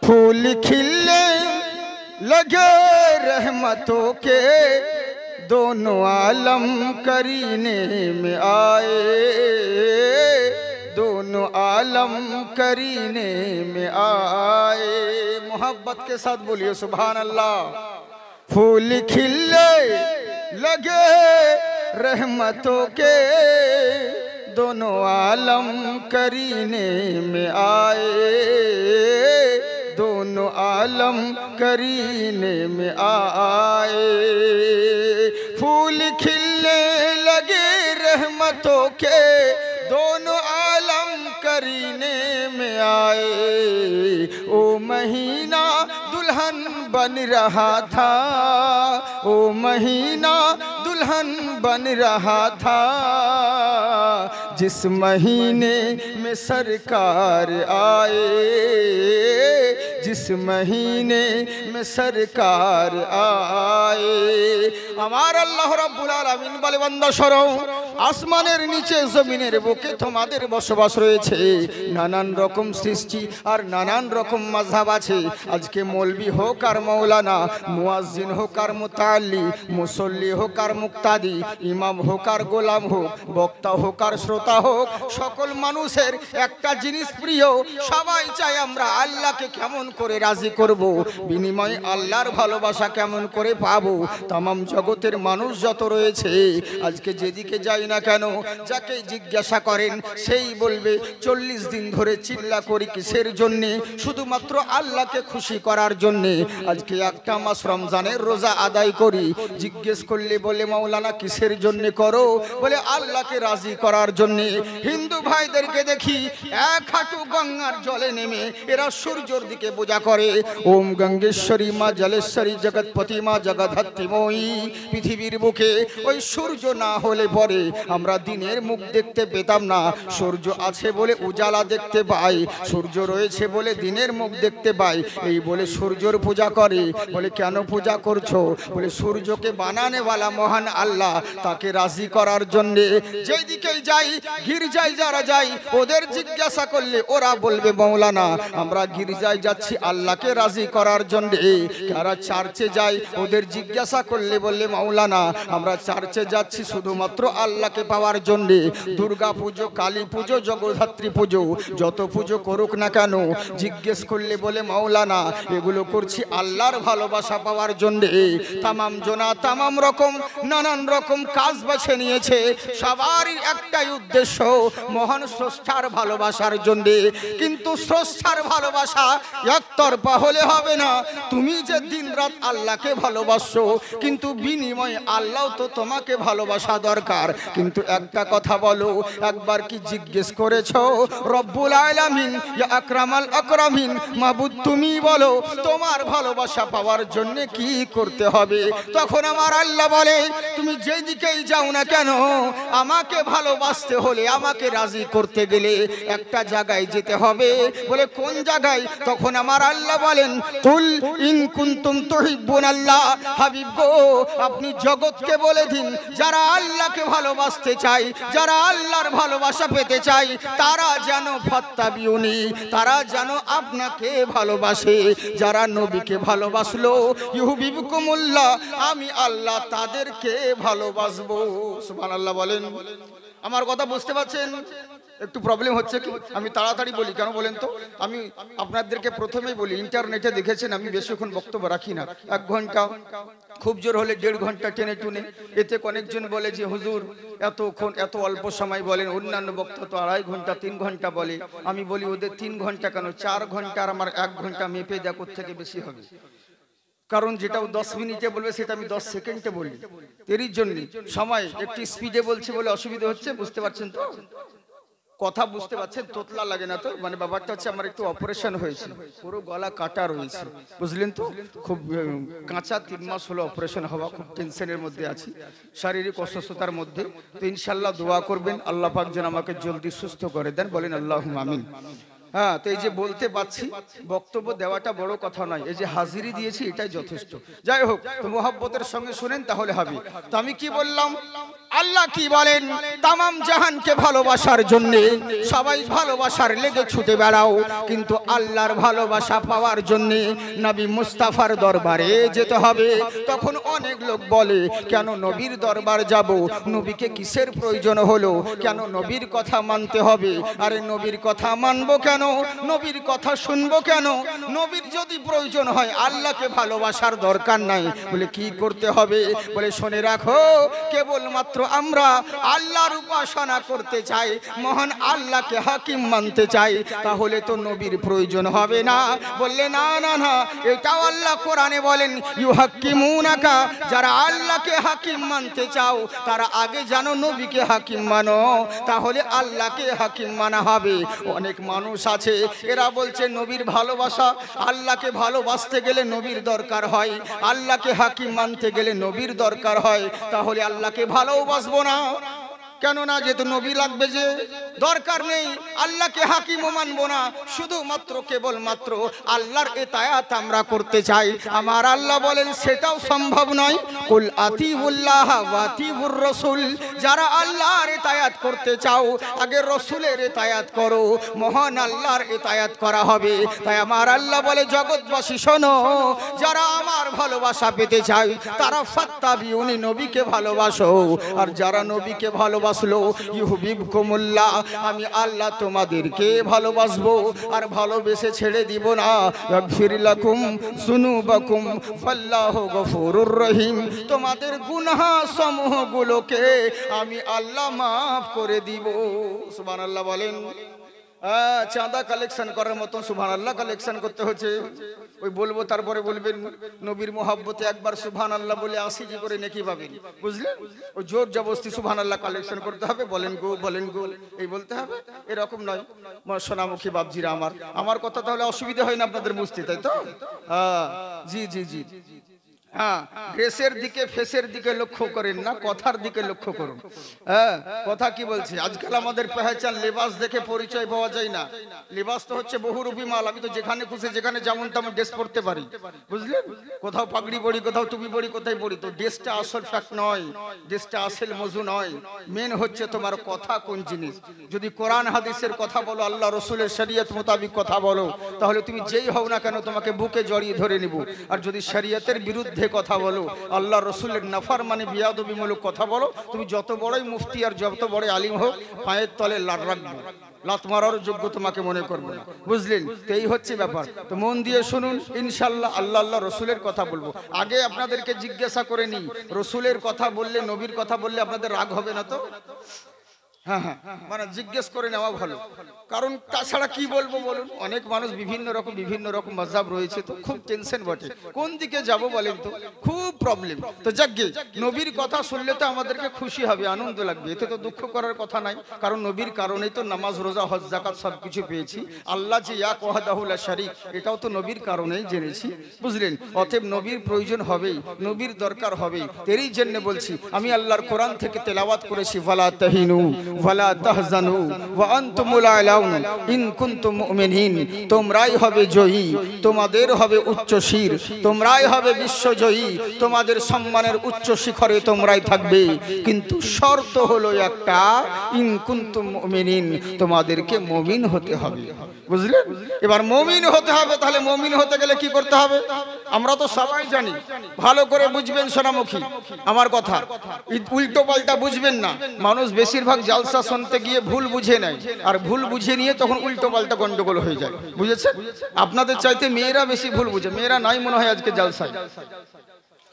फूल खिलने लगे रहमतों के, दोनों आलम करीने में आए, दोनों आलम करीने में आए। मोहब्बत के साथ बोलिए सुभान अल्लाह। फूल खिलने लगे रहमतों के, दोनों आलम करीने में आए, दोनों आलम करीने में आए। फूल खिलने लगे रहमतों के, दोनों आलम करीने में आए। ओ महीना दुल्हन बन रहा था, ओ महीना दुल्हन बन रहा था, जिस महीने में सरकार आए, जिस महीने में सरकार आए। আমার আল্লাহ রাব্বুল আলামিন বলে, বান্দা শোনো, আসমানের নিচে জমিনের বুকে তোমাদের বসবাস রয়েছে। নানান রকম সৃষ্টি আর নানান রকম মাযহাব আছে। আজকে মৌলবি হোক আর মৌলানা, মুয়াজ্জিন হোক আর মুতাল্লি, মুসল্লি হোক আর মুক্তাদি, ইমাম হোক আর গোলাম হোক, বক্তা হোক আর শ্রোতা হোক, সকল মানুষের একটা জিনিস প্রিয়। সবাই চায় আমরা আল্লাহকে কেমন করে রাজি করব, বিনিময়ে আল্লাহর ভালোবাসা কেমন করে পাবো। তামাম জগতের মানুষ যত রয়েছে, আজকে যেদিকে যাই না কেন, যাকে জিজ্ঞাসা করেন সেই বলবে 40 দিন ধরে চিল্লা করি কিসের জন্যে? শুধুমাত্র আল্লাহকে খুশি করার জন্যে। আজকে একটা মাস রমজানের রোজা আদায় করি, জিজ্ঞেস করলে বলে মাওলানা কিসের জন্যে করো? বলে আল্লাহকে রাজি করার জন্যে। হিন্দু ভাইদেরকে দেখি এক হাঁটু গঙ্গার জলে নেমে এরা সূর্যের দিকে পূজা করে। ওম গঙ্গেশ্বরী মা জলেশ্বরী জগৎপতি মা জগদ্ধাত্রীময়ী। পৃথিবীর বুকে ওই সূর্য না হলে পরে আমরা দিনের মুখ দেখতে পেতাম না। সূর্য আছে বলে উজালা দেখতে পাই, সূর্য রয়েছে বলে দিনের মুখ দেখতে পাই। এই বলে সূর্যের পূজা করে। বলে কেন পূজা করছো? বলে সূর্যকে বানানেওয়ালা মহান আল্লাহ, তাকে রাজি করার জন্যে। যেই দিকেই যাই, গির্জায় যারা যাই, ওদের জিজ্ঞাসা করলে ওরা বলবে মৌলানা আমরা গির্জায় যাচ্ছি আল্লাহকে রাজি করার জন্যে। যারা চার্চে যায়, ওদের জিজ্ঞাসা করলে বললে মৌলানা আমরা চার্চে যাচ্ছি শুধুমাত্র আল্লাহকে পাওয়ার জন্যে। দুর্গা পুজো, কালী পুজো, জগদ্ধাত্রী পুজো, যত পুজো করুক না কেন, জিজ্ঞেস করলে বলে মাওলানা এগুলো করছি আল্লাহর ভালোবাসা পাওয়ার জন্যে। তামাম জনা তামাম রকম নানান রকম কাজ বেছে নিয়েছে, সবারই একটাই উদ্দেশ্য, মহান স্রষ্টার ভালোবাসার জন্যে। কিন্তু স্রষ্টার ভালোবাসা একতরফা হলে হবে না। তুমি যে দিন রাত আল্লাহকে ভালোবাসো, কিন্তু বিনিময়ে আল্লাহ তো তোমাকে ভালোবাসা দরকার। কিন্তু একটা কথা বলো, একবার কি জিজ্ঞেস করেছো রব্বুল আলামিন ইয়া আকরামাল আকরামিন, মাবুদ তুমি বলো তোমার ভালোবাসা পাওয়ার জন্য কি করতে হবে? তখন আমার আল্লাহ বলে তুমি যেই দিকেই যাও না কেন, আমাকে ভালোবাসতে হলে, আমাকে রাজি করতে গেলে একটা জায়গায় যেতে হবে। বলে কোন জায়গায়? তখন আমার আল্লাহ বলেন কুল ইন কুনতুম তুহিব্বুনাল্লাহ, হাবিব গো আপনি জগৎকে বলে দিন যারা আল্লাহকে ভালোবাসতে চায়, যারা আল্লাহর ভালোবাসা পেতে চায়, তারা যেন ফাত্তাবিউনি, তারা যেন আপনাকে ভালোবাসে। যারা নবীকে ভালোবাসলো ইউহিব্বুকুমুল্লাহ, আমি আল্লাহ তাদেরকে ভালোবাসবো। সুবহানাল্লাহ বলেন। আমার কথা বুঝতে পারছেন? একটু প্রবলেম হচ্ছে কি? আমি তাড়াতাড়ি বলি কেন বলেন তো? আমি আপনাদেরকে প্রথমেই বলি, ইন্টারনেটে দেখেছেন আমি বেশিক্ষণ বক্তব্য রাখি না, 1 ঘন্টা, খুব জোর হলে 1.5 ঘন্টা টেনে টুনে। এতে অনেকজন বলে যে হুজুর এতক্ষণ এত অল্প সময় বলেন, অন্যান্য বক্তা তো 2.5 ঘন্টা 3 ঘন্টা বলে। আমি বলি ওদের 3 ঘন্টা কেন, 4 ঘন্টা আর আমার 1 ঘন্টা মেপে দেখো থেকে বেশি হবে। কারণ যেটা 10 মিনিটে বলবে সেটা আমি 10 সেকেন্ডে বলি। এরই জন্য সময় একটু স্পিডে বলছি বলে অসুবিধা হচ্ছে, বুঝতে পারছেন তো? কথা বুঝতে পারছেন? তোতলা লাগে না তো? মানে ব্যাপারটা হচ্ছে আমার একটু অপারেশন হয়েছে, পুরো গলা কাটা রয়েছে, বুঝলেন তো? খুব কাঁচা 3 মাস হলো অপারেশন হওয়া, খুব টেনশনের মধ্যে আছি, শারীরিক অসুস্থতার মধ্যে। তো ইনশাআল্লাহ দোয়া করবেন আল্লাহ পাক যেন আমাকে জলদি সুস্থ করে দেন, বলেন আল্লাহুম্মা আমিন। হ্যাঁ, তো এই যে বলতে পাচ্ছি, বক্তব্য দেওয়াটা বড় কথা নয়, এই যে হাজিরি দিয়েছি এটাই যথেষ্ট। যাই হোক, তো মোহাব্বতের সঙ্গে শুনেন তাহলে হবে। তো আমি কি বললাম, আল্লাহ কি বলেন, তামাম জাহানকে ভালোবাসার জন্য সবাই ভালোবাসার লেগে ছুটে বেড়াও, কিন্তু আল্লাহর ভালোবাসা পাওয়ার জন্য নবী মুস্তাফার দরবারে যেতে হবে। তখন অনেক লোক বলে, কেন নবীর দরবার যাব, নবীকে কিসের প্রয়োজন হলো, কেন নবীর কথা মানতে হবে? আরে নবীর কথা মানবো কেন, নবীর কথা শুনবো কেন? নবীর যদি প্রয়োজন হয়, আল্লাহকে ভালোবাসার দরকার নাই, বলে কি করতে হবে? বলে শুনে রাখো, কেবলমাত্র আমরা আল্লাহর উপাসনা করতে চাই, মহান আল্লাহকে হাকিম মানতে চাই, তাহলে তো নবীর প্রয়োজন হবে না। বললে না না না, এটাও আল্লাহ কোরআনে বলেন, ইউহাক্কিমুনাকা, যারা আল্লাহকে হাকিম মানতে চাও তারা আগে জানো নবীকে হাকিম মানো, তাহলে আল্লাহকে হাকিম মানা হবে। অনেক মানুষ আছে এরা বলছে নবীর ভালোবাসা, আল্লাহকে ভালোবাসতে গেলে নবীর দরকার হয়, আল্লাহকে হাকিম মানতে গেলে নবীর দরকার হয়, তাহলে আল্লাহকে ভালোবাসবো না। কেননা যেহেতু নবী লাগবে, যে দরকার নেই, আল্লাহকে হাকিমও মানবো না, শুধুমাত্র কেবলমাত্র আল্লাহর ইতায়াত আমরা করতে চাই। আমার আল্লাহ বলেন সেটাও সম্ভব নয়। কুল আতিউল্লাহ ওয়া আতিউর রাসূল, যারা আল্লাহর ইতায়াত করতে চাও আগে রাসূলের ইতায়াত করো, মহান আল্লাহর ইতায়াত করা হবে। তাই আমার আল্লাহ বলে, জগৎবাসী শোনো, যারা আমার ভালোবাসা পেতে চাই তারা ফাত্তাবিউনি, নবীকে ভালোবাসো, আর যারা নবীকে ভালোবাসলো ইউহিব্বুকুমুল্লাহ, আমি আল্লাহ তোমাদেরকে ভালোবাসবো আর ভালোবেসে ছেড়ে দিব না। ইয়াগফির লাকুম যুনুবাকুম ফাল্লাহু গফুরুর রহিম, তোমাদের গুনাহ সমূহগুলোকে আমি আল্লাহ মাফ করে দিব। সুবহানাল্লাহ বলেন। চাঁদা কালেকশন করার মতো সুবহানাল্লাহ কালেকশন করতে হচ্ছে। ওই বলবো তারপরে বলবেন নবীর মোহাব্বতে একবার সুবহানাল্লাহ বলে 80 কি করে নেকি পাবেন, বুঝলেন? ওই জোর জবরদস্তি সুবহানাল্লাহ কালেকশন করতে হবে, বলেন গো বলেন গো এই বলতে হবে, এরকম নয়। সোনামুখী বাপজিরা, আমার কথা তাহলে অসুবিধা হয় না আপনাদের বুঝতে, তাই তো? হ্যাঁ, জি জি জি। হ্যাঁ, ড্রেসের দিকে ফেসের দিকে লক্ষ্য করেন না, কথার দিকে লক্ষ্য করুন। হ্যাঁ, কথা কি বলছি, আজকাল আমাদের পেহচান লেবাস দেখে পরিচয় পাওয়া যায় না। লেবাস তো হচ্ছে বহুরূপী মাল, আমি তো যেখানে খুশি যেখানে যেমন তেমন ড্রেস পরতে পারি, বুঝলেন? কোথাও পাগড়ি পরি, কোথাও টুপি পরি, কোথায় পরি, তো ড্রেসটা আসল ফ্যাক্ট নয়, ড্রেসটা আসল মজু নয়। মেন হচ্ছে তোমার কথা কোন জিনিস। যদি কোরআন হাদিসের কথা বলো, আল্লাহ রসুলের শরীয়ত মোতাবিক কথা বলো, তাহলে তুমি যেই হও না কেন তোমাকে বুকে জড়িয়ে ধরে নিব। আর যদি শরীয়তের বিরুদ্ধে কথা বলো, আল্লাহ রসুলের নাফরমানি বিয়াদবিমূলক কথা বলো, তুমি যত বড়ই মুফতি আর যত বড় আলিম হোক, পায়ের তলে লাট রাখবো, লাত মারার যোগ্য তোমাকে মনে করবো না, বুঝলেন? তো এই হচ্ছে ব্যাপার। তো মন দিয়ে শুনুন, ইনশাল্লাহ আল্লাহ আল্লাহ রসুলের কথা বলবো। আগে আপনাদেরকে জিজ্ঞাসা করে নিই, রসুলের কথা বললে, নবীর কথা বললে আপনাদের রাগ হবে না তো? হ্যাঁ হ্যাঁ, মানে জিজ্ঞেস করে নেওয়া ভালো, কারণ তাছাড়া কি বলবো বলুন? অনেক মানুষ বিভিন্ন রকম মাযহাব রয়েছে, তো খুব টেনশন বটে, কোন দিকে যাব বলেন তো, খুব প্রবলেম। তো যাকগে, নবীর কথা শুনলে তো আমাদেরকে খুশি হবে, আনন্দ লাগবে, এতে তো দুঃখ করার কথা নাই, কারণ নবীর কারণেই তো নামাজ রোজা হজ যাকাত সবকিছু পেয়েছি। আল্লাহ যে ইয়া ওয়াহদাহু লা শারীক, এটাও তো নবীর কারণেই জেনেছি, বুঝলেন? অতএব নবীর প্রয়োজন হবেই, নবীর দরকার হবেই। এরই জন্য বলছি, আমি আল্লাহর কোরআন থেকে তেলাওয়াত করেছি, ওয়ালা তাহিনু ওয়ালা তাহজানু ওয়া আনতুমুল আ'লাউন ইন কুনতুম মুমিনিন, তোমরাই হবে জয়ী, তোমাদের হবে উচ্চ শির, তোমরাই হবে বিশ্বজয়ী, তোমাদের সম্মানের উচ্চ শিখরে তোমরাই থাকবে, কিন্তু শর্ত হলো একটা, ইন কুনতুম মুমিনিন, তোমাদেরকে মুমিন হতে হবে, বুঝলেন? এবার মুমিন হতে হবে, তাহলে মুমিন হতে গেলে কি করতে হবে আমরা তো সবাই জানি, ভালো করে বুঝবেন সোনামুখী আমার কথা, উল্টো পাল্টা বুঝবেন না। মানুষ বেশিরভাগ জালসা শুনতে গিয়ে ভুল বুঝে নেয়, আর ভুল বুঝে নিয়ে তখন উল্টো পাল্টা গন্ডগোল হয়ে যায়, বুঝেছেন? আপনাদের চাইতে মেয়েরা বেশি ভুল বুঝে, মেয়েরা নাই মনে হয় আজকে জালসায়,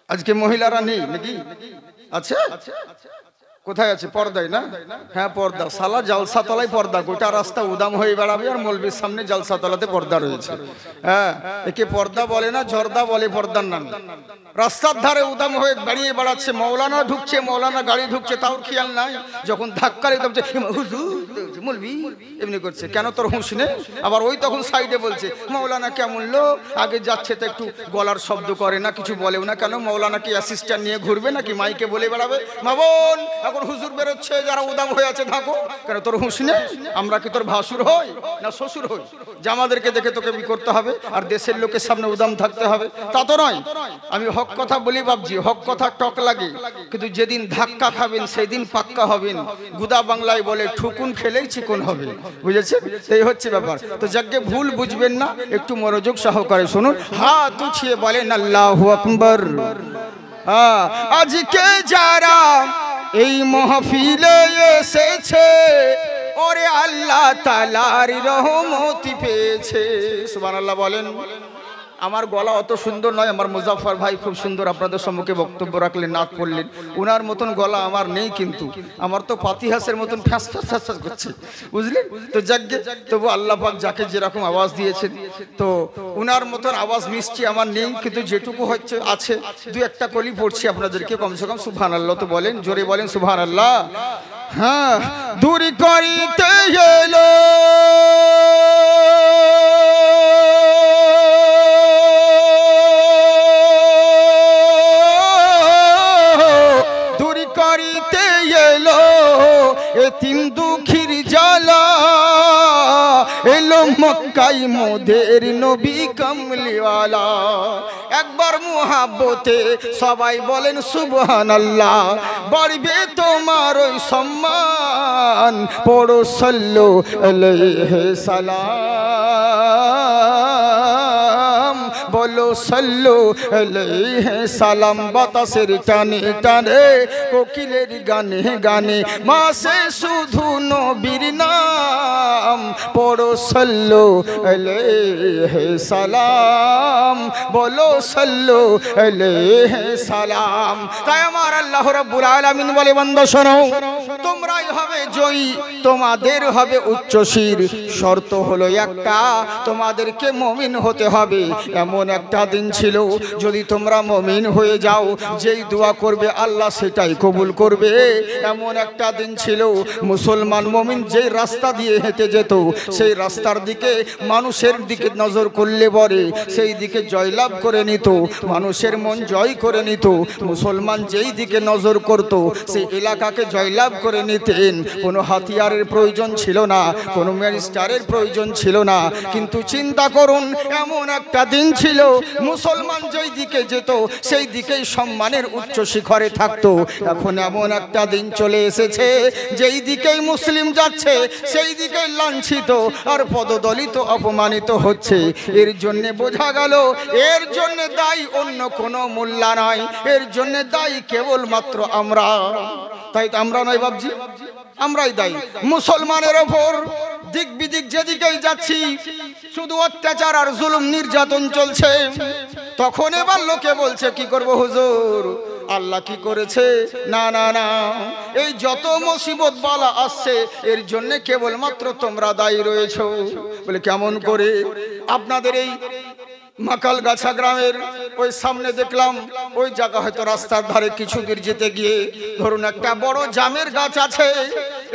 আজকে মহিলারা নেই নাকি? আচ্ছা, কোথায় আছে? পর্দায় না? হ্যাঁ পর্দা, সালা জালসা তলায় পর্দা, গোটা রাস্তা উদাম হয়ে বেড়াবে, আর মৌলবীর সামনে জালসা তলাতে পর্দা রয়েছে। হ্যাঁ, একে পর্দা বলে না, জর্দা বলে পর্দার নামে। রাস্তার ধারে উদাম হয়ে বেরিয়ে বেড়াচ্ছে, মৌলানা ঢুকছে, মৌলানা গাড়ি ঢুকছে, তাও খেয়াল নাই, যখন ধাক্কা লেগে মৌলবি এমনি করছে, কেন তোর হুঁশ নেই? আবার ওই তখন সাইডে বলছে মৌলানা কেমন লোক, আগে যাচ্ছে তো একটু গলার শব্দ করে না, কিছু বলেও না, কেন মৌলানা কি অ্যাসিস্ট্যান্ট নিয়ে ঘুরবে নাকি মাইকে বলে বেড়াবে? মা বোন, এখন হুজুর বেরোচ্ছে, যারা উদাম হয়ে আছে থাকো। কেন তোর হুঁশ নেই? আমরা কি তোর ভাসুর হই না শ্বশুর হই যে আমাদেরকে দেখে তোকে বি করতে হবে আর দেশের লোকের সামনে উদাম থাকতে হবে? তা তো নয়। আমি হক কথা বলি বাবজি, হক কথা টক লাগে, কিন্তু যেদিন ধাক্কা খাবেন সেদিন পাক্কা হবেন। গুদা বাংলায় বলে ঠুকুন খেলেই চিকন হবে, বুঝেছেন? এই হচ্ছে ব্যাপার। তো যাকে ভুল বুঝবেন না, একটু মনোযোগ সহকারে শুনুন। হাত উঠিয়ে বলেন আল্লাহু আকবার। আজকে যারা এই মাহফিলে এসেছে ওরে আল্লাহ তাআলার রহমত পেয়েছে। সুবহানাল্লাহ বলেন। আমার গলা অত সুন্দর নয়, আমার মুজাফফর ভাই খুব সুন্দর আপনাদের সম্মুখে বক্তব্য রাখলেন, নাচ পড়লেন। ওনার মতন গলা আমার নেই, কিন্তু আমার তো পাতিহাসের মতন ফ্যাঁস ফ্যাঁস ফ্যাঁস করছে, বুঝলেন? তো যাকে তবু আল্লাহ পাক যাকে যেরকম আওয়াজ দিয়েছেন, তো ওনার মতন আওয়াজ মিষ্টি আমার নেই, কিন্তু যেটুকু হচ্ছে আছে দু একটা কলি পড়ছি আপনাদেরকে কমসে কম। সুবহানাল্লাহ তো বলেন, জোরে বলেন সুবহানাল্লাহ। হ্যাঁ, দূর করিতে এলো এতিম দুঃখীর জ্বালা, এলো মক্কায় মোদের নবী কামলিওয়ালা। একবার মুহাব্বতে সবাই বলেন সুবহানাল্লাহ, বাড়বে তোমার ওই সম্মান। পড়ো সাল্লু আলাইহি সালাম, বলো সাল্লু আলাইহি সালাম। বাতাসের টানে টানে কোকিলের গানে গানে মাসে শুধু নবীর নাম। পড়ো সাল্লু আলাইহি সালাম, বলো সাল্লু আলাইহি সালাম। তাই আমার আল্লাহ রাব্বুল আলামিন বলে, বান্দা শোনো, তোমরাই হবে জয়ী, তোমাদের হবে উচ্চশির। শর্ত হলো একটা, তোমাদেরকে মুমিন হতে হবে। এমন একটা দিন ছিল, যদি তোমরা মুমিন হয়ে যাও, যেই দোয়া করবে আল্লাহ সেটাই কবুল করবে। এমন একটা দিন ছিল, মুসলমান মুমিন যেই রাস্তা দিয়ে হেঁটে যেত, সেই রাস্তার দিকে মানুষের দিকে নজর করলে পরে সেই দিকে জয়লাভ করে নিত, মানুষের মন জয় করে নিত। মুসলমান যেই দিকে নজর করত সেই এলাকাকে জয়লাভ করে নিতেন। কোনো হাতিয়ারের প্রয়োজন ছিল না, কোনো ম্যাজিস্ট্রেটের প্রয়োজন ছিল না। কিন্তু চিন্তা করুন, এমন একটা দিন ছিল, মুসলমান যেই দিকে যেত সেই দিকেই সম্মানের উচ্চ শিখরে থাকতো। এখন এমন একটা দিন চলে এসেছে, যেই দিকেই মুসলিম যাচ্ছে সেই দিকেই লাঞ্ছিত আর পদদলিত অপমানিত হচ্ছে। এর জন্য বোঝা গেল, এর জন্য দায়ী অন্য কোনো মোল্লা নয়, এর জন্য দায়ী কেবলমাত্র আমরা। তাই তো আমরা নয় বাবজি, আমরাই দায়ী। মুসলমানের ওপর দিক বিদিক যেদিকেই যাচ্ছি শুধু অত্যাচার আর জুলুম নির্যাতন চলছে। তখন এবার লোকে বলছে, কি করব হুজুর, আল্লাহ কি করেছে? না না না, এই যত মুসিবত বালা আসছে এর জন্য কেবলমাত্র তোমরা দায়ী রয়েছো। বলে কেমন করে? আপনাদের এই মাকালগাছা গ্রামের ওই সামনে দেখলাম, ওই জায়গা হয়তো রাস্তার ধারে কিছু দূর যেতে গিয়ে ধরুন একটা বড় জামের গাছ আছে।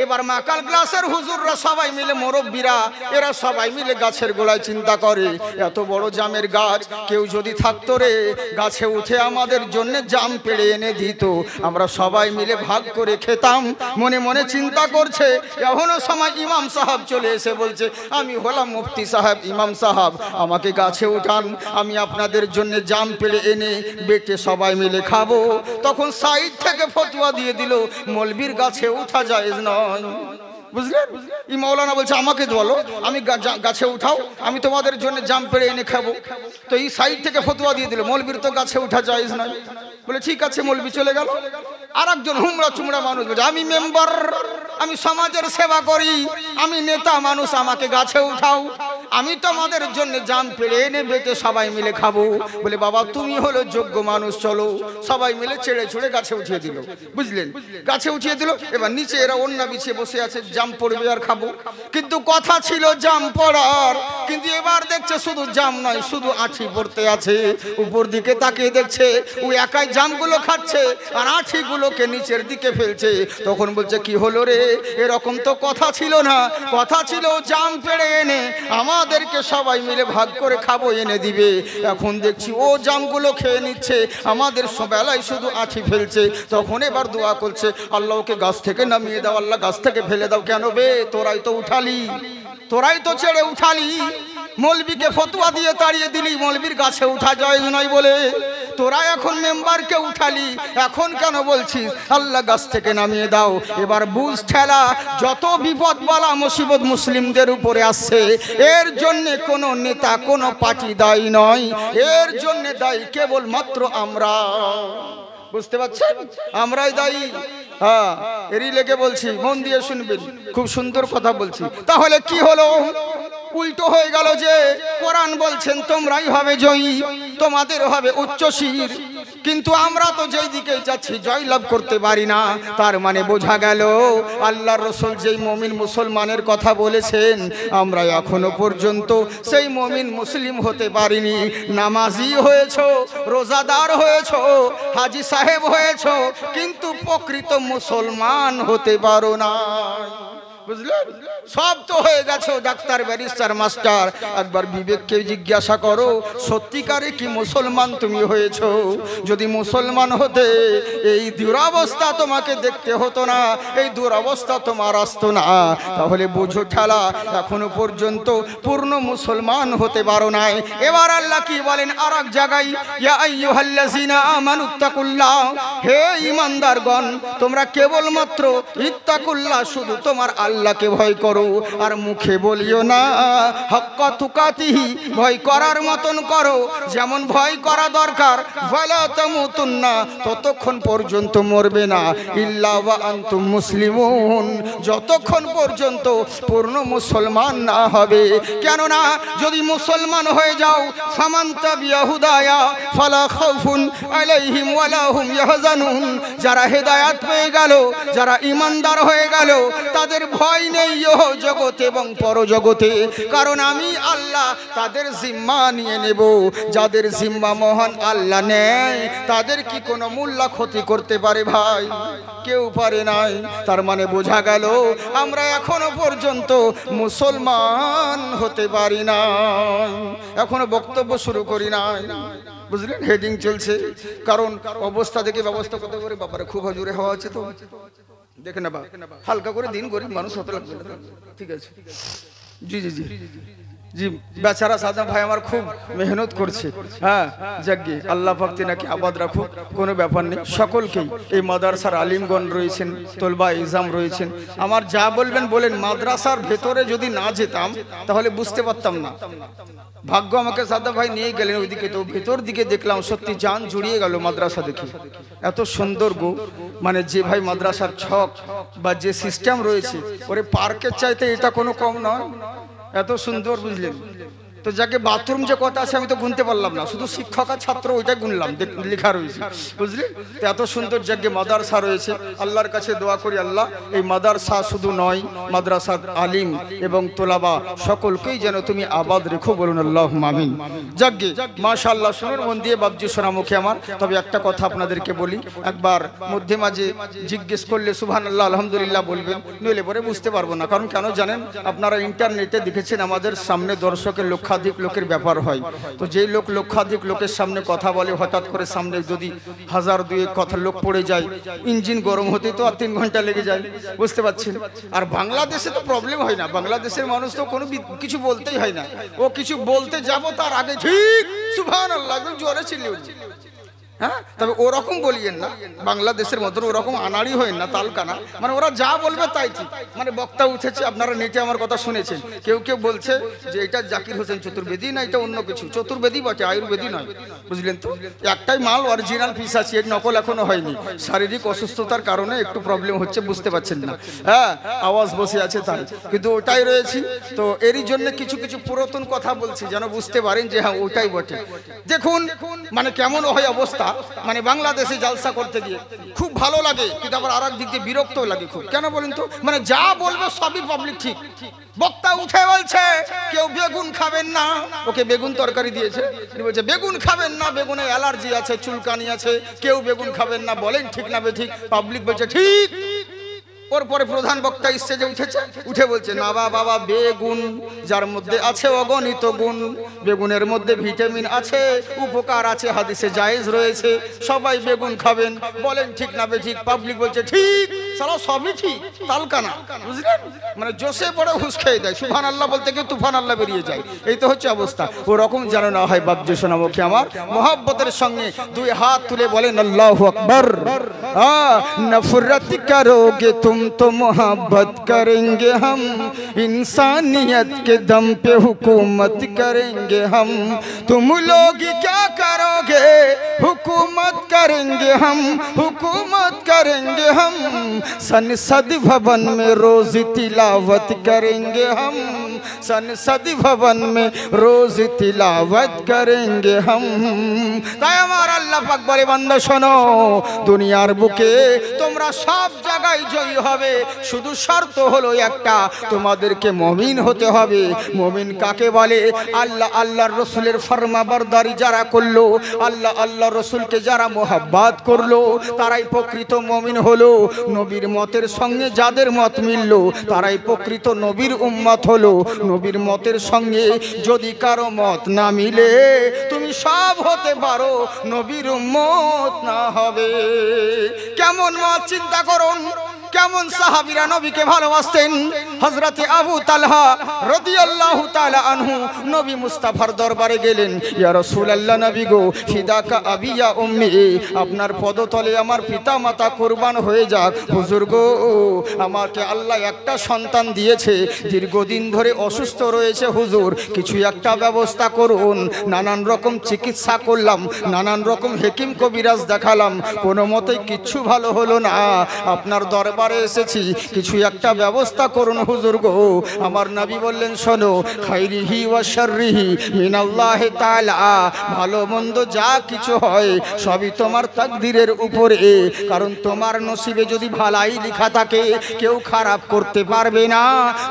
এবার মাকাল গ্লাসের হুজুররা সবাই মিলে, মুরব্বীরা এরা সবাই মিলে গাছের গোড়ায় চিন্তা করে, এত বড় জামের গাছ, কেউ যদি থাকতো রে গাছে উঠে আমাদের জন্য জাম পেড়ে এনে দিত, আমরা সবাই মিলে ভাগ করে খেতাম। মনে মনে চিন্তা করছে। এখনো সময় ইমাম সাহেব চলে এসে বলছে, আমি হলাম মুফতি সাহেব, ইমাম সাহেব আমাকে গাছে উঠান, আমি আপনাদের জন্য জাম পেড়ে এনে বেটে সবাই মিলে খাবো। তখন সাইড থেকে ফতোয়া দিয়ে দিল, মৌলবীর গাছে উঠা জায়েজ নয়। বুঝলেন? এই মৌলানা বলছে আমাকে বলো, আমি গাছে উঠাও, আমি তোমাদের জন্য জাম পেড়ে এনে খাবো। তো এই সাইড থেকে ফতোয়া দিয়ে দিল, মৌলবীর তো গাছে উঠা জায়েজ নয়। বলে ঠিক আছে, মৌলবী চলে গেল। আর একজন হুমড়া চুমড়া মানুষ বলছে, আমি মেম্বার, আমি সমাজের সেবা করি, আমি নেতা মানুষ, আমাকে গাছে উঠাও, আমি তোমাদের জন্য জাম পেড়ে এনে বেটে সবাই মিলে খাবো। বলে বাবা তুমি হলো যোগ্য মানুষ, চলো। সবাই মিলে ছেড়ে ছুড়ে গাছে উঠিয়ে দিল। বুঝলেন? গাছে উঠিয়ে দিল। এবার নিচে এরা ওন্না বিছিয়ে বসে আছে, জাম পড়বে আর খাবো। কিন্তু কথা ছিল জাম পড়ার, কিন্তু এবার দেখছে শুধু জাম নয়, শুধু আঁঠি পড়তে আছে। উপর দিকে তাকিয়ে দেখছে ও একাই জামগুলো খাচ্ছে আর আঁঠিগুলোকে নিচের দিকে ফেলছে। তখন বলছে, কি হলো রে? এরকম তো কথা ছিল না। কথা ছিল জাম পেড়ে এনে আমাদেরকে সবাই মিলে ভাগ করে খাবো, এনে দিবে। এখন দেখছি ও জামগুলো খেয়ে নিচ্ছে, আমাদের বেলায় শুধু আঁঠি ফেলছে। তখন এবার দোয়া করছে, আল্লাহ ওকে গাছ থেকে নামিয়ে দাও, আল্লাহ গাছ থেকে ফেলে দাও। কেন বে, তোরাই তো উঠালি, তোরাই তো ছেড়ে উঠালি। মৌলবীকে ফতোয়া দিয়ে তাড়িয়ে দিলি, মৌলবীর গাছে উঠা জায়েজ নয় বলে। তোরা এখন মেম্বারকে উঠালি, এখন কেন বলছিস আল্লাহ গাছ থেকে নামিয়ে দাও? এবার বুঝ ঠেলা, যত বিপদ বালা মুসিবত মুসলিমদের উপরে আসছে, এর জন্য কোনো নেতা কোনো পার্টি দায়ী নয়, এর জন্য দায়ী কেবলমাত্র আমরা। বুঝতে পারছেন? আমরাই দায়ী। হ্যাঁ, এরই লেগে বলছি, মন দিয়ে শুনবেন, খুব সুন্দর কথা বলছি। তাহলে কি হলো? উল্টো হয়ে গেল যে কোরআন বলছেন তোমরাই হবে জয়ী, তোমাদের হবে উচ্চশির। কিন্তু আমরা তো যেই দিকে যাচ্ছি জয় লাভ করতে পারি না। তার মানে বোঝা গেল আল্লাহর রাসূল যেই মুমিন মুসলমানের কথা বলেছেন, আমরা এখনো পর্যন্ত সেই মুমিন মুসলিম হতে পারিনি। নামাজি হয়েছো, রোজাদার হয়েছো, হাজি সাহেব হয়েছো, কিন্তু প্রকৃত মুসলমান হতে পারো না। বুঝলেন? সব তো হয়ে গেছো ডাক্তার, ব্যারিস্টার, মাস্টার। একবার বিবেককে জিজ্ঞাসা করো, সত্যিকারে কি মুসলমান তুমি হয়েছো? যদি মুসলমান হতে এই দুরবস্থা তোমাকে দেখতে হতো না, এই দুরবস্থা তোমার আসতো না। তাহলে বুঝো ঠেলা, এখনো পর্যন্ত পূর্ণ মুসলমান হতে পারো নাই। এবার আল্লাহ কি বলেন আর এক জায়গায়, ইয়া আইয়ুহাল্লাযিনা আমানুত্তাকুল্লাহ, হে ঈমানদারগণ, তোমরা কেবলমাত্র ইত্তাকুল্লাহ, শুধু তোমার আল্লাহকে ভয় করো। আর মুখে বলিও না হাক্কা তুকাতিহি, ভয় করার মতন করো, যেমন ভয় করা দরকার। ওয়ালা তামুতুন্না, ততক্ষণ পর্যন্ত মরবে না, ইল্লা ওয়া আনতুম মুসলিমুন, যতক্ষণ পর্যন্ত পূর্ণ মুসলমান না হবে। কেননা যদি মুসলমান হয়ে যাও, ফামান তাবিয়া হুদায়া ফালা খাউফুন আলাইহিম ওয়ালা হুম ইয়াহজানুন, যারা হেদায়েত পেয়ে গেল, যারা ঈমানদার হয়ে গেল, তাদের ভয় নেই জগতে এবং পরজগতে। কারণ আমি আল্লাহ তাদের জিম্মা নিয়ে নেব। যাদের জিম্মা মহান আল্লাহ নেয়, তাদের কি কোনো মূল্য ক্ষতি করতে পারে? ভাই, কেউ পারে নাই। তার মানে বোঝা গেল আমরা এখনো পর্যন্ত মুসলমান হতে পারি না, এখনো বক্তব্য শুরু করি নাই। বুঝলেন? হেডিং চলছে, কারণ অবস্থা দেখে ব্যবস্থা করতে পারে। বাবারে খুব হজুরে হওয়া আছে, তো দেখে না বা হালকা করে দিন, গরিব মানুষ হতে লাগবে না। ঠিক আছে, জি জি জি জি, বেচারা সাদা ভাই আমার খুব মেহনত করছে। হ্যাঁ, যাকগে আল্লাহ পাক তিনাকে আবাদ রাখুক, কোনো ব্যাপার নেই। সকলকেই, এই মাদ্রাসার আলিমগণ রয়েছেন, তলবা ইজাম রয়েছেন, আমার যা বলবেন বলেন। মাদ্রাসার ভেতরে যদি না যেতাম তাহলে বুঝতে পারতাম না। ভাগ্য আমাকে সাদা ভাই নিয়ে গেলেন ওইদিকে, তো ভেতর দিকে দেখলাম, সত্যি জান জুড়িয়ে গেল মাদ্রাসা দেখে। এত সুন্দর গো, মানে যে ভাই মাদ্রাসার ছক বা যে সিস্টেম রয়েছে, ওরে পার্কের চাইতে এটা কোনো কম নয়, এত সুন্দর। বুঝলেন? তো যাকে বাথরুম যে কথা আছে আমি তো গুনতে পারলাম না, শুধু শিক্ষক আর ছাত্র ওইটা গুনলাম, লেখা রয়েছে। বুঝলি? তো এত সুন্দর জায়গায় মাদ্রাসা রয়েছে। আল্লাহর কাছে দোয়া করি, আল্লাহ এই মাদ্রাসা শুধু নয়, মাদ্রাসার আলিম এবং তোলাবা সকলকেই যেন তুমি আবাদ রেখো, বলুন আল্লাহুম্মা আমিন। যাকগে মাশাআল্লাহ, শুনুন মন দিয়ে বাবজি শোনা মুখে আমার। তবে একটা কথা আপনাদেরকে বলি, একবার মধ্যে মাঝে জিজ্ঞেস করলে সুবহানাল্লাহ আলহামদুলিল্লাহ বলবেন, নইলে পরে বুঝতে পারবো না। কারণ কেন জানেন? আপনারা ইন্টারনেটে দেখেছেন আমাদের সামনে দর্শকের লক্ষাধিক লোকের ব্যাপার হয়। তো যেই লোক লক্ষাধিক লোকের সামনে কথা বলে, হঠাৎ করে সামনে যদি 1000-2 কথা লোক পড়ে যায়, ইঞ্জিন গরম হতে তো আর 3 ঘন্টা লেগে যায়। বুঝতে পারছেন? আর বাংলাদেশে তো প্রবলেম হয় না, বাংলাদেশের মানুষ তো কোনো কিছু বলতেই হয় না। ও কিছু বলতে যাব তার আগে ঠিক সুবহানাল্লাহ একদম জোরে চিল্লিয়ে উঠছে। হ্যাঁ, তবে ওরকম বলিয়েন না, বাংলাদেশের মতো ওরকম আনাড়ি হয় না, তালকানা। মানে ওরা যা বলবে তাই ঠিক। মানে বক্তা উঠেছে, আপনারা নেটে আমার কথা শুনেছেন, কেউ কেউ বলছে যে এটা জাকির হোসেন চতুর্বেদী, না এটা অন্য কিছু। চতুর্বেদী বটে, আয়ুর্বেদী নয়। বুঝলেন? তো একটাই মাল, অরিজিনাল পিস আছে, এর নকল এখনো হয়নি। শারীরিক অসুস্থতার কারণে একটু প্রবলেম হচ্ছে, বুঝতে পারছেন না। হ্যাঁ, আওয়াজ বসে আছে তাই, কিন্তু ওটাই রয়েছি। তো এরই জন্য কিছু কিছু পুরাতন কথা বলছি, যেন বুঝতে পারেন যে হ্যাঁ ওটাই বটে। দেখুন মানে কেমন হয় অবস্থা। মানে বাংলাদেশে জালসা করতে গিয়ে খুব ভালো লাগে, কিন্তু আবার আর এক দিক দিয়ে বিরক্ত লাগে খুব। কেন বলেন তো? মানে যা বলবে সবই পাবলিক ঠিক। বক্তা উঠে বলছে কেউ বেগুন খাবেন না, ওকে বেগুন তরকারি দিয়েছে, বলছে বেগুন খাবেন না, বেগুনে অ্যালার্জি আছে, চুলকানি আছে, কেউ বেগুন খাবেন না। বলেন ঠিক না বেঠিক? পাবলিক বলছে ঠিক। ওর পরে প্রধান বক্তা স্টেজে উঠেছে, উঠে বলছে, না বাবা, বেগুন যার মধ্যে আছে অগণিত গুণ, বেগুনের মধ্যে ভিটামিন আছে, উপকার আছে, হাদিসে জায়েজ রয়েছে, সবাই বেগুন খাবেন। বলেন ঠিক না বেঠিক? পাবলিক বলছে ঠিক, সালা সবই ঠিক, তালকানা, বুঝলেন? মানে জোশে পড়ে হুঁশ খেয়ে দেয়, সুবহান আল্লাহ বলতে গিয়ে তুফান আল্লাহ বেরিয়ে যায়। এই তো হচ্ছে অবস্থা। ওরকম যেন না হয় বাপজি শোনামুখী আমার, মোহাব্বতের সঙ্গে দুই হাত তুলে বলেন আল্লাহু আকবার। নফরত করোগে তুম তো মোহাব্বত করেंगे हम, इंसानियत के दम पे हुकूमत करेंगे हम, तुम लोग क्या करोगे हुकूमत करेंगे हम, हुकूमत करेंगे हम, संसद भवन में रोज तिलावत करेंगे हम, संसद भवन में रोज तिलावत करेंगे हम। তাই আমার আল্লাহ পাক বলে, বান্দা শোনো, দুনিয়ার বুকে তোমরা সব জায়গায় জয়ী হবে, শুধু শর্ত হলো একটা, তোমাদেরকে মুমিন হতে হবে। মুমিন কাকে বলে? আল্লাহর রাসূলের ফরমাবরদারি যারা করলো, আল্লাহর রাসূলকে যারা মোহাব্বত করলো, তারাই প্রকৃত মুমিন হলো। নবীর মতের সঙ্গে যাদের মত মিললো, তারাই প্রকৃত নবীর উম্মত হলো। নবীর মতের সঙ্গে যদি কারো মত না মিলে, তুমি সব হতে পারো, নবীর উম্মত না হবে। কেমন মত চিন্তা করুন, কেমন সাহাবীরা নবীকে ভালোবাসতেন। হযরতে আবু তালহা রাদিয়াল্লাহু তাআলা আনহু নবী মুস্তাফার দরবারে গেলেন, ইয়া রাসূলুল্লাহ, নবী গো, ফিদাকা আবি ইয়া উম্মি, আপনার পদতলে আমার পিতা মাতা কুরবান হয়ে যাক। হুজুর গো, আমাকে আল্লাহ একটা সন্তান দিয়েছে, দীর্ঘদিন ধরে অসুস্থ রয়েছে, হুজুর কিছু একটা ব্যবস্থা করুন। নানান রকম চিকিৎসা করলাম, নানান রকম হেকিম কবিরাজ দেখালাম, কোনো মতেই কিচ্ছু ভালো হলো না। আপনার দরবারে এসেছি, কিছু একটা ব্যবস্থা করুন হুজুর গো। আমার নবী বললেন, শোনো, খাইরিহি ওয়া শাররিহি মিনাল্লাহি তাআলা, ভালো মন্দ যা কিছু হয় সবই তোমার তাকদীরের উপরে। কারণ তোমার নসিবে যদি ভালাই লেখা থাকে, কেউ খারাপ করতে পারবে না।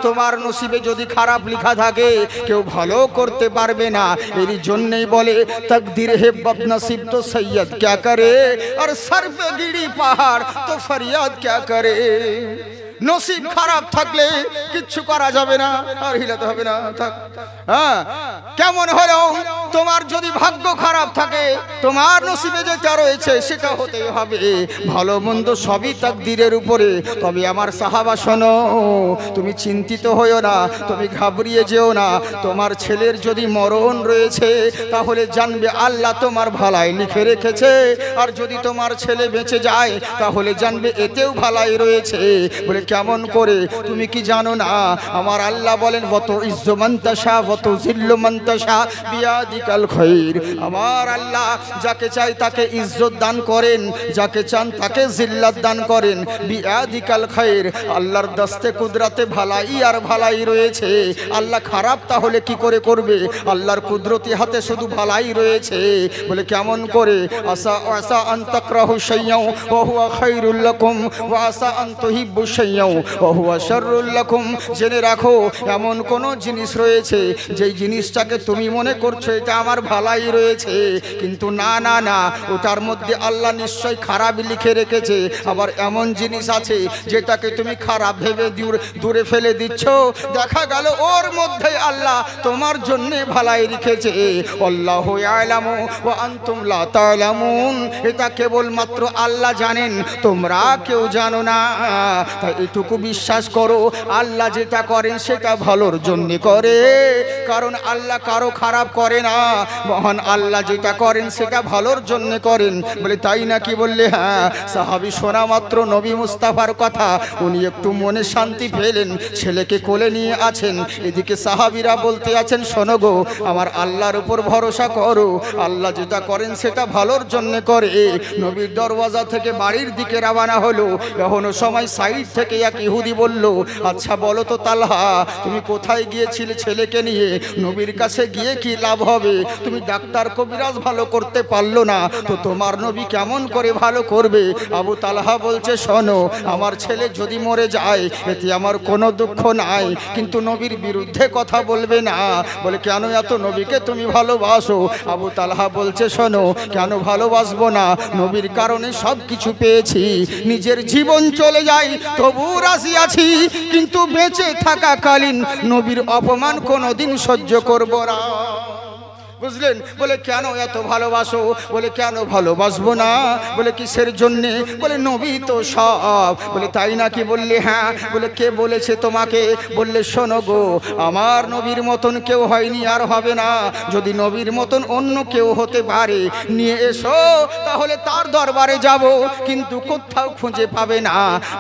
তোমার নসিবে যদি খারাপ লেখা থাকে, কেউ ভালো করতে পারবে না। এরই জন্যই বলে, তাকদীর হে বদনসিব তো সৈয়দ क्या करे, और सर पे गिरी पहाड़ तो फरियाद क्या करे। নসিব খারাপ থাকলে কিচ্ছু করা যাবে না, আর হিলাতে হবে না। থাক, হ্যাঁ, কেমন হলো তোমার যদি ভাগ্য খারাপ থাকে, তোমার নসিবে যেটা রয়েছে সেটা হতেই হবে। ভালো মন্দ সবই তাকদীরের উপরে। তবে আমার সাহাবা শোনো, তুমি চিন্তিত হইও না, তুমি ঘাবড়িয়ে যেও না। তোমার ছেলের যদি মরণ রয়েছে, তাহলে জানবে আল্লাহ তোমার ভালাই লিখে রেখেছে। আর যদি তোমার ছেলে বেঁচে যায়, তাহলে জানবে এতেও ভালাই রয়েছে। বলে কেমন করে? তুমি কি জানো না আমার আল্লাহ বলেন, ওয়াত ইজ্জু মান তাশা ওয়াত জিল্লু মান তাশা বিয়াদিকাল খায়র। আমার আল্লাহ যাকে চাই তাকে ইজ্জত দান করেন, যাকে চান তাকে জিল্লাত দান করেন। বিয়াদিকাল খায়র, আল্লাহর দস্তে কুদরতে ভালাই আর ভালাই রয়েছে। আল্লাহ খারাপ তাহলে কি করে করবে? আল্লাহর কুদরতি হাতে শুধু ভালাই রয়েছে। বলে কেমন করে? আসা আন তাকরাহু শাইয়্যান ওয়া হুয়া খায়রুল লাকুম ওয়া আসা আন তুহিব্বু শাইয়্যান ওয়া হুয়া শাররুল লাকুম। জেনে রাখো, এমন কোন জিনিস রয়েছে যেই জিনিসটাকে তুমি মনে করছো এটা আমার ভালাই রয়েছে, কিন্তু না না না, ওটার মধ্যে আল্লাহ নিশ্চয় খারাপ লিখে রেখেছে। আবার এমন জিনিস আছে যেটাকে তুমি খারাপ ভেবে দূরে ফেলে দিচ্ছ, দেখা গেল ওর মধ্যে আল্লাহ তোমার জন্য ভালাই রেখেছে। আল্লাহু ইয়ালামু ওয়া আনতুম লা তা'লামুন। এটা কেবলমাত্র আল্লাহ জানেন, তোমরা কেউ জানো না। তাই এটুকু বিশ্বাস করো, আল্লাহ যেটা করেন সেটা ভালোর জন্য করে, কারণ আল্লাহ কারো খারাপ করে না। মহান আল্লাহ যেটা করেন সেটা ভালোর জন্য করেন। বলে তাই নাকি? বললে হ্যাঁ। সাহাবী শোনা মাত্র নবী মুস্তাফার কথা উনি একটু মনে শান্তি পেলেন, ছেলেকে কোলে নিয়ে আছেন। এদিকে সাহাবীরা বলতে আছেন, শোনো গো, আমার আল্লাহর উপর ভরসা করো, আল্লাহ যেটা করেন সেটা ভালোর জন্য করে। নবীর দরওয়াজা থেকে বাড়ির দিকে রওনা হলো। এখনো সময় সাইড থেকে এক ইহুদি বলল, আচ্ছা বলো তো তালহা, তুমি কোথায় গিয়েছিলে ছেলেকে নিয়ে? নবীর কাছে গিয়ে কি লাভ হবে? হবে। তুমি ডাক্তার কবিরাজ ভালো করতে পারলো না, তো তোমার নবী কেমন করে ভালো করবে? আবু তালহা বলছে, শোনো, আমার ছেলে যদি মরে যায় এতে আমার কোনো দুঃখ নাই, কিন্তু নবীর বিরুদ্ধে কথা বলবে না। বলে, কেন? এত নবীকে তুমি ভালোবাসো। আবু তালহা বলছে, শোনো, কেন ভালোবাসবো না? নবীর কারণে সব কিছু পেয়েছি, নিজের জীবন চলে যায় তবু রাজি আছি, কিন্তু বেঁচে থাকাকালীন নবীর অপমান কোনোদিন সহ্য করব না। বুঝলেন? বলে, কেন এত ভালোবাসো? বলে, কেন ভালোবাসবো না? বলে, কিসের জন্যে? বলে, নবী তো সব। বলে, তাই নাকি? বললে, হ্যাঁ। বলে, কে বলেছে তোমাকে? বললে, শোনো গো, আমার নবীর মতন কেউ হয়নি, আর হবে না। যদি নবীর মতন অন্য কেউ হতে পারে নিয়ে এসো, তাহলে তার দরবারে যাব, কিন্তু কোথাও খুঁজে পাবে না।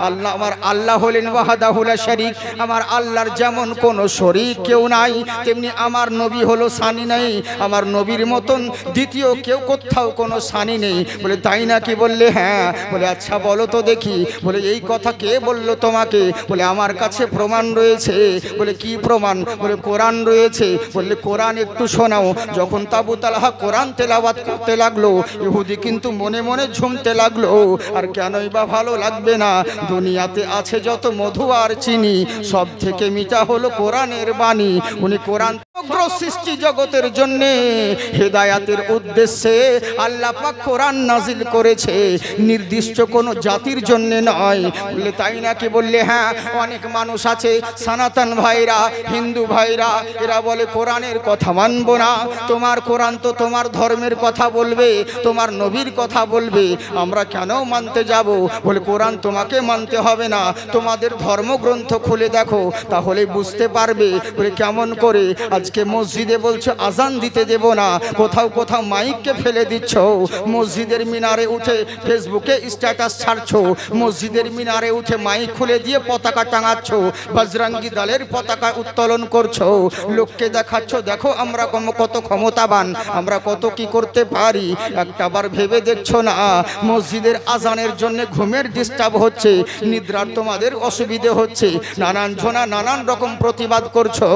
আল্লাহ, আমার আল্লাহ হলেন ওয়াহদাহু লা শারীক। আমার আল্লাহর যেমন কোনো শরীক কেউ নাই, তেমনি আমার নবী হলো সানি নাই। আমার নবীর মতন দ্বিতীয় কেউ কোথাও কোনো সানি নেই। বলে, তাই নাকি? বললে, হ্যাঁ। বলে, আচ্ছা বলো তো দেখি। বলে, এই কথা কে বললো তোমাকে? বলে, আমার কাছে প্রমাণ রয়েছে। বলে, কি প্রমাণ? বলে, কোরআন রয়েছে। বললে, কোরআন একটু শোনাও। যখন আবু তালহা কোরআন তেলাওয়াত করতে লাগলো, ইহুদি কিন্তু মনে মনে ঝুমতে লাগলো। আর কেনই বা ভালো লাগবে না? দুনিয়াতে আছে যত মধু আর চিনি, সব থেকে মিঠা হলো কোরআনের বাণী। উনি কোরআন সৃষ্টি জগতের জন্য হেদায়াতের উদ্দেশ্যে আল্লাহ পাক কোরআন নাজিল করেছে, নির্দিষ্ট কোনো জাতির জন্য নয়। বললে, তাই নাকি? বললে, হ্যাঁ। অনেক মানুষ আছে, সনাতন ভাইরা, হিন্দু ভাইরা, এরা বলে কোরআনের কথা মানবো না। তোমার কোরআন তো তোমার ধর্মের কথা বলবে, তোমার নবীর কথা বলবে, আমরা কেন মানতে যাব? বলে, কোরআন তোমাকে মানতে হবে না, তোমাদের ধর্মগ্রন্থ খুলে দেখো, তাহলে বুঝতে পারবে। বলে, কেমন করে? আজকে মসজিদে বলছো আজান দিতে দেব না, কোথাও কোথাও মাইককে ফেলে দিচ্ছ, মসজিদের মিনারে উঠে ফেসবুকে স্ট্যাটাস ছাড়ছো, মসজিদের মিনারে উঠে মাইক খুলে দিয়ে পতাকা টাঙাচ্ছ, বজরঙ্গি দলের পতাকা উত্তোলন করছো, লোককে দেখাচ্ছ, দেখো আমরা কত ক্ষমতাবান, আমরা কত কি করতে পারি। একটাবার ভেবে দেখছো না মসজিদের আজানের জন্য ঘুমের ডিস্টার্ব হচ্ছে, নিদ্রার তোমাদের অসুবিধে হচ্ছে, নানান জনা নানান রকম প্রতিবাদ করছো,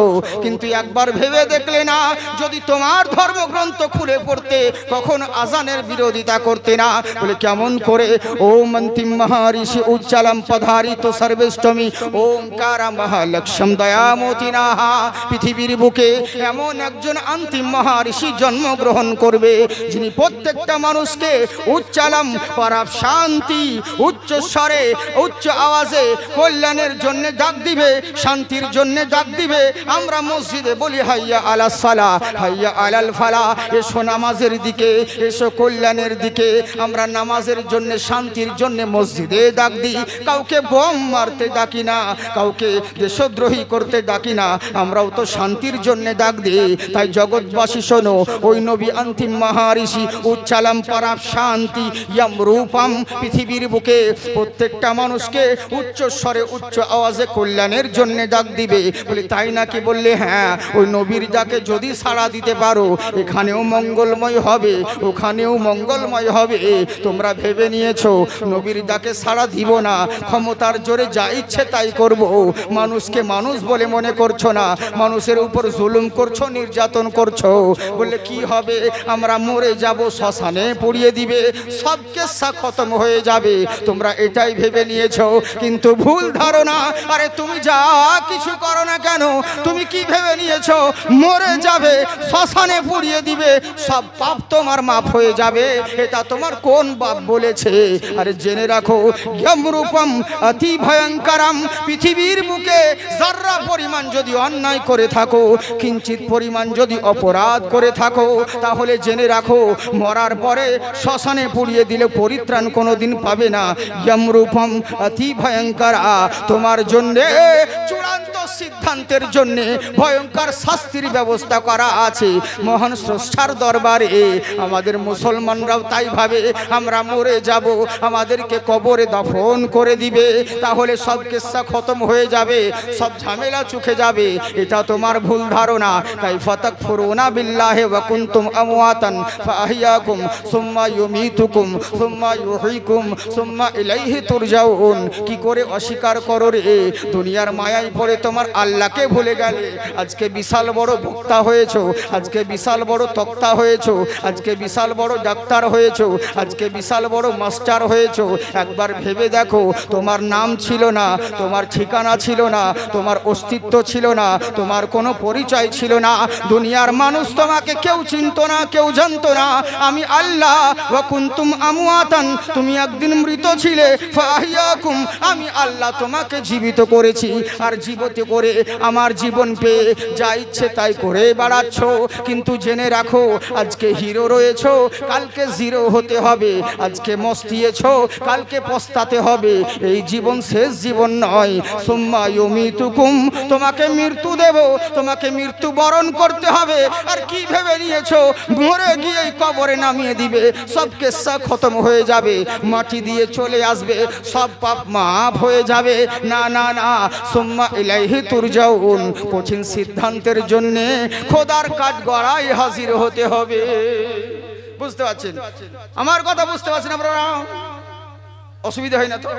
কিন্তু একবার ভেবে দেখলে না যদি তোমার ধর্মগ্রন্থ খুলে পড়তে কখন আজানের বিরোধিতা করতে না? বলে, কেমন করে? ওম অন্তিম মহারিষি উজ্জ্বলম পধারিত সর্বেষ্টমী ওমকার মহালক্ষ্যম দয়ামতিনাহা। পৃথিবীর বুকে এমন একজন অন্তিম মহারিষি জন্মগ্রহণ করবে যিনি প্রত্যেকটা মানুষকে উজ্জ্বলম পরাপ শান্তি, উচ্চ স্বরে উচ্চ আওয়াজে কল্যাণের জন্য ডাক দিবে, শান্তির জন্য ডাক দিবে। আমরা মসজিদে বলি হাইয়া আলা সালা, হাইয়া আলাল ফালা, এসো নামাজের দিকে, এসো কল্যাণের দিকে। আমরা নামাজের জন্য, শান্তির জন্য মসজিদে ডাক দিই, কাউকে বোম মারতে ডাকি না, কাউকে দেশদ্রোহী করতে ডাকি না, আমরাও তো শান্তির জন্য ডাক দিই। তাই জগৎবাসী শোনো, ওই নবী অন্তিম মহারিষি উচ্চালম পরাপ শান্তি ইয়াম রূপম, পৃথিবীর বুকে প্রত্যেকটা মানুষকে উচ্চ স্বরে উচ্চ আওয়াজে কল্যাণের জন্য ডাক দিবে। বলি, তাই নাকি? বললে, হ্যাঁ। ওই নবীর ডাকে যদি সাড়া দিতে পারো, এখানেও মঙ্গলময় হবে, ওখানেও মঙ্গলময় হবে। তোমরা ভেবে নিয়েছো নবীর ডাকে সাড়া দিব না, ক্ষমতার জোরে যা ইচ্ছে তাই করব, মানুষকে মানুষ বলে মনে করছো না, মানুষের উপর জুলুম করছো, নির্যাতন করছো। বললে, কি হবে? আমরা মরে যাব, শ্মশানে পুড়িয়ে দিবে, সব কেসা খতম হয়ে যাবে। তোমরা এটাই ভেবে নিয়েছো, কিন্তু ভুল ধারণা। আরে তুমি যা কিছু করো না কেন, তুমি কি ভেবে নিয়েছো মরে যাবে, শ্মশানে পুড়িয়ে দিবে, সব পাপ তোমার মাফ হয়ে যাবে? এটা তোমার কোন বাপ বলেছে? আরে জেনে রাখো, জ্ঞামরূপম অতি ভয়ঙ্করম, পৃথিবীর বুকে যারা পরিমাণ যদি অন্যায় করে থাকো, কিঞ্চিত পরিমাণ যদি অপরাধ করে থাকো, তাহলে জেনে রাখো মরার পরে শ্মশানে পুড়িয়ে দিলে পরিত্রাণ কোনোদিন পাবে না। জ্ঞামরূপম অতি ভয়ঙ্কর, তোমার জন্যে চূড়ান্ত সিদ্ধান্তের জন্য ভয়ঙ্কর শাস্তির ব্যবস্থা করা আছে মহান স্রষ্টার দরবারে। আমাদের মুসলমানরাও তাই ভাবে আমরা মরে যাব, আমাদেরকে কবরে দফন করে দিবে, তাহলে সব কিস্সা খতম হয়ে যাবে, সব ঝামেলা চুকে যাবে। এটা তোমার ভুল ধারণা। কাইফা তাকফুরুনা বিল্লাহি ওয়া কুনতুম আমওয়াতান ফাআহইয়াকুম সুম্মা ইউমীতুকুম সুম্মা ইউহয়িকুম সুম্মা ইলাইহি তুরজাউন। কি করে অস্বীকার করো রে? দুনিয়ার মায়ায় পড়ে তোমার তোমার আল্লাহকে ভুলে গেলে। আজকে বিশাল বড় বক্তা হয়েছো, আজকে বিশাল বড় তক্তা হয়েছো, আজকে বিশাল বড় ডাক্তার হয়েছো, আজকে বিশাল বড় মাস্টার হয়েছো। একবার ভেবে দেখো, তোমার নাম ছিল না, তোমার ঠিকানা ছিল না, তোমার অস্তিত্ব ছিল না, তোমার কোনো পরিচয় ছিল না। দুনিয়ার মানুষ তোমাকে কেউ চিনতো না, কেউ জানতো না। আমি আল্লাহ ওয়া কুনতুম আমওয়াতান, তুমি একদিন মৃত ছিলে, ফাহিয়াকুম, আমি আল্লাহ তোমাকে জীবিত করেছি। আর জীবিত করে আমার জীবন পেয়ে যা ইচ্ছে তাই করে বেড়াচ্ছ। কিন্তু জেনে রাখো, আজকে হিরো রয়েছো, কালকে জিরো হতে হবে। আজকে মস্তিয়েছো, কালকে পস্তাতে হবে। এই জীবন শেষ জীবন নয়। সুম্মা ইউমিতুকুম, তোমাকে মৃত্যু দেব, তোমাকে মৃত্যু বরণ করতে হবে। আর কি ভেবে নিয়েছো মরে গিয়ে কবরে নামিয়ে দিবে, সব কেসা খতম হয়ে যাবে, মাটি দিয়ে চলে আসবে, সব পাপ মাফ হয়ে যাবে? না না না, সুম্মা ইলাইহি তুরজাউন, কঠিন সিদ্ধান্তের জন্য খোদার কাঠ গড়ায় হাজির হতে হবে। বুঝতে পারছেন আমার কথা? বুঝতে পারছেন আপনারা? অসুবিধা হয় না তো?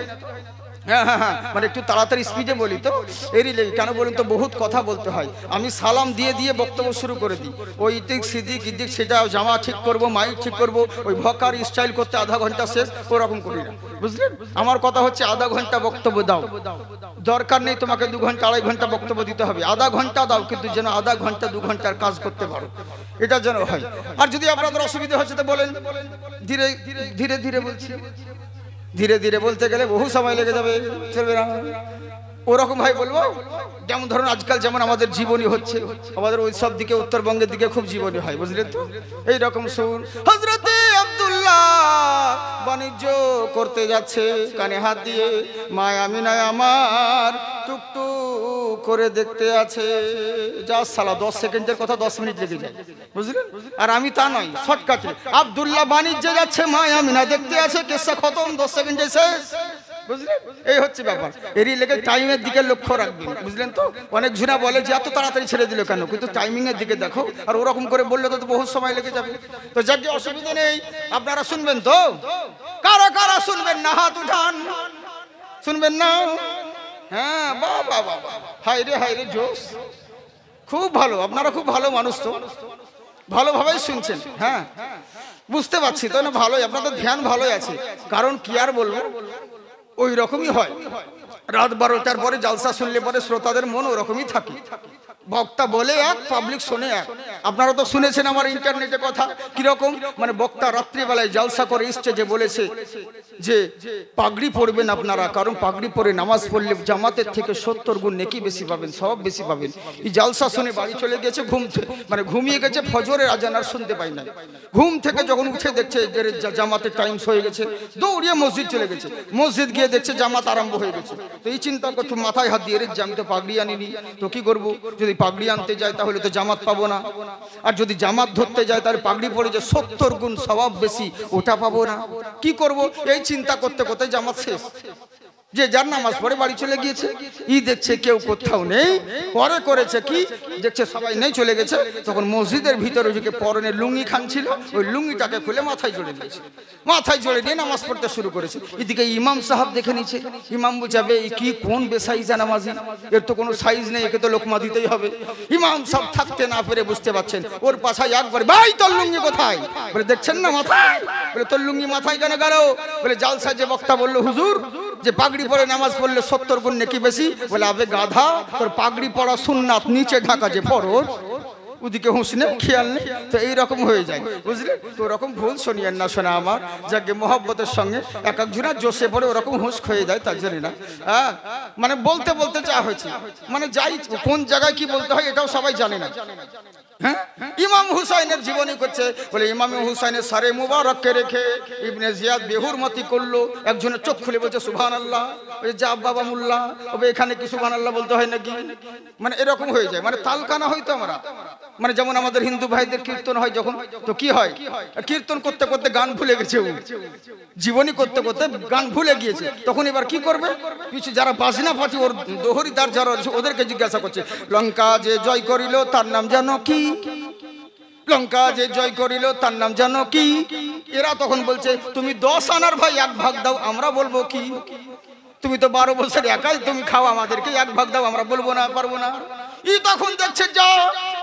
হ্যাঁ হ্যাঁ হ্যাঁ, মানে একটু তাড়াতাড়ি স্পিডে বলি তো, এরই লেগে। কেন বলুন তো, বহুত কথা বলতে হয়। আমি সালাম দিয়ে দিয়ে বক্তব্য শুরু করে দিই। ওই দিক সিদিক ইদিক সেটা, জামা ঠিক করব, মাইক ঠিক করব, ওই ভকার স্টাইল করতে আধা ঘন্টা শেষ, ওরকম করি না, বুঝলেন? আমার কথা হচ্ছে আধা ঘন্টা বক্তব্য দাও, দরকার নেই তোমাকে 2 ঘন্টা 2.5 ঘন্টা বক্তব্য দিতে হবে। আধা ঘন্টা দাও, কিন্তু যেন আধা ঘন্টা 2 ঘন্টার কাজ করতে পারো, এটা যেন হয়। আর যদি আপনাদের অসুবিধা হচ্ছে তো বলেন, ধীরে ধীরে ধীরে বলছি। ধীরে ধীরে বলতে গেলে বহু সময় লেগে যাবে, চলবে না। ওরকম ভাই বলবো, যেমন ধরুন আজকাল যেমন আমাদের জীবনী হচ্ছে, আমাদের ওই সব দিকে উত্তরবঙ্গের দিকে খুব জীবনী হয়, বুঝলেন তো? এইরকম সুর। হযরতে আব্দুল্লাহ বাণিজ্য করতে যাচ্ছে, কানে হাত দিয়ে, মা আমিনায় আমার টুকটুক করে দেখতে আছে। যা সালা 10 সেকেন্ডের কথা 10 মিনিট লেগে যায়, বুঝলেন? আর আমি তা নয়, শর্টকাটে। আব্দুল্লাহ বাণিজ্যে যাচ্ছে, মা আমিনা দেখতে আছে, কেসা খতম, 10 সেকেন্ডে শেষ, বুঝলেন? এই হচ্ছে ব্যাপার। এরই লেগে টাইমের দিকে লক্ষ্য রাখবেন, বুঝলেন তো? অনেক জনা বলে যে এত তাড়াতাড়ি ছেড়ে দিল কেন, কিন্তু টাইমিং এর দিকে দেখো। আর ওরকম করে বললে তো বহু সময় লেগে যাবে। তো যাকে অসুবিধা নেই, আপনারা শুনবেন তো? কারা কারা শুনবেন না হাত উঠান? শুনবেন না? হ্যাঁ, বাবা বাবা, হাই রে জোশ, খুব ভালো। আপনারা খুব ভালো মানুষ, তো ভালোভাবেই শুনছেন। হ্যাঁ, বুঝতে পারছি তো না, ভালোই, আপনাদের ধ্যান ভালোই আছে। কারণ কি আর বলবো, ওই রকমই হয়। রাত 12টার পরে জালসা শুনলে পরে শ্রোতাদের মন ওরকমই থাকে। বক্তা বলে এক, পাবলিক শোনে এক। আপনারা তো শুনেছেন আমার ইন্টারনেটে কথা কিরকম, মানে বক্তা রাত্রিবেলায় জালসা করে স্টেজে বলেছে যে পাগড়ি পরবেন আপনারা, কারণ পাগড়ি পরে নামাজ পড়লে জামাতের থেকে 70 গুণ নেকি বেশি পাবেন, সব বেশি পাবেন। এই জালসা শুনে বাড়ি চলে গেছে, মানে ঘুমিয়ে গেছে, ফজরের আজান আর শুনতে পাই না। ঘুম থেকে যখন উঠে দেখছে জামাতের টাইম হয়ে গেছে, দৌড়িয়ে মসজিদ চলে গেছে। মসজিদ গিয়ে দেখছে জামাত আরম্ভ হয়ে গেছে। তো এই চিন্তা করতে মাথায় হাত দিয়ে, আমি তো পাগড়ি আনিনি, তো কি করবো? যদি পাগড়ি আনতে যায় তাহলে তো জামাত পাবো না, আর যদি জামাত ধরতে যায় তাহলে পাগড়ি পরে যে 70 গুণ সওয়াব বেশি, ওটা পাবো না। কি করব? এই চিন্তা করতে করতে জামাত শেষ। যে যার নামাজ পড়ে বাড়ি চলে গিয়েছে, ই দেখছে কেউ কোথাও নেই। পরে করেছে কি, দেখছে সবাই নেই, চলে গেছে। তখন মসজিদের ভিতরে যে পরনে লুঙ্গি খান ছিল, ওই লুঙ্গিটাকে খুলে মাথায় জড়ে দিয়েছে। মাথায় জড়ে দিয়ে নামাজ পড়তে শুরু করেছে। এদিকে ইমাম সাহেব দেখে নিচ্ছে। ইমাম বুঝাবে কি কোন বেসাইজা নামাজি, এর তো কোনো সাইজ নেই, একে তো লোকমা দিতেই হবে। ইমাম সাহেব থাকতে না পেরে, বুঝতে পারছেন, ওর পাছায় একবার, ভাই তোর লুঙ্গি কোথায়? বলে দেখছেন না মাথায়। বলে তোর লুঙ্গি মাথায় কেন গেল? বলে জালসা যে বক্তা বললো হুজুর যে পাগড়ি পরে নামাজ পড়লে 70 গুণ নেকি বেশি। বলে আবে গাধা, তোর পাগড়ি পরা সুন্নাত, নিচে ঢাকা যে ফরজ, ওদিকে হুঁশ নেই, খেয়াল নেই। তো এইরকম হয়ে যায়, বুঝলেন তো? ওরকম ভুল শুনিয়েন না, শোনা আমার। যাকে মহব্বতের সঙ্গে এক একজনা জোশে পড়ে ওরকম হুঁশ হয়ে যায়, তার জন্য না। হ্যাঁ, মানে বলতে বলতে যা হয়েছে, মানে যাই কোন জায়গায় কি বলতে হয় এটাও সবাই জানে না। হ্যাঁ, ইমাম হুসাইনের জীবনী করছে। বলে ইমাম হুসাইনের সারে মুবারককে রেখে ইবনে জিয়াদ বেহুরমতি করলো। একজনের চোখ খুলে বলছে সুবহানাল্লাহ। ওই যা বাবা মোল্লা, তবে এখানে কি সুবহানাল্লাহ বলতে হয় নাকি? মানে এরকম হয়ে যায়, মানে তালকানা হয়তো আমরা, মানে যেমন আমাদের হিন্দু ভাইদের কীর্তন হয় যখন, তো কি হয়, কীর্তন করতে করতে গান ভুলে গেছে, জীবনী করতে করতে গান ভুলে গিয়েছে। তখন এবার কি করবে? কিছু যারা বাজনা পার্টি, ওর দোহরিদার যারা, ওদেরকে জিজ্ঞাসা করছে, লঙ্কা যে জয় করিল তার নাম জানো কি? লঙ্কা যে জয় করিল তার নাম জানো কি? এরা তখন বলছে তুমি 10 আনার ভাই 1 ভাগ দাও, আমরা বলবো কি? তুমি তো 12 বছর একাই, তুমি খাও, আমাদেরকে 1 ভাগ দাও, আমরা বলবো না, পারবো না। ই তখন দেখছে যা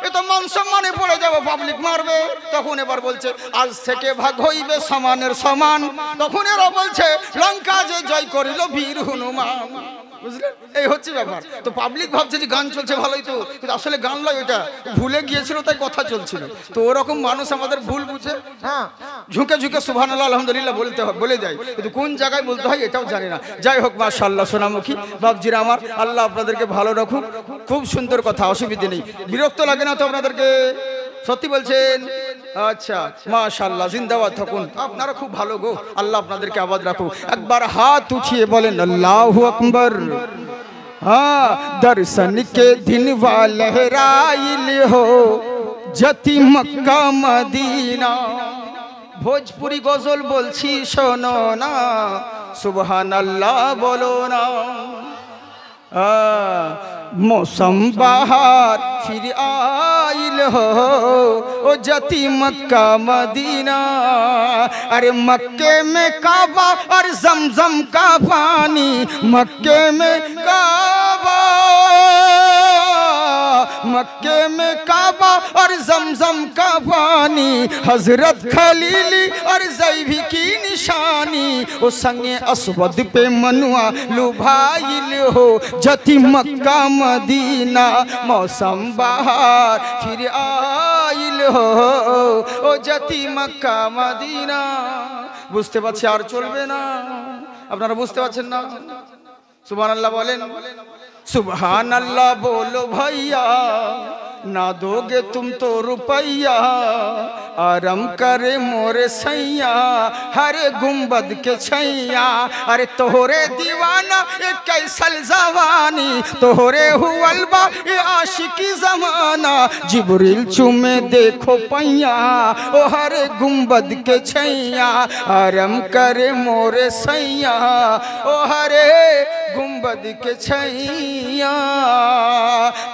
এ তো মান সম্মানে পড়ে যাবো, পাবলিক মারবে। তখন এবার বলছে আজ থেকে ভাগ হইবে সমানের সমান। তখন এরা বলছে লঙ্কা যে জয় করিল বীর হনুমান। বুঝলেন, এই হচ্ছে ব্যাপার। তো পাবলিক ভাবছে যে গান চলছে ভালোই, তো কিন্তু আসলে গান নয়, ওইটা ভুলে গিয়েছিল তাই কথা চলছিল। তো ওরকম মানুষ আমাদের ভুল বুঝে হ্যাঁ ঝুঁকে ঝুঁকে সুবহানাল্লাহ আলহামদুলিল্লাহ বলতে হয়, বলে যায়, কিন্তু কোন জায়গায় বলতে হয় এটাও জানি না। যাই হোক, মাশাআল্লাহ সোনামুখী বাপজিরা আমার, আল্লাহ আপনাদেরকে ভালো রাখুক। খুব সুন্দর কথা, অসুবিধে নেই। বিরক্ত লাগে না তো আপনাদেরকে? সত্যি বলছেন? আচ্ছা, মাশাআল্লাহ, জিন্দাবাদ থাকুন, আপনারা খুব ভালো গো, আল্লাহ আপনাদেরকে আবাদ রাখুক। একবার হাত উঠিয়ে বলেন আল্লাহু আকবার। हाँ, दर्शन के दिन लहराइल हो जति मक्का मदीना। भोजपुरी गजल बोलছি শোনো না, সুবহানাল্লাহ বলো না। मौसम बाहर फिर आइल हो ओ जति मक्का मदीना। अरे मक्के में काबा और जमजम का पानी, मक्के में काबा, मक्के में काबा और जमजम का पानी, हजरत खलीली और ज़ैभी की निशानी। ओ संगे अस्वद पे मनुआ लुभाइल हो जति मक्का मदीना। मौसम बाहर फिर आइल हो ओ जति मक्का मदीना। বুঝতে পারছি, আর চলবে না। আপনারা বুঝতে পারছেন না? সুবহানাল্লাহ বলেন, सुबहानल्लाह बोलो भैया, ना दोगे तुम तो रुपैया, आराम करे मोरे सैया, हरे गुंबद के छैया। अरे तोहरे दीवाना ये कैसल जवानी, तोहरे हुअलबा ये आशिकी जमाना। जिब्रील चुमे देखो पैया, ओ हरे गुंबद के छैया, आराम करे मोरे सैया, ओ हरे गुंबद के छैया।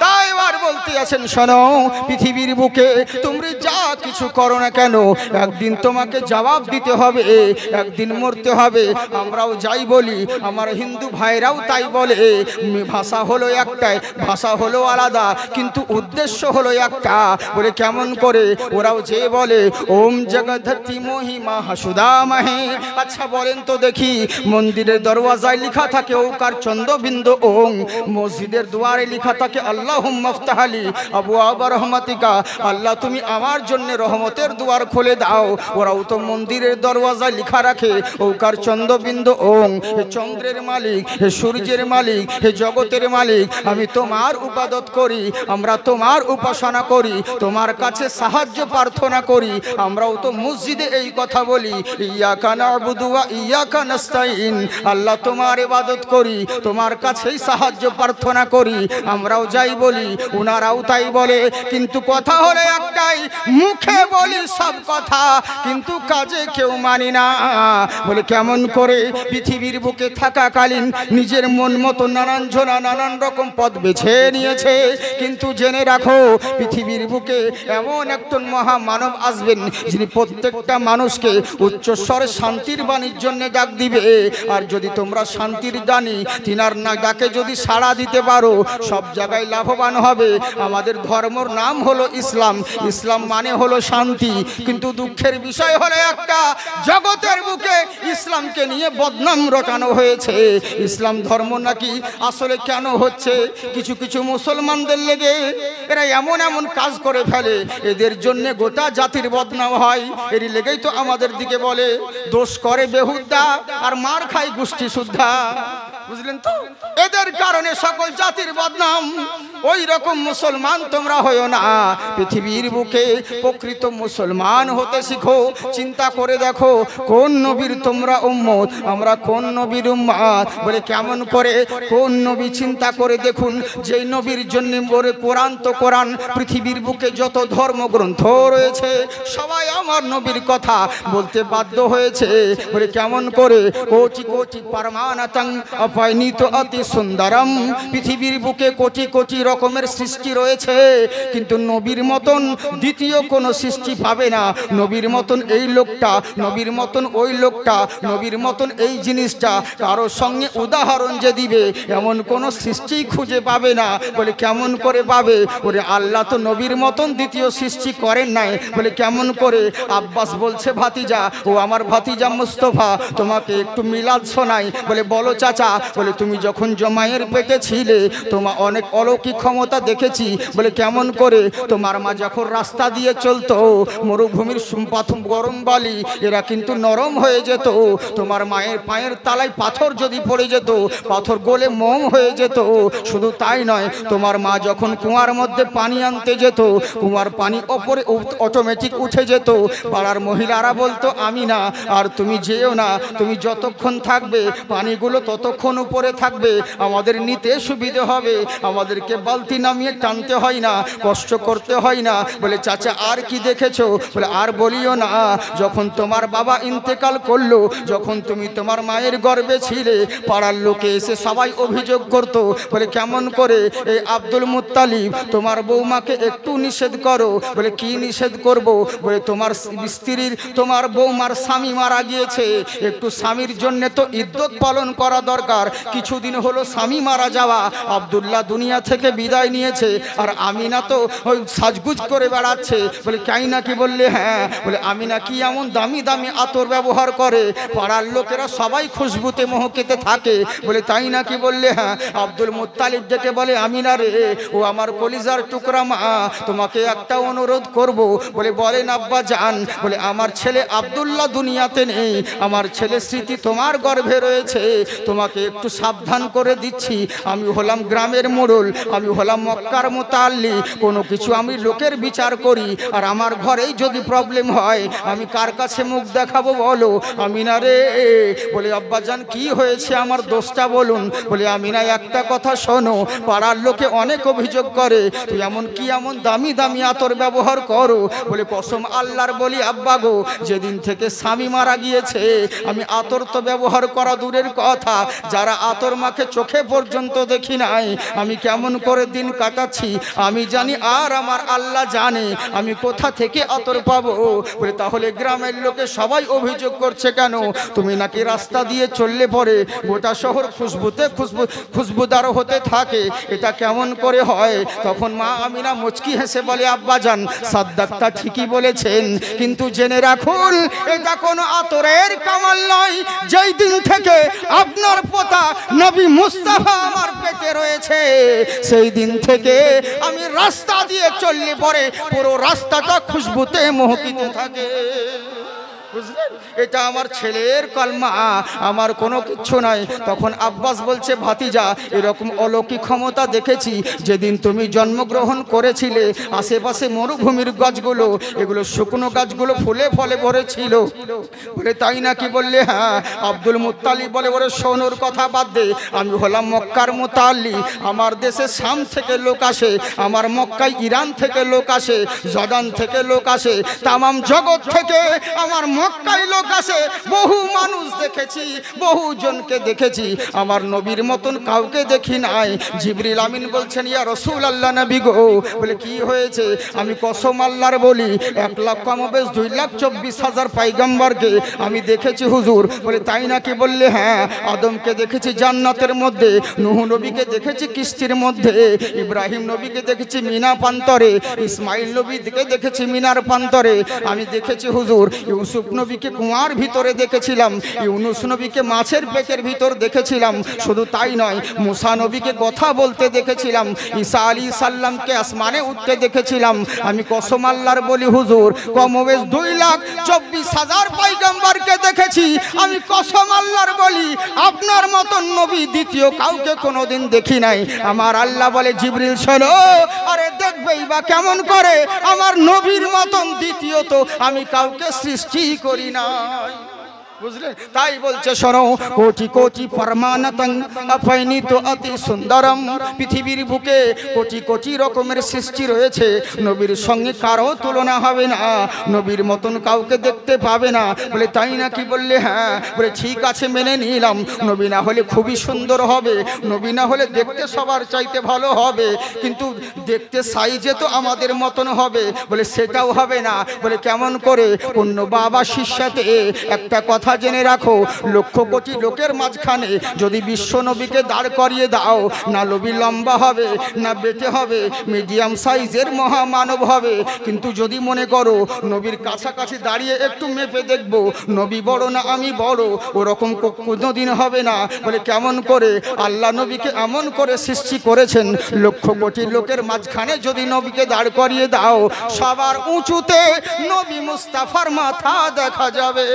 তাই এবার বলতে আছেন, শোনো পৃথিবীর বুকে তুমি যা কিছু করো না কেন, একদিন তোমাকে জবাব দিতে হবে, একদিন মরতে হবে। আমরাও যাই বলি, আমার হিন্দু ভাইরাও তাই বলে। ভাষা হলো একটাই, ভাষা হলো আলাদা, কিন্তু উদ্দেশ্য হলো একটা। বলে কেমন করে? ওরাও যে বলে ওম জগদ্ধি মহিমা হাসুদামহে। আচ্ছা বলেন তো দেখি, মন্দিরের দরওয়াজায় লেখা থাকে ওকার চন্দ্রবিন্দু ওং, মসজিদের দুয়ারে লেখা থাকে আল্লাহুম্মা ফতাহলি আবওয়াব রহমাতিকা, আল্লাহ তুমি আমার জন্য রহমতের দুয়ার খুলে দাও। ওরাও তো মন্দিরের দরওয়াজায় লেখা রাখে ওকার চন্দ্রবিন্দু ওং, হে চন্দ্রের মালিক, হে সূর্যের মালিক, হে জগতের মালিক, আমি তোমার ইবাদত করি, আমরা তোমার উপাসনা করি, তোমার কাছে সাহায্য প্রার্থনা করি। আমরাও তো মসজিদে এই কথা বলি, ইয়াকা না'বুদু ওয়া ইয়াকা নাস্তাইন, আল্লাহ তোমার ইবাদত করি, তোমার কাছেই সাহায্য প্রার্থনা করি। আমরাও যাই বলি, ওনারাও তাই বলে, কিন্তু কথা হলো একটাই, মুখে বলি সব কথা কিন্তু কাজে কেউ মানি না। বলে কেমন করে? পৃথিবীর বুকে থাকাকালীন নিজের মন মতো নানান জনা নানান রকম পথ বেছে নিয়েছে, কিন্তু জেনে রাখো পৃথিবীর বুকে এমন একজন মহামানব আসবেন যিনি প্রত্যেকটা মানুষকে উচ্চস্বরে শান্তির বাণীর জন্য ডাক দিবে। আর যদি তোমরা শান্তির দানি তিনার না ডাকে যদি সাড়া দিতে পারো, সব জায়গায় লাভবান হবে। আমাদের ধর্মর নাম হলো ইসলাম, ইসলাম মানে হলো শান্তি, কিন্তু দুঃখের বিষয় হলো একটা, জগতের বুকে ইসলামকে নিয়ে বদনাম রটানো হয়েছে। ইসলাম ধর্ম নাকি আসলে কেন হচ্ছে? কিছু কিছু মুসলমানদের লেগে এরা এমন এমন কাজ করে ফেলে, এদের জন্য গোটা জাতির বদনাম হয়। এর লেগেই তো আমাদের দিকে বলে দোষ করে বেহুদা আর মার খায় গোষ্ঠী শুদ্ধা। বুঝলেন তো? এদের কারণে সকল জাতির বদনাম। ওই রকম মুসলমান তোমরা হয়ো না। পৃথিবীর বুকে প্রকৃত মুসলমান হতে শিখো। চিন্তা করে দেখো কোন নবীর তোমরা উম্মত, আমরা কোন নবীর উম্মত। বলে কেমন করে? কোন নবী? চিন্তা করে দেখুন, যেই নবীর জন্য বলে কোরআন তো কোরআন, পৃথিবীর বুকে যত ধর্মগ্রন্থ রয়েছে সবাই আমার নবীর কথা বলতে বাধ্য হয়েছে। বলে কেমন করে? কোটি কোটি পরমানতং অপয়নিত অতি সুন্দরম। পৃথিবীর বুকে কোটি কোটি রকমের সৃষ্টি রয়েছে, কিন্তু নবীর মতন দ্বিতীয় কোনো সৃষ্টি পাবে না। নবীর মতন এই লোকটা, নবীর মতন ওই লোকটা, নবীর মতন এই জিনিসটা কারোর সঙ্গে উদাহরণ যে দিবে এমন কোনো সৃষ্টি খুঁজে পাবে না। বলে কেমন করে পাবে? বলে আল্লাহ তো নবীর মতন দ্বিতীয় সৃষ্টি করেন নাই। বলে কেমন করে? আব্বাস বলছে ভাতিজা, ও আমার ভাতিজা মুস্তফা, তোমাকে একটু মিলাদ শোনাই। বলে বলো চাচা। বলে তুমি যখন জমায়ের পেটে ছিলে তোমার অনেক অলৌকিক ক্ষমতা দেখেছি। বলে কেমন করে? তোমার মা যখন রাস্তা দিয়ে চলতো মরুভূমির প্রথম গরম বালি এরা কিন্তু নরম হয়ে যেত। তোমার মায়ের পায়ের তালায় পাথর যদি পড়ে যেত পাথর গলে মোম হয়ে যেত। শুধু তাই নয়, তোমার মা যখন কুয়ার মধ্যে পানি আনতে যেত কুয়ার পানি ওপরে অটোমেটিক উঠে যেত। পাড়ার মহিলারা বলতো আমি না আর তুমি যেও না, তুমি যতক্ষণ থাকবে পানিগুলো ততক্ষণ উপরে থাকবে, আমাদের নিতে সুবিধে হবে, আমাদেরকে বালতি নামিয়ে টানতে হয় না, কষ্ট করতে হয় না। বলে চাচা আর কি দেখেছো? বলে আর বলিও না, যখন তোমার বাবা ইন্তেকাল করলো, যখন তুমি তোমার মায়ের গর্ভে ছিলে পাড়ার লোকে এসে সবাই অভিযোগ করতো। বলে কেমন করে? এই আব্দুল মুত্তালিব তোমার বৌমাকে একটু নিষেধ করো। বলে কি নিষেধ করব? বলে তোমার স্ত্রীর, তোমার বৌমার স্বামী মারা গিয়েছে, একটু স্বামীর জন্য তো ইদ্যত পালন করা দরকার। কিছুদিন হলো স্বামী মারা যাওয়া, আব্দুল্লাহ দুনিয়া থেকে বিদায় নিয়েছে আর আমিনা তো ওই সাজগুজ করে বেড়াচ্ছে। বলে তাই নাকি? বললে হ্যাঁ। বলে আমিনা কি এমন দামি দামি আতর ব্যবহার করে পাড়ার লোকেরা সবাই খুশবুতে মহকেতে থাকে। বলে তাই নাকি? বললে হ্যাঁ। আব্দুল মুত্তালিব ডেকে বলে আমিনা রে, ও আমার কলিজার টুকরা মা, তোমাকে একটা অনুরোধ করব। বলে বলেন আব্বা জান। বলে আমার ছেলে আব্দুল্লাহ দুনিয়াতে নেই, আমার ছেলে স্মৃতি তোমার গর্ভে রয়েছে, তোমাকে একটু সাবধান করে দিচ্ছি। আমি হলাম গ্রামের মোড়ল, আমি হলাম মক্কার মুতাল্লি, কোনো কিছু আমি লোকের বিচার করি আর আমার ঘরেই যদি প্রবলেম হয় আমি কার কাছে মুখ দেখাবো বলো? আমিনা রে। বলে আব্বাজান কি হয়েছে, আমার দোষটা বলুন। বলে আমিনা একটা কথা শোনো, পাড়ার লোকে অনেক অভিযোগ করে তুই এমন কি এমন দামি দামি আতর ব্যবহার করো। বলে কসম আল্লাহর বলি আব্বা গো, যেদিন থেকে স্বামী মারা গিয়েছে আমি আতর তো ব্যবহার করা দূরের কথা, যারা আতর মাখে চোখে পর্যন্ত দেখি নাই। আমি কেমন করে দিন কাটাচ্ছি আমি জানি আর আমার আল্লাহ জানে আমি কোথা থেকে আতর পাবো। বলে তাহলে গ্রামের লোকে সবাই অভিযোগ করছে কেন? তুমি নাকি রাস্তা দিয়ে চললে পরে গোটা শহর খুশবুতে খুশবুদার হতে থাকে, এটা কেমন করে হয়? তখন মা আমিনা মুচকি হেসে বলে আব্বাজান সাদ্দাকটা ঠিকই বলেছেন, কিন্তু জেনে রাখুন এটা কোনো আতরের কামাল নয়। যেই দিন থেকে আপনার পোতা নবী মুস্তাফা আমার পেটে রয়েছে সেই দিন থেকে আমি রাস্তা দিয়ে চললে পরে পুরো রাস্তাটা খুশবুতে মোহকিত থাকে। বুঝলেন? এটা আমার ছেলের কলমা, আমার কোনো কিচ্ছু নাই। তখন আব্বাস বলছে ভাতিজা এরকম অলৌকিক ক্ষমতা দেখেছি যেদিন তুমি জন্মগ্রহণ করেছিলে আশেপাশে মরুভূমির গাছগুলো, এগুলো শুকনো গাছগুলো ফুলে ফলে ভরেছিল। বলে তাই নাকি? বললে হ্যাঁ। আব্দুল মুত্তালিব বলে ওরে শোনোর কথা বাদ দে, আমি হলাম মক্কার মুতাল্লি, আমার দেশে শাম থেকে লোক আসে, আমার মক্কায় ইরান থেকে লোক আসে, জর্ডান থেকে লোক আসে, তামাম জগৎ থেকে আমার মক্কায় লোক আসে। বহু মানুষ দেখেছি, বহু জনকে দেখেছি, আমার নবীর মতন কাউকে দেখি নাই। জিবরিল আমিন বলছেন ইয়া রাসূলুল্লাহ নবী গো। বলে কি হয়েছে? আমি কসম আল্লাহর বলি 1,24,000 পয়গম্বরকে আমি দেখেছি হুজুর। বলে তাই নাকি? বললে হ্যাঁ। আদমকে দেখেছি জান্নাতের মধ্যে, নূহ নবীকে দেখেছি কিস্তির মধ্যে, ইব্রাহিম নবীকে দেখেছি মিনা প্রান্তরে, ইসমাইল নবীকে দেখেছি মিনার প্রান্তরে, আমি দেখেছি হুজুর ইউসুফ নবীকে কুয়ার ভিতরে দেখেছিলাম, ইউনুস নবীকে মাছের পেটের ভিতর দেখেছিলাম। শুধু তাই নয়, মুসা নবীকে কথা বলতে দেখেছিলাম, ঈসা আলাইহিস সালামকে আসমানে উঠতে দেখেছিলাম। আমি কসম আল্লাহর বলি হুজুর কমবেশ 2,24,000 পয়গম্বরকে দেখেছি। আমি কসম আল্লাহর বলি আপনার মতন নবী দ্বিতীয় কাউকে কোনোদিন দেখি নাই। আমার আল্লাহ বলে জিবরিল শোনো, আরে দেখবেই বা কেমন করে, আমার নবীর মতন দ্বিতীয় তো আমি কাউকে সৃষ্টি করি নাই। বুঝলেন? তাই বলছে শোনো, কোটি কোটি ফরমানাতন আফাইনি তো অতি সুন্দরম, পৃথিবীর বুকে কোটি কোটি রকমের সৃষ্টি রয়েছে, নবীর সঙ্গে কারো তুলনা হবে না, নবীর মতন কাউকে দেখতে পাবে না। বলে তাই নাকি? বললে হ্যাঁ। বলে ঠিক আছে, মেনে নিলাম, নবী না হলে খুবই সুন্দর হবে, নবী না হলে দেখতে সবার চাইতে ভালো হবে, কিন্তু দেখতে সাইজে তো আমাদের মতন হবে। বলে সেটাও হবে না। বলে কেমন করে? অন্য বাবা শিষ্যাতে একটা কথা জেনে রাখো, লক্ষ কোটি লোকের মাঝখানে যদি বিশ্ব নবীকে দাঁড় করিয়ে দাও, না নবী লম্বা হবে, না বেটে হবে, মিডিয়াম সাইজের মহামানব হবে, কিন্তু যদি মনে করো নবীর কাছাকাছি দাঁড়িয়ে একটু মেপে দেখবো নবী বড় না আমি বড়, ওরকম কোনোদিন হবে না। বলে কেমন করে? আল্লাহ নবীকে এমন করে সৃষ্টি করেছেন, লক্ষ কোটি লোকের মাঝখানে যদি নবীকে দাঁড় করিয়ে দাও, সবার উঁচুতে নবী মুস্তাফার মাথা দেখা যাবে।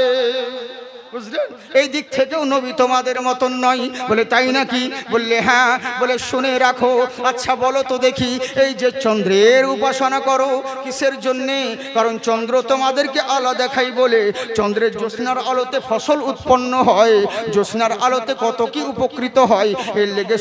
বুঝলেন? এই দিক থেকেও নবী তোমাদের মতন নয়। বলে তাই নাকি? বললে হ্যাঁ। বলে শুনে রাখো। আচ্ছা বলো তো দেখি, এই যে চন্দ্রের উপাসনা করো কিসের জন্যে? কারণ চন্দ্র তোমাদেরকে আলো দেখাই বলে। চন্দ্রের জ্যোৎস্নার আলোতে ফসল উৎপন্ন হয়, জ্যোৎস্নার আলোতে কত কি উপকৃত হয়, এর লেগে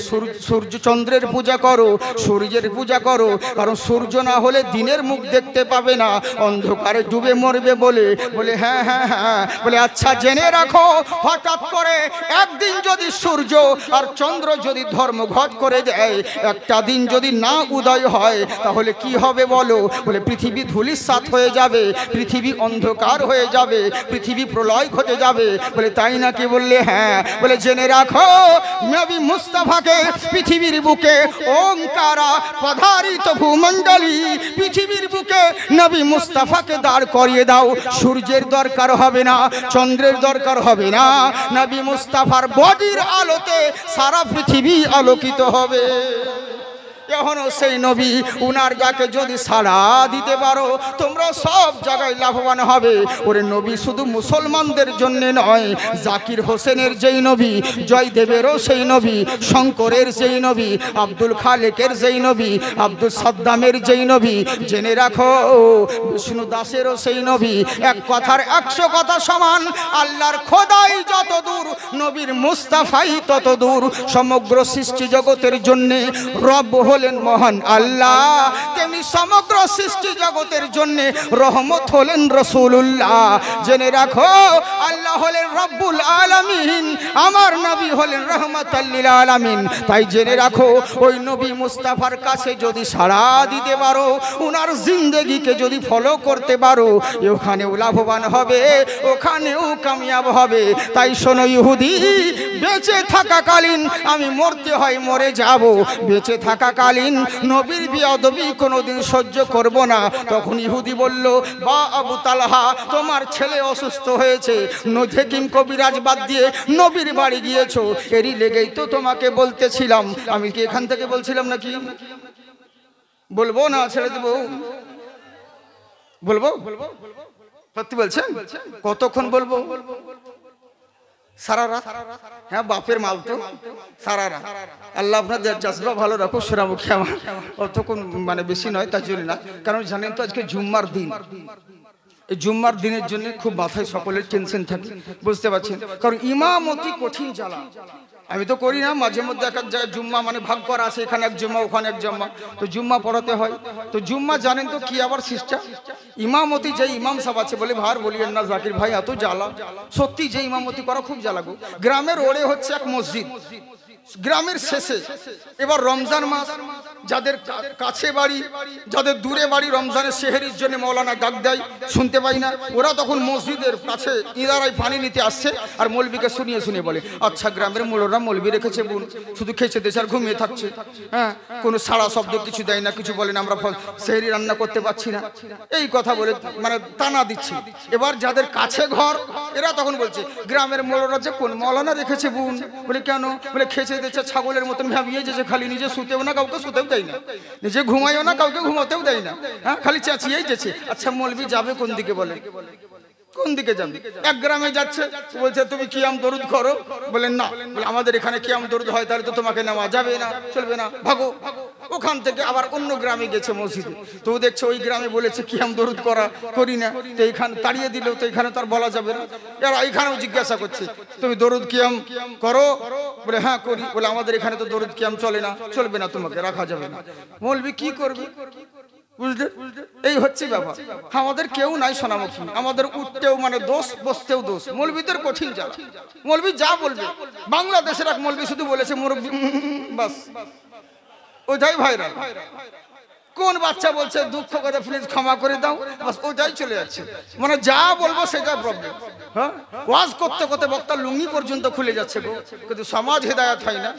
সূর্য চন্দ্রের পূজা করো, সূর্যের পূজা করো, কারণ সূর্য না হলে দিনের মুখ দেখতে পাবে না, অন্ধকারে ডুবে মরবে বলে। বলে হ্যাঁ হ্যাঁ হ্যাঁ। বলে আচ্ছা জেনে রাখো, হঠাৎ করে একদিন যদি সূর্য আর চন্দ্র যদি ধর্মঘট করে দেয়, একটা দিন যদি না উদয় হয়, তাহলে কি হবে বলো? বলে পৃথিবী ধূলিসাৎ হয়ে যাবে, পৃথিবী অন্ধকার হয়ে যাবে, পৃথিবী প্রলয় ঘটে যাবে। বলে তাই নাকি? বললে হ্যাঁ। বলে জেনে রাখো, নবী মুস্তাফাকে পৃথিবীর বুকে ওঙ্কারা পধারিত ভূমণ্ডলী, পৃথিবীর বুকে নবী মুস্তাফাকে দাঁড় করিয়ে দাও, সূর্যের দরকার হবে না, চন্দ্রের দরকার হবে না, নবী মুস্তাফার বডির আলোতে সারা পৃথিবী আলোকিত হবে। এখনো সেই নবী, উনার যাকে যদি সাড়া দিতে পারো, তোমরা সব জায়গায় লাভবান হবে। ওরে নবী শুধু মুসলমানদের জন্য নয়, জাকির হোসেনের যেই নবী, জয়দেবেরও সেই নবী, শঙ্করের যেই নবী, আব্দুল খালেকের যেই নবী, আব্দুল সাদ্দামের যেই নবী, জেনে রাখো বিষ্ণু দাসেরও সেই নবী। এক কথার 100 কথা সমান। আল্লাহর খোদাই যত দূর, নবীর মুস্তাফাই তত দূর। সমগ্র সৃষ্টি জগতের জন্যে রব হলেন মহান আল্লাহ, তেমনি সমগ্র সৃষ্টি জগতের জন্য রহমত হলেন রাসূলুল্লাহ। জেনে রাখো, আল্লাহ হলেন রব্বুল আলামিন, আমার নবী হলেন রহমাতাল লিল আলামিন। তাই জেনে রাখো, ওই নবী মুস্তাফার কাছে যদি সাড়া দিতে পারো, উনার জিন্দেগিকে যদি ফলো করতে পারো, ওখানেও লাভবান হবে, ওখানেও কামিয়াব হবে। তাই শোনো ইহুদি, বেঁচে থাকাকালীন আমি মরতে হয় মরে যাব, বেঁচে থাকাকালীন নবীর বেয়াদবি কোনোদিন সহ্য করব না। তখন ইহুদি বলল, বা আবু তালহা, তোমার ছেলে অসুস্থ হয়েছে, হেকিম কবিরাজ বাদ দিয়ে নবীর বাড়ি গিয়েছো, এরই লেগেই তো তোমাকে বলতেছিলাম। আমি কি এখান থেকে বলছিলাম নাকি? বলবো না ছেড়ে দেবো? বলবো? সত্যি বলছেন? কতক্ষণ বলবো? সারা রাত? হ্যাঁ, বাপের মাল তো সারা রাত। আল্লাহ আপনাদের জাজবা ভালো রাখো, সোনামুখী আমার অতক্ষণ মানে বেশি নয়, তার জন্য না। কারণ জানেন তো আজকে জুম্মার দিন, এই জুম্মার দিনের জন্য খুব মাথায় সকলের টেনশন থাকে, বুঝতে পারছেন? কারণ ইমামতি কঠিন জ্বালা। আমি তো করি না, মাঝে মধ্যে এক এক জায়গায় জুম্মা মানে ভাগ করা আছে, এখানে এক জুম্মা ওখানে এক জুম্মা, তো জুম্মা পড়াতে হয়। তো জুম্মা জানেন তো কি আবার সিস্টেম, ইমামতি যে ইমাম সাহেব আছে, বলে ভার বলিয়েন না জাকির ভাই, এত জ্বালা। সত্যি যে ইমামতি করা খুব জ্বালা গো। গ্রামের ওড়ে হচ্ছে এক মসজিদ, গ্রামের শেষে। এবার রমজান মাস, যাদের কাছে বাড়ি, যাদের দূরে বাড়ি, রমজানের সেহরির জন্য মৌলানা ডাক দেয়, শুনতে পাই না, ওরা তখন মসজিদের কাছে ইদারায় পানি নিতে আসছে, আর মৌলবীকে শুনিয়ে শুনিয়ে বলে, আচ্ছা গ্রামের মোড়রা মৌলবী রেখেছে বোন, শুধু খেয়েছে দেশ আর ঘুমিয়ে থাকছে, হ্যাঁ, কোনো সাড়া শব্দ কিছু দেয় না, কিছু বলে না, আমরা সেহরি রান্না করতে পারছি না, এই কথা বলে মানে টানা দিচ্ছি। এবার যাদের কাছে ঘর, এরা তখন বলছে, গ্রামের মোড়রা যে কোন মৌলানা রেখেছে বোন, বলে কেন? বলে খেয়েছে দেশে ছাগলের মতন ভাবিয়ে যেছে, খালি নিজে শুতেও না, কাউকে শুতেও দেয় না, নিজে ঘুমাইও না, কাউকে ঘুমাতেও দেয় না, হ্যাঁ, খালি চেঁচিয়েই যেছে। আচ্ছা মৌলবী যাবে কোন দিকে বলে? কোন দিকে যাবে? এক গ্রামে যাচ্ছে, বলছে তুমি কিয়াম দরুদ করো। বলেন না, বলে আমাদের এখানে কিয়াম দরুদ হয়, তাহলে তো তোমাকে নেওয়া যাবে না, চলবে না, ভাগো। ওখান থেকে আবার অন্য গ্রামে গেছে মসজিদে, তো দেখছে ওই গ্রামে বলেছে কিয়াম দরুদ করি না, তো এইখানে তাড়িয়ে দিল, তো এখানে তার বলা যাবে না। এরা এইখানেও জিজ্ঞাসা করছে তুমি দরুদ কিয়াম করো? বলে হ্যাঁ করি। বলে আমাদের এখানে তো দরুদ কিয়াম চলে না, চলবে না, তোমাকে রাখা যাবে না। মৌলবি কি করবে? বুঝলেন, এই হচ্ছে ব্যাপার। আমাদের কেউ নাই সোনামুখী, আমাদের উঠতেও মানে দোষ, বসতেও দোষ। মৌলবীদের কঠিন জ্বালা। মৌলবী যা বলবে, বাংলাদেশের এক মৌলবী শুধু বলেছে মুরব্বি, বাস ওইটাই ভাইরাল। কোন বাচ্চা বলছে দুঃখ করে প্লিজ ক্ষমা করে দাও, বাস ওইটাই চলে যাচ্ছে। মানে যা বলবো সেটা প্রবলেম। হ্যাঁ, ওয়াজ করতে করতে বক্তার লুঙ্গি পর্যন্ত খুলে যাচ্ছে গো, কিন্তু সমাজ হেদায়েত হয় না।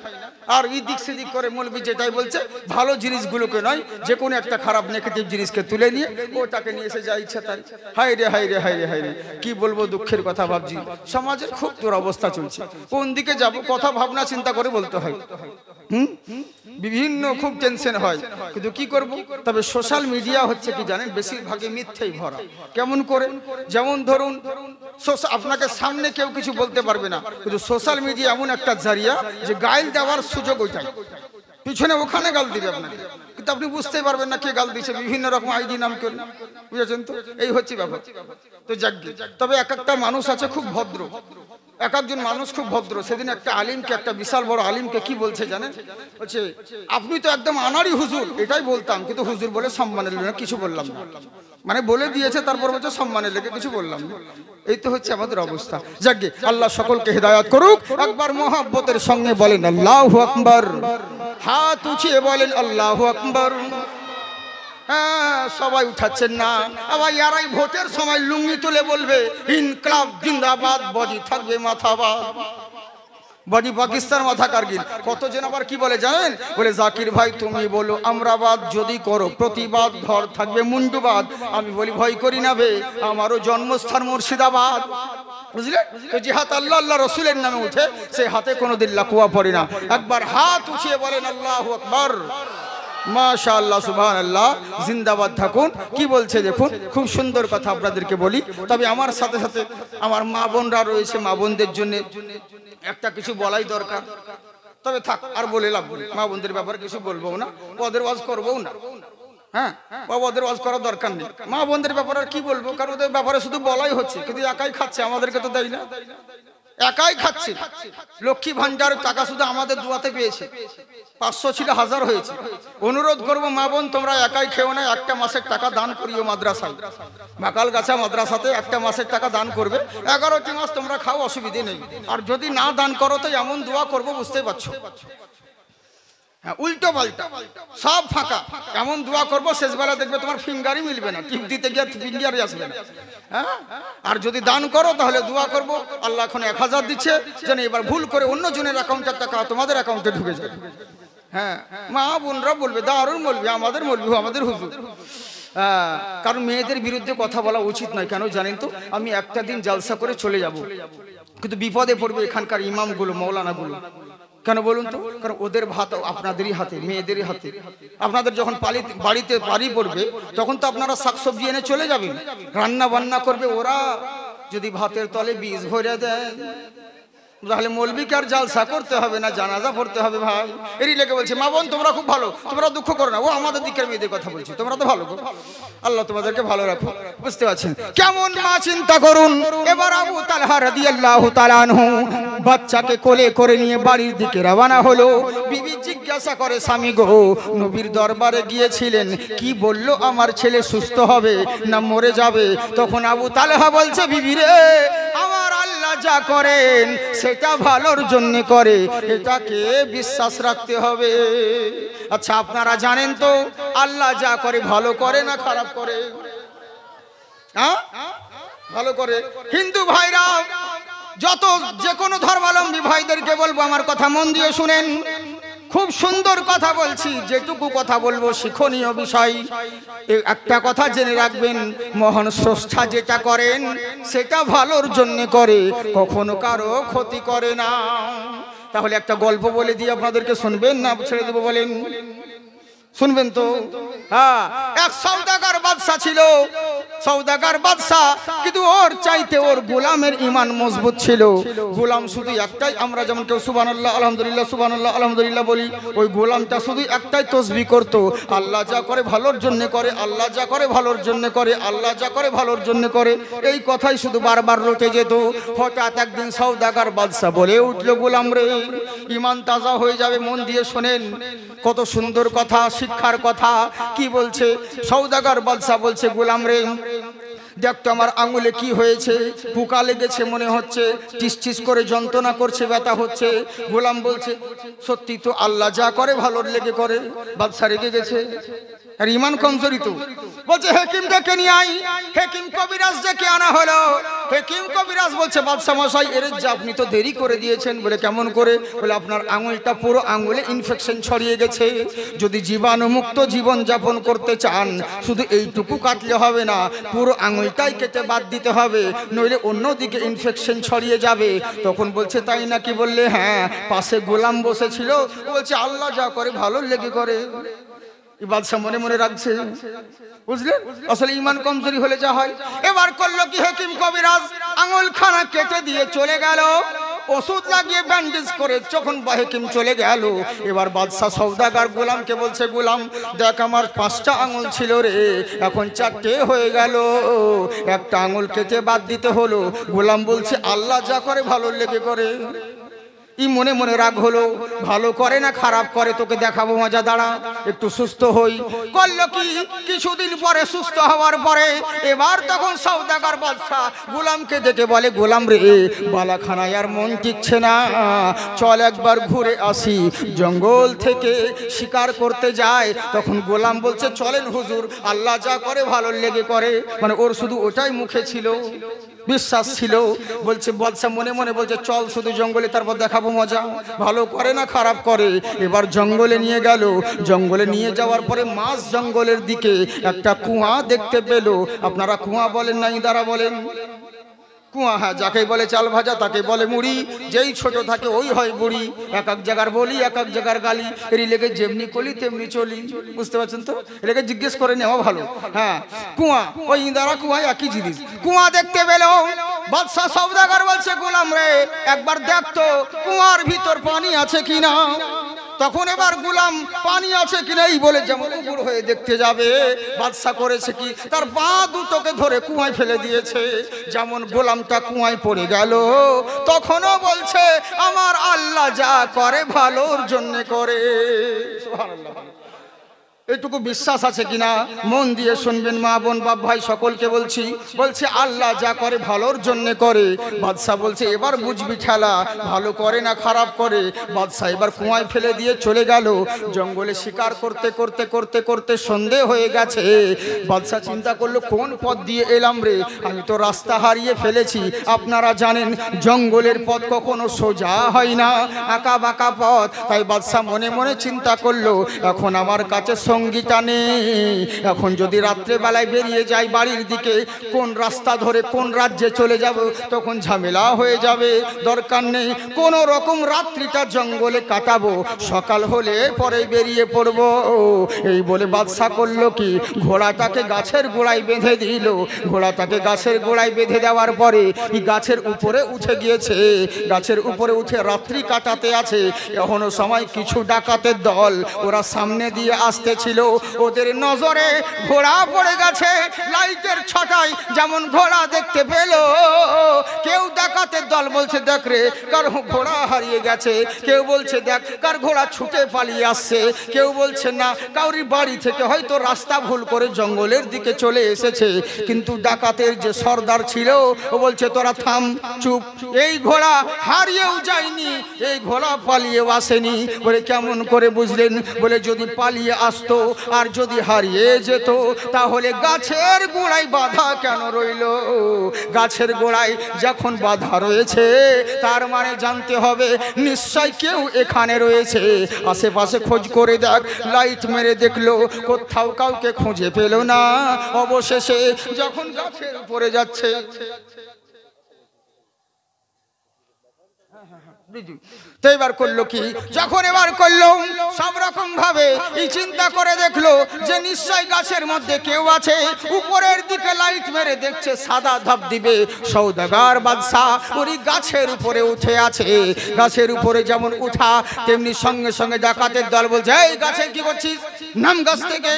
আর এই দিক সেদিক করে মৌলবী যেটাই বলছে, ভালো জিনিসগুলোকে নয়, যে কোনো একটা খারাপ নেগেটিভ জিনিসকে তুলে নিয়ে ওটাকে নিয়ে এসে যা ইচ্ছা তাই। হাই রে হাই রে হাই রে হাই রে, কি বলবো, দুঃখের কথা ভাবছি। সমাজের খুব দুরবস্থা চলছে, কোন দিকে যাব কথা ভাবনা চিন্তা করে বলতে হয়। বিভিন্ন খুব টেনশন হয়, কিন্তু কি করব। তবে সোশ্যাল মিডিয়া হচ্ছে কি জানেন, বেশিরভাগই মিথ্যেই ভরা। কেমন করে? যেমন ধরুন, আপনাকে সামনে কেউ কিছু বলতে পারবে না, কিন্তু সোশ্যাল মিডিয়া এমন একটা জারিয়া যে গাইল দেওয়ার সুযোগ ওইটাই, পিছনে ওখানে গাল দিবে আপনাকে, কিন্তু আপনি বুঝতে পারবেন না কে গাল দিচ্ছে, বিভিন্ন রকম আইডি নাম করে, বুঝেছেন তো? এই হচ্ছে ব্যাপার। তো যাকগে, তবে এক একটা মানুষ আছে খুব ভদ্র, এক একজন মানুষ খুব ভদ্র। সেদিন একটা আলিমকে, একটা বিশাল বড় আলিমকে কি বলছে জানেন? বলছে আপনি তো একদম আনারি হুজুর, এটাই বলতাম, কিন্তু হুজুর বলে সম্মানের লেগে কিছু বললাম না। মানে বলে দিয়েছে, তারপর বলছে সম্মানের লেগে কিছু বললাম না। এই তো হচ্ছে আমাদের অবস্থা। যাকগে, আল্লাহ সকলকে হেদায়েত করুক। একবার মহব্বতের সঙ্গে বলেন আল্লাহু আকবার, হাত উঠিয়ে বলেন আল্লাহু আকবার। হ্যাঁ, সবাই উঠাচ্ছেন না, আবার ইয়ারাই ভোটের সময় লুঙ্গি তুলে বলবে ইনকলাব জিন্দাবাদ, বডি থাকবে মাথাবাদ, বডি পাকিস্তান মাথা কারগিল। কতজন আবার কি বলে জানেন? বলে জাকির ভাই তুমি বলো আমরাবাদ, যদি করো প্রতিবাদ ধর থাকবে মুন্ডুবাদ। আমি বলি ভয় করি না বে, আমারও জন্মস্থান মুর্শিদাবাদ। বুঝলেন তো? যে হাত আল্লাহ আল্লাহ রসুলের নামে উঠে, সে হাতে কোনোদিন লাকুয়া পড়ে না। একবার হাত উঠিয়ে বলেন আল্লাহু আকবার। মাশাআল্লাহ, সুবহানাল্লাহ, জিন্দাবাদ থাকুন। কি বলছে দেখুন, খুব সুন্দর কথা আপনাদেরকে বলি। তবে আমার সাথে সাথে আমার মা বোনরা রয়েছে, মা বোনদের জন্য একটা কিছু বলাই দরকার। তবে থাক, আর বলে লাভ নেই, মা বোনদের ব্যাপারে কিছু বলবো না, ওদের ওয়াজ করবো না। হ্যাঁ, ওদের ওয়াজ করার দরকার নেই। মা বোনদের ব্যাপারে আর কি বলবো, কারণ ওদের ব্যাপারে শুধু বলাই হচ্ছে, কিন্তু একাই খাচ্ছে, আমাদেরকে তো দেয় না, একাই খাচ্ছে। লক্ষ্মী ভান্ডারের টাকা শুধু আমাদের দুয়াতে পেয়েছে, 500 ছিল 1000 হয়েছে। অনুরোধ করবো মা বোন, তোমরা একাই খেও না, একটা মাসের টাকা দান করিও মাদ্রাসায়, বাকালগাছা মাদ্রাসাতে একটা মাসের টাকা দান করবে। 11টি মাস তোমরা খাও, অসুবিধে নেই। আর যদি না দান করো তো এমন দোয়া করবো, বুঝতেই পারছো। হ্যাঁ, উল্টো পাল্টা সব ফাঁকা, এমন দোয়া করবো শেষবেলা দেখবে তোমার ফিঙ্গারই মিলবে না, টিপ দিতে গিয়ে ফিঙ্গারই আসবে না। হ্যাঁ, আর যদি দান করো তাহলে দোয়া করবো আল্লাহ এখন 1000 দিচ্ছে, যেন এবার ভুল করে অন্য জনের অ্যাকাউন্টের টাকা তোমাদের অ্যাকাউন্টে ঢুকে যায়। হ্যাঁ, মা বোনরা বলবে দারুণ বলবে, আমাদের বলবি আমাদের হুজুর। কারণ মেয়েদের বিরুদ্ধে কথা বলা উচিত নয়। কেন জানেন তো? আমি একটা দিন জালসা করে চলে যাব, কিন্তু বিপদে পড়বে এখানকার ইমামগুলো, মৌলানাগুলো। কেন বলুন তো? কারণ ওদের ভাত আপনাদেরই হাতে, মেয়েদেরই হাতে। আপনাদের যখন বাড়িতে পানি পড়বে, তখন তো আপনারা শাকসবজি এনে চলে যাবেন, রান্না বান্না করবে ওরা। যদি ভাতের তলে বীজ ভরে দেয়, তাহলে মৌলবীকে আর জালসা করতে হবে না, জানাজা পড়তে হবে। ভাই এরই লেগে বলছে মা বোন তোমরা খুব ভালো, তোমরা দুঃখ করো না। ও আমাদের দিকের মেয়েদের কথা বলছি, তোমরা তো ভালো গো, আল্লাহ তোমাদেরকে ভালো রাখো। বুঝতে পারছেন কেমন মা? চিন্তা করুন। এবার আবু তালহা রাদিয়াল্লাহু তাআলা আনহু বাচ্চাকে কোলে করে নিয়ে বাড়ির দিকে রওনা হলো। বিবি জিজ্ঞাসা করে, স্বামী গো, নবীর দরবারে গিয়েছিলেন, কি বলল? আমার ছেলে সুস্থ হবে না মরে যাবে? তখন আবু তালহা বলছে, বিবি রে, আমার আল্লাহ যা করেন সেটা ভালোর জন্য করে, এটাকে বিশ্বাস রাখতে হবে। আচ্ছা, আপনারা জানেন তো আল্লাহ যা করে ভালো করে না খারাপ করে? হ্যাঁ, ভালো করে। হিন্দু ভাইরা, যত যে কোনো ধর্মাবলম্বী ভাইদেরকে বলবো, আমার কথা মন দিয়ে শুনেন, খুব সুন্দর কথা বলছি। যেটুকু কথা বলবো শিক্ষণীয় বিষয়। একটা কথা জেনে রাখবেন, মহান স্রষ্টা যেটা করেন সেটা ভালোর জন্য করে, কখনো কারো ক্ষতি করে না। তাহলে একটা গল্প বলে দিয়ে আপনাদেরকে শুনবেন না ছেড়ে দেবো বলেন? শুনবেন তো। হ্যাঁ, এক সওদাগর বাদশা ছিল, সওদাগর বাদশা, কিন্তু ওর চাইতে ওর গোলামের ঈমান মজবুত ছিল। গোলাম শুধু একটাই, আমরা যেমন কেউ সুবহানাল্লাহ আলহামদুলিল্লাহ সুবহানাল্লাহ আলহামদুলিল্লাহ বলি, ওই গোলামটা শুধু একটাই তসবিহ করত, আল্লাহ যা করে ভালোর জন্য করে, আল্লাহ যা করে ভালোর জন্য করে, আল্লাহ যা করে ভালোর জন্য করে, এই কথাই শুধু বারবার রটে যেত। হঠাৎ একদিন সওদাগর বাদশা বলে উঠল, গোলাম রে, ঈমান তাজা হয়ে যাবে, মন দিয়ে শোনেন, কত সুন্দর কথা, শিক্ষার কথা। কি বলছে সওদাগর বাদশা? বলছে, গোলাম রে, দেখ তো আমার আঙুলে কি হয়েছে, পোকা লেগেছে মনে হচ্ছে, টিস টিস করে যন্ত্রণা করছে, ব্যথা হচ্ছে। গোলাম বলছে, সত্যি তো, আল্লাহ যা করে ভালোর লেগে করে। বাদশা রেগে গেছে, আর ঈমান কমজোরি তো। বলছে, হেকিম ডেকে নিয়ে আই। হেকিম কবিরাজ ডেকে আনা হলো। হেকিম কবিরাজ বলছে, বাদশা মশাই, এর যে আপনি তো দেরি করে দিয়েছেন। বলে, কেমন করে? বলে, আপনার আঙুলটা পুরো আঙুলে ইনফেকশন ছড়িয়ে গেছে, যদি জীবাণুমুক্ত জীবন যাপন করতে চান শুধু এইটুকু কাটলে হবে না, পুরো আঙুলটাই কেটে বাদ দিতে হবে, নইলে অন্যদিকে ইনফেকশন ছড়িয়ে যাবে। তখন বলছে, তাই নাকি? বললে, হ্যাঁ। পাশে গোলাম বসেছিল, বলছে, আল্লাহ যা করে ভালোর লেগে করে। বাদশা মনে মনে রাখছে, বুঝলেন, আসলে ঈমান কমজোরি হলে যা হয়। এবার করলো কি, হেকিম কবিরাজ আঙুল খানা কেটে দিয়ে চলে গেল, ওষুধ লাগিয়ে ব্যান্ডেজ করে যখন হেকিম চলে গেল। এবার বাদশা সওদাগর গোলামকে বলছে, গোলাম দেখ, আমার 5টা আঙুল ছিল রে, এখন 4টে হয়ে গেল, একটা আঙুল কেটে বাদ দিতে হলো। গোলাম বলছে, আল্লাহ যা করে ভালোর লেগে করে। ই মনে মনে রাগ হলো, ভালো করে না খারাপ করে, তোকে দেখাবো মজা, দাঁড়া একটু সুস্থ হই। করলো কি, কিছুদিন পরে সুস্থ হওয়ার পরে এবার তখন সওদাগর বাদশা গোলামকে ডেকে বলে, গোলাম রে, বালাখানায় আর মন টিকছে না, চল একবার ঘুরে আসি, জঙ্গল থেকে শিকার করতে যায়। তখন গোলাম বলছে, চলেন হুজুর, আল্লাহ যা করে ভালোর লেগে করে। মানে ওর শুধু ওটাই মুখে ছিল, বিশ্বাস ছিল। বলছে, বাদশা মনে মনে বলছে, চল শুধু জঙ্গলে, তারপর দেখাবো মজা, ভালো করে না খারাপ করে। এবার জঙ্গলে নিয়ে গেল। জঙ্গলে নিয়ে যাওয়ার পরে মাঝ জঙ্গলের দিকে একটা কুয়া দেখতে পেল। আপনারা কুয়া বলেন না ইদারা বলেন? কুয়া, হ্যাঁ, যাকে বলে চাল ভাজা তাকে বলে মুড়ি, যেই ছোট থাকে ওই হয় বুড়ি। এক এক জায়গার বলি, এক এক জায়গার গালি, এরই লেগে যেমনি কলি তেমনি চলি, বুঝতে পারছেন তো? এটাকে জিজ্ঞেস করে নেওয়া ভালো। হ্যাঁ, কুয়া, ওই ইঁদারা কুয়া একই জিনিস। কুয়া দেখতে পেল। বাদশা সওদাগর বলছে, গোলাম রে, একবার দেখতো কুয়ার ভিতর পানি আছে কিনা। তখন এবার গোলাম পানি আছে কিনা এই বলে যেমন উপর হয়ে দেখতে যাবে, বাদশা করেছে কি, তার পা দুটোকে ধরে কুয়ায় ফেলে দিয়েছে। যেমন গোলামটা কুয়ায় পড়ে গেল, তখনও বলছে, আমার আল্লাহ যা করে ভালোর জন্য করে। সুবহানাল্লাহ। এইটুকু বিশ্বাস আছে কিনা মন দিয়ে শুনবেন মা বোন বাপ ভাই সকলকে বলছি। বলছে, আল্লাহ যা করে ভালোর জন্য করে। বাদশা বলছে, এবার বুঝবি খেলা, ভালো করে না খারাপ করে। বাদশা এবার কুয়ায় ফেলে দিয়ে চলে গেল। জঙ্গলে শিকার করতে করতে করতে করতে সন্ধে হয়ে গেছে। বাদশা চিন্তা করলো, কোন পথ দিয়ে এলাম রে, আমি তো রাস্তা হারিয়ে ফেলেছি। আপনারা জানেন জঙ্গলের পথ কখনো সোজা হয় না, আঁকা বাঁকা পথ। তাই বাদশা মনে মনে চিন্তা করলো, এখন আমার কাছে সঙ্গীটা নেই, এখন যদি রাত্রেবেলায় বেরিয়ে যাই বাড়ির দিকে, কোন রাস্তা ধরে কোন রাজ্যে চলে যাব, তখন ঝামেলা হয়ে যাবে। দরকার নেই, কোনো রকম রাত্রিটা জঙ্গলে কাটাবো, সকাল হলে পরে বেরিয়ে পড়ব। এই বলে বাদশা করলো কি, ঘোড়াটাকে গাছের গোড়ায় বেঁধে দিল। ঘোড়াটাকে গাছের গোড়ায় বেঁধে দেওয়ার পরে গাছের উপরে উঠে গিয়েছে। গাছের উপরে উঠে রাত্রি কাটাতে আছে। এখনো সময় কিছু ডাকাতের দল ওরা সামনে দিয়ে আসতেছে। ওদের নজরে ঘোড়া পড়ে গেছে। লাইটের ছটায় যেমন ঘোড়া দেখতে পেল, কেউ ডাকাতের দল বলছে, দেখ রে, কার ঘোড়া হারিয়ে গেছে। কেউ বলছে, দেখ কার ঘোড়া ছুটে পালিয়ে আসছে। কেউ বলছে, না, কাউরি বাড়ি থেকে হয়তো রাস্তা ভুল করে জঙ্গলের দিকে চলে এসেছে। কিন্তু ডাকাতের যে সর্দার ছিল ও বলছে, তোরা থাম, চুপ, এই ঘোড়া হারিয়েও যায়নি, এই ঘোড়া পালিয়েও আসেনি। বলে, কেমন করে বুঝলেন? বলে, যদি পালিয়ে আসতো আর যদি হারিয়ে যেত, তাহলে গাছের গোড়ায় বাধা কেন রইল? গাছের গোড়ায় যখন বাধা রয়েছে, তার মানে জানতে হবে নিশ্চয় কেউ এখানে রয়েছে। আশেপাশে খোঁজ করে দেখ। লাইট মেরে দেখলো, কোথাও কাউকে খুঁজে পেল না। অবশেষে যখন গাছের উপরে যাচ্ছে, তো এবার করলো কি, যখন এবার করলো সব রকম ভাবে এই চিন্তা করে দেখলো যে নিশ্চয় গাছের মধ্যে কেউ আছে। উপরের দিকে লাইট মেরে দেখছে সাদা ধবধবে সওদাগর বাদশা ওই গাছের উপরে উঠে আছে। গাছের উপরে যেমন উঠা তেমনি সঙ্গে সঙ্গে ডাকাতের দল বলছে, এই গাছে কি করছিস, নাম গাছ থেকে।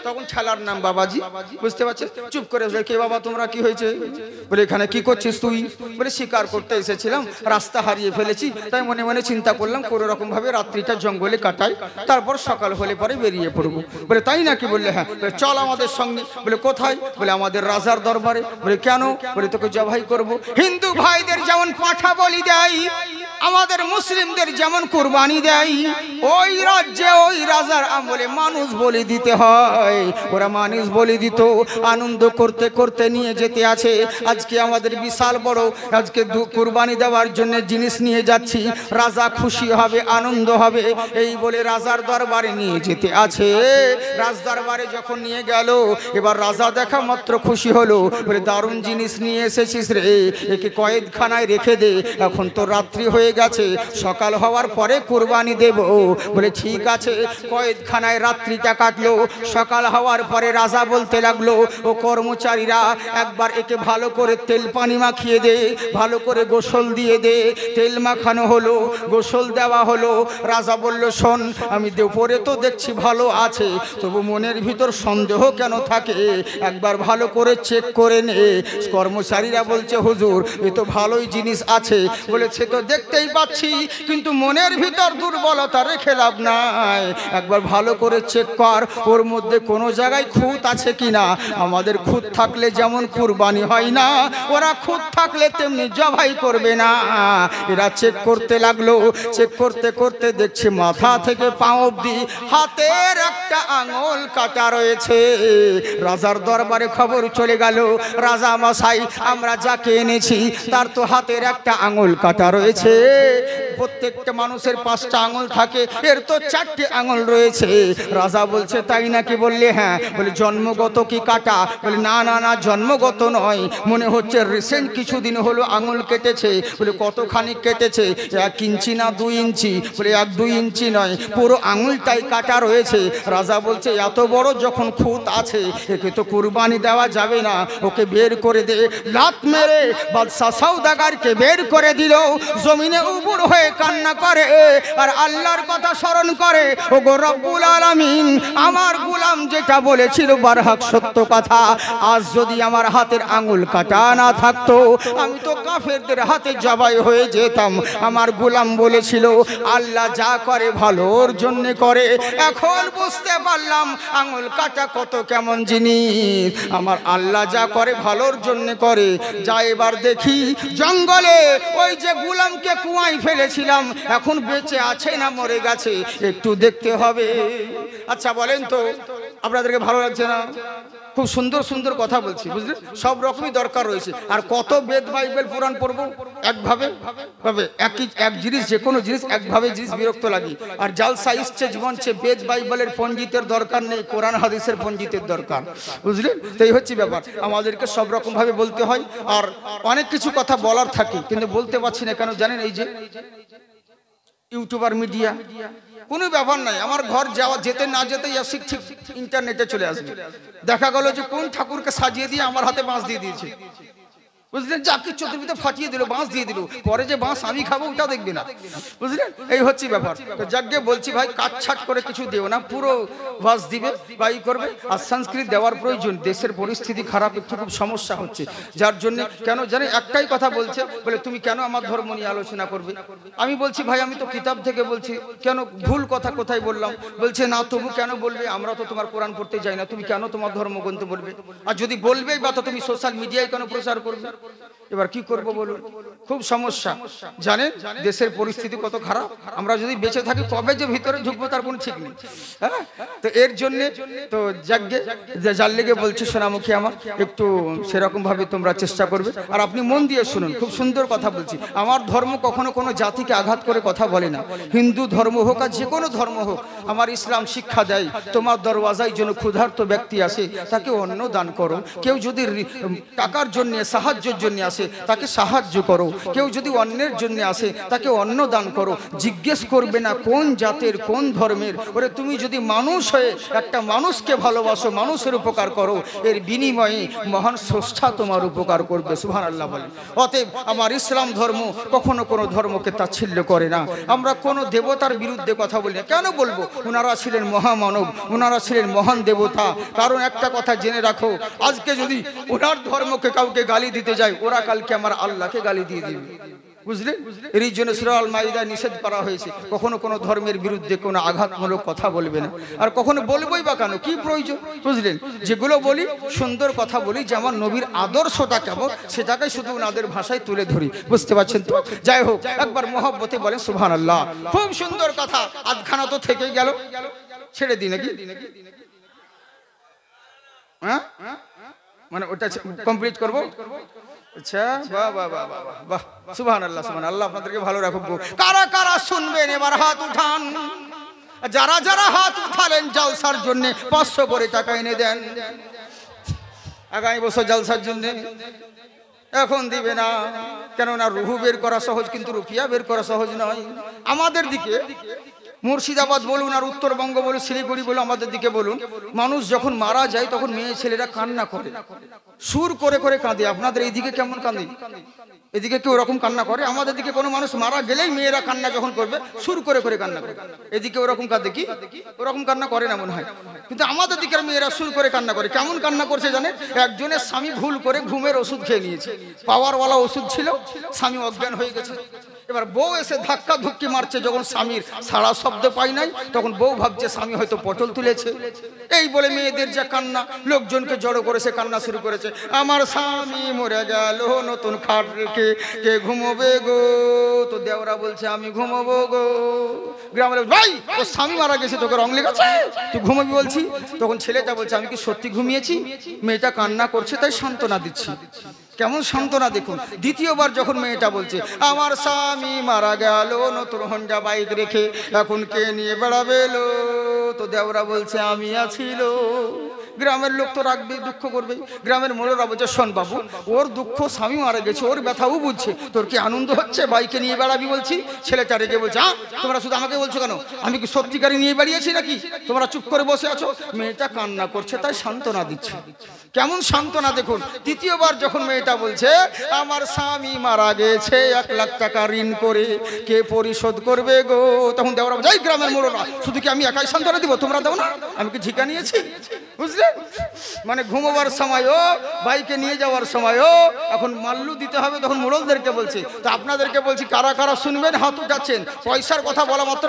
তখন ছেলার নাম বাবাজি, বুঝতে পারছিস? চুপ করে কে বাবা তোমরা, কি হয়েছে? বলে এখানে কি করছিস তুই? বলে শিকার করতে এসেছিলাম, রাস্তা হারিয়ে ফেলেছি, তাই মনে মনে চিন্তা করলাম কোনো রকম ভাবে রাত্রিটা জঙ্গলে কাটাই, তারপর সকাল হলে পরে বেরিয়ে পড়বো। বলে তাই নাকি? বললে হ্যাঁ। বলে চল আমাদের সঙ্গে। বলে কোথায়? বলে আমাদের রাজার দরবারে। বলে কেন? বলে তোকে জবাই করব। হিন্দু ভাইদের যেমন পাঁঠা বলি দেয়, আমাদের মুসলিমদের যেমন কুরবানি দেয়, ওই রাজ্যে ওই রাজার আমলে মানুষ বলি দিতে হয়। ওরা মানুষ বলি দিত, আনন্দ করতে করতে নিয়ে যেতে আছে। আজকে আমাদের বিশাল বড় আজকে কুরবানি দেওয়ার জন্য জিনিস নিয়ে যাচ্ছি, রাজা খুশি হবে, আনন্দ হবে, এই বলে রাজার দরবারে নিয়ে যেতে আছে। রাজ দরবারে যখন নিয়ে গেল, এবার রাজা দেখা মাত্র খুশি হলো। বলে দারুণ জিনিস নিয়ে এসেছিস রে, একে কয়েদখানায় রেখে দে, এখন তো রাত্রি হয়ে গেছে, সকাল হওয়ার পরে কুরবানি দেব। বলে ঠিক আছে। কয়েদখানায় রাত্রিটা কাটলো। সকাল হওয়ার পরে রাজা বলতে লাগলো, ও কর্মচারীরা একবার একে ভালো করে তেল পানি মাখিয়ে দে, ভালো করে গোসল দিয়ে দে। তেল মাখানো হলো, গোসল দেওয়া হলো। রাজা বলল, শোন, আমি দুপুরে তো দেখছি ভালো আছে, তবু মনের ভিতর সন্দেহ কেন থাকে, একবার ভালো করে চেক করে নে। কর্মচারীরা বলছে, হুজুর এ তো ভালোই জিনিস আছে। বলেছে তো দেখতেই পাচ্ছি, কিন্তু মনের ভিতর দুর্বলতা রেখে লাভ নাই, একবার ভালো করে চেক কর ওর মধ্যে কোনো জায়গায় খুঁত আছে কিনা। আমাদের খুঁত থাকলে যেমন কুরবানি হয় না, ওরা খুঁত থাকলে তেমনি জবাই করবে না। এরা চেক করতে লাগলো। চেক করতে করতে দেখছে মাথা থেকে পা অবধি হাতের একটা আঙুল কাটা রয়েছে। রাজার দরবারে খবর চলে গেল, রাজা মশাই আমরা যাকে এনেছি তার তো হাতের একটা আঙুল কাটা রয়েছে। প্রত্যেকটা মানুষের 5টা আঙুল থাকে, এর তো 4টে আঙুল রয়েছে। রাজা বলছে তাই নাকি? বললে হ্যাঁ। বলে জন্মগত কি কাটা? বলে না না না, জন্মগত নয়, মনে হচ্ছে রিসেন্ট কিছুদিন হলো আঙুল কেটেছে। বলে কতখানি কেটেছে? 1 ইঞ্চি না 2 ইঞ্চি? বলে 1-2 ইঞ্চি নয়, পুরো আঙুলটাই কাটা রয়েছে। রাজা বলছে এত বড় যখন খুঁত আছে, একে তো কুরবানি দেওয়া যাবে না, ওকে বের করে দে। লাত মেরে বাদশা সওদাগরকে বের করে দিল। জমিনে উবুর হয়ে কান্না করে আর আল্লাহর কথা স্মরণ করে, ও গো রব্বুল আলামিন, আমার গোলাম যেটা বলেছিল বারহাক সত্য কথা, আজ যদি আমার হাতের আঙুল কাটা না থাকতো, আমি তো কাফেরদের হাতে জবাই হয়ে যেতাম। আমার গোলাম বলেছিল আল্লাহ যা করে ভালোর জন্য করে, এখন বুঝতে পারলাম আঙুল কাটা কত কেমন জিনিস। আমার আল্লাহ যা করে ভালোর জন্য করে। যা এবার দেখি জঙ্গলে ওই যে গোলামকে কুয়ায় ফেলেছিলাম, এখন বেঁচে আছে না মরে গেছে, একটু দেখতে হবে। আচ্ছা বলেন তো, আপনাদেরকে ভালো লাগছে না? খুব সুন্দর সুন্দর কথা বলছি, বুঝলেন? সব রকমই দরকার রয়েছে। আর কত বেদ বাইবেল পুরাণ পড়বো একভাবে ভাবে, এক জিনিস, যে কোনো জিনিস একভাবে জিনিস বিরক্ত লাগে। আর জালসা ইচ্ছে জীবন চেয়ে বেদ বাইবেলের পণ্ডিতের দরকার নেই, কোরআন হাদিসের পণ্ডিতের দরকার, বুঝলেন? তো এই হচ্ছে ব্যাপার, আমাদেরকে সব রকম ভাবে বলতে হয়। আর অনেক কিছু কথা বলার থাকে, কিন্তু বলতে পারছি না কেন জানেন? এই যে ইউটিউবার মিডিয়া, কোনো ব্যাপার নাই, আমার ঘর যাওয়া যেতে না যেতে ঠিক ইন্টারনেটে চলে আসবে। দেখা গেল যে কোন ঠাকুরকে সাজিয়ে দিয়ে আমার হাতে বাঁশ দিয়ে দিয়েছে, বুঝলেন? যাকে চতুর্থীতে ফাটিয়ে দিল, বাঁশ দিয়ে দিল, পরে যে বাঁশ আমি খাবো ওটাও দেখবে না, বুঝলেন? এই হচ্ছে ব্যাপার। তো যাকে বলছি ভাই, কাটছাট করে কিছু দেও না, পুরো বাঁশ দিবে বা ই করবে। আর সংস্কৃত দেওয়ার প্রয়োজন, দেশের পরিস্থিতি খারাপ, একটু খুব সমস্যা হচ্ছে, যার জন্য কেন জানে একটাই কথা বলছে, বলে তুমি কেন আমার ধর্ম নিয়ে আলোচনা করবে? আমি বলছি ভাই আমি তো কিতাব থেকে বলছি, কেন ভুল কথা কোথায় বললাম? বলছে না তবু কেন বলবে, আমরা তো তোমার কোরআন পড়তে যাই না, তুমি কেন তোমার ধর্মগ্রন্থ বলবে? আর যদি বলবেই বা তো তুমি সোশ্যাল মিডিয়ায় কেন প্রচার করবে? এবার কি করব বলুন? খুব সমস্যা, জানেন দেশের পরিস্থিতি কত খারাপ। আমরা যদি বেঁচে থাকি কবে যে ভিতরে ঢুকবো তার কোনো ঠিক নেই। হ্যাঁ, তো এর জন্য তো যাকে যার লেগে বলছি সোনামুখী আমার, একটু সেরকম ভাবে তোমরা চেষ্টা করবে। আর আপনি মন দিয়ে শুনুন, খুব সুন্দর কথা বলছি। আমার ধর্ম কখনো কোনো জাতিকে আঘাত করে কথা বলে না। হিন্দু ধর্ম হোক আর যে কোনো ধর্ম হোক, আমার ইসলাম শিক্ষা দেয় তোমার দরওয়াজায় যেন ক্ষুধার্ত ব্যক্তি আসে তাকে অন্ন দান করো। কেউ যদি টাকার জন্য, সাহায্যের সাহায্যের জন্য আসে তাকে সাহায্য করো, কেউ যদি অন্যের জন্য আসে তাকে অন্ন দান করো। জিজ্ঞেস করবে না কোন জাতের কোন ধর্মের। ওরে তুমি যদি মানুষ হয়ে একটা মানুষকে ভালোবাসো, মানুষের উপকার করো, এর বিনিময়ে মহান স্রষ্টা তোমার উপকার করবে। সুবহানাল্লাহ বলেন। অতএব আমার ইসলাম ধর্ম কখনো কোনো ধর্মকে তাচ্ছিল্য করে না। আমরা কোনো দেবতার বিরুদ্ধে কথা বলি না। কেন বলবো? ওনারা ছিলেন মহামানব, ওনারা ছিলেন মহান দেবতা। কারণ একটা কথা জেনে রাখো, আজকে যদি ওনার ধর্মকে কাউকে গালি দিতে যায়, ওরা কালকে আমার আল্লাহকে গালি দিয়ে দিবে। বুঝলেন? এই জন্য সূরা আল মাইদায় নিষেধ করা হয়েছে কখনো কোনো ধর্মের বিরুদ্ধে কোনো আঘাতমূলক কথা বলবে না। আর কখনো বলবোই বা কেন, কি প্রয়োজন? বুঝলেন? যেগুলো বলি সুন্দর কথা বলি, যে আমার নবীর আদর্শটা কেমন সেটাকে শুধু ওনাদের ভাষায় তুলে ধরি। বুঝতে পারছেন তো? যাই হোক, একবার মহব্বতে বলেন সুবহানাল্লাহ। খুব সুন্দর কথা, আধখানা তো থেকেই গেল, ছেড়ে দিই নাকি? হ্যাঁ, মানে ওটা কমপ্লিট করবো। আচ্ছা, বাহ বাহ বাহ বাহ বাহ, সুবহানাল্লাহ সুবহানাল্লাহ। আপনাদেরকে ভালো রাখুক। কারা কারা শুনবেন এবার হাত উঠান। যারা যারা হাত উঠালেন জলসার জন্য 500 করে টাকা এনে দেন। আগামী বছর জলসার জন্য এখন দিবে না, কেননা রুহু বের করা সহজ, কিন্তু রুপিয়া বের করা সহজ নয়। আমাদের দিকে মুর্শিদাবাদ বলুন আর উত্তরবঙ্গ বলুন, শিলিগুড়ি বলুন, আমাদের দিকে বলুন, মানুষ যখন মারা যায় তখন মেয়ে ছেলেরা কান্না করে, সুর করে করে কাঁদে। আপনাদের এইদিকে কেমন কাঁদে? এদিকে কেউ ওরকম কান্না করে? আমাদের দিকে কোনো মানুষ মারা গেলেই মেয়েরা কান্না যখন করবে সুর করে করে কান্না করে। এদিকে ওরকম কাঁদে কি? ওরকম কান্না করে না মনে হয়, কিন্তু আমাদের দিকের মেয়েরা সুর করে কান্না করে। কেমন কান্না করছে জানেন? একজনের স্বামী ভুল করে ঘুমের ওষুধ খেয়ে নিয়েছে, পাওয়ারওয়ালা ওষুধ ছিল, স্বামী অজ্ঞান হয়ে গেছে। এবার বউ এসে ধাক্কা ধুক্কি মারছে, যখন স্বামীর সারা শব্দ পাই নাই তখন বউ ভাবছে স্বামী হয়তো পটল তুলেছে। এই বলে মেয়েদের যা কান্না, লোকজনকে জড়ো করেছে, কান্না শুরু করেছে। আমার স্বামী মরে গেল, নতুন খাট রেখে কে ঘুমোবে গো? তো দেওরা বলছে আমি ঘুমোবো গো। গ্রামের ভাই, ও স্বামী মারা গেছে, তোকে রং লেগেছে, তুই ঘুমোবি বলছি। তখন ছেলেটা বলছে আমি কি সত্যি ঘুমিয়েছি? মেয়েটা কান্না করছে তাই সান্ত্বনা দিচ্ছি। কেমন সান্ত্বনা দেখুন। দ্বিতীয়বার যখন মেয়েটা বলছে আমার স্বামী মারা গেল, নতুন হন্ডা বাইক রেখে এখন কে নিয়ে বেড়াবে লো? তো দেওরা বলছে আমি আছিল। গ্রামের লোক তো রাখবে, দুঃখ করবে। গ্রামের মোড়রা বলছে শোন বাবু, ওর দুঃখ, স্বামী মারা গেছে, ওর ব্যথাও বুঝছে, তোর কি আনন্দ হচ্ছে বাইকে নিয়ে বেড়াবি বলছি? ছেলেটা রেগে বলছে তোমরা শুধু আমাকে বলছো কেন? আমি কি সত্যিকারই নিয়ে বেরিয়েছি নাকি? তোমরা চুপ করে বসে আছো। মেয়েটা কান্না করছে তাই সান্ত্বনা দিচ্ছে। কেমন সান্ত্বনা দেখুন। তৃতীয়বার যখন মেয়েটা বলছে আমার স্বামী মারা গেছে, 1 লাখ টাকা ঋণ করে, কে পরিশোধ করবে গো? তখন দেওরা যাই গ্রামের মোড়রা, শুধু কি আমি একাই সান্ত্বনা দিব? তোমরা দাও না? আমি কি ঠিকা নিয়েছি? বুঝলেন? মানে ঘুমোবার সময়ও, বাইকে নিয়ে যাওয়ার সময়ও এখন মাল্লু দিতে হবে, তখন মোড়লদেরকে বলছে। তো আপনাদেরকে বলছি, কারা কারা শুনবেন হাত উঠাচ্ছেন? পয়সার কথা বলা মাত্র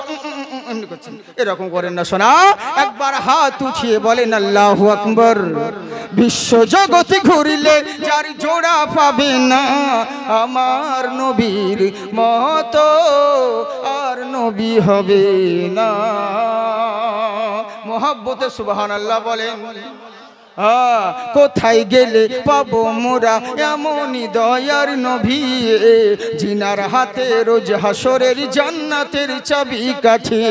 এমনি করছেন, এরকম করেন না শোনা। একবার হাত উঠিয়ে বলেন আল্লাহু আকবার। বিশ্ব জগতে ঘুরিলে যার জোড়া পাবে না, আমার নবীর মতো আর নবী হবে না। মহব্বতে সুবহানাল্লাহ বলেন। কোথায় গেলে পাবো মোরা এমনই দয়ার নবী, জিনার হাতে রোজ হাসরের জান্নাতের চাবি কাঠি।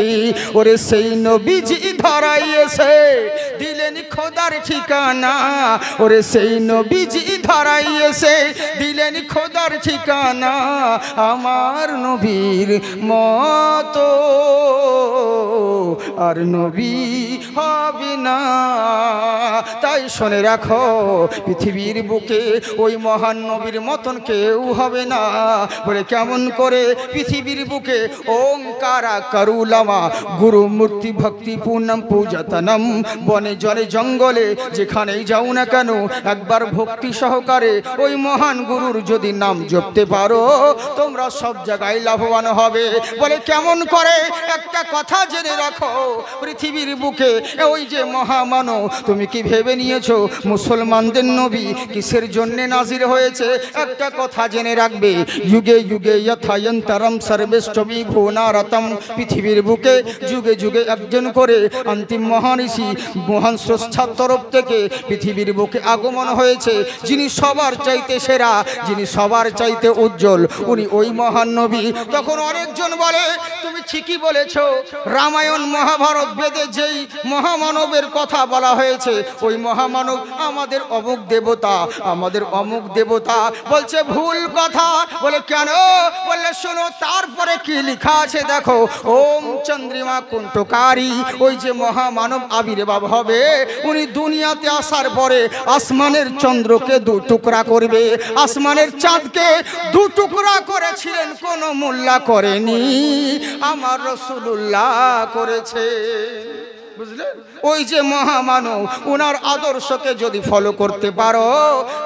ওরে সেই নবীজি ধরাইয়েছে দিলেন খোদার ঠিকানা, ওরে সেই নবীজি ধরাইয়েছে দিলেন খোদার ঠিকানা। আমার নবীর মতো আর নবী হবে না। তাই শুনে রাখো, পৃথিবীর বুকে ওই মহান নবীর মতন কেউ হবে না। বলে কেমন করে? পৃথিবীর বুকে ওঙ্কারা কারুলামা গুরু মূর্তি ভক্তি পূর্ণম পূজাতনম। বনে জলে জঙ্গলে যেখানেই যাও না কেন, একবার ভক্তি সহকারে ওই মহান গুরুর যদি নাম জপতে পারো, তোমরা সব জায়গায় লাভবান হবে। বলে কেমন করে? একটা কথা জেনে রাখো, পৃথিবীর বুকে ওই যে মহামানব, তুমি কি ভেবে নিয়েছো মুসলমানদের নবী কিসের জন্য নাজির হয়েছে? একটা কথা জেনে রাখবে, যুগে যুগে যথায়ন্তরম সর্বেষ্টমি ভুনারত ভারতম পৃথিবীর বুকে যুগে যুগে একজন করে অন্তিম মহারিষি মহান স্রষ্টার তরফ থেকে পৃথিবীর বুকে আগমন হয়েছে, যিনি সবার চাইতে সেরা, যিনি সবার চাইতে উজ্জ্বল, উনি ওই মহান নবী। তখন অনেকজন বলে তুমি ঠিকই বলেছ, রামায়ণ মহাভারত বেদে যেই মহামানবের কথা বলা হয়েছে ওই মহামানব আমাদের অমুক দেবতা, আমাদের অমুক দেবতা। বলছে ভুল কথা। বলে কেন? বললে শোনো তারপরে কি লেখা আছে দেখো, ওম চন্দ্রিমা কুণ্ঠকারী, ওই যে মহামানব আবির্ভাব হবে উনি দুনিয়াতে আসার পরে আসমানের চন্দ্রকে দু টুকরা করবে, আসমানের চাঁদকে দু টুকরা করেছিলেন কোন মোল্লা করেনি, আমার রাসূলুল্লাহ করেছে। বুঝলে? ওই যে মহামানব, ওনার আদর্শকে যদি ফলো করতে পারো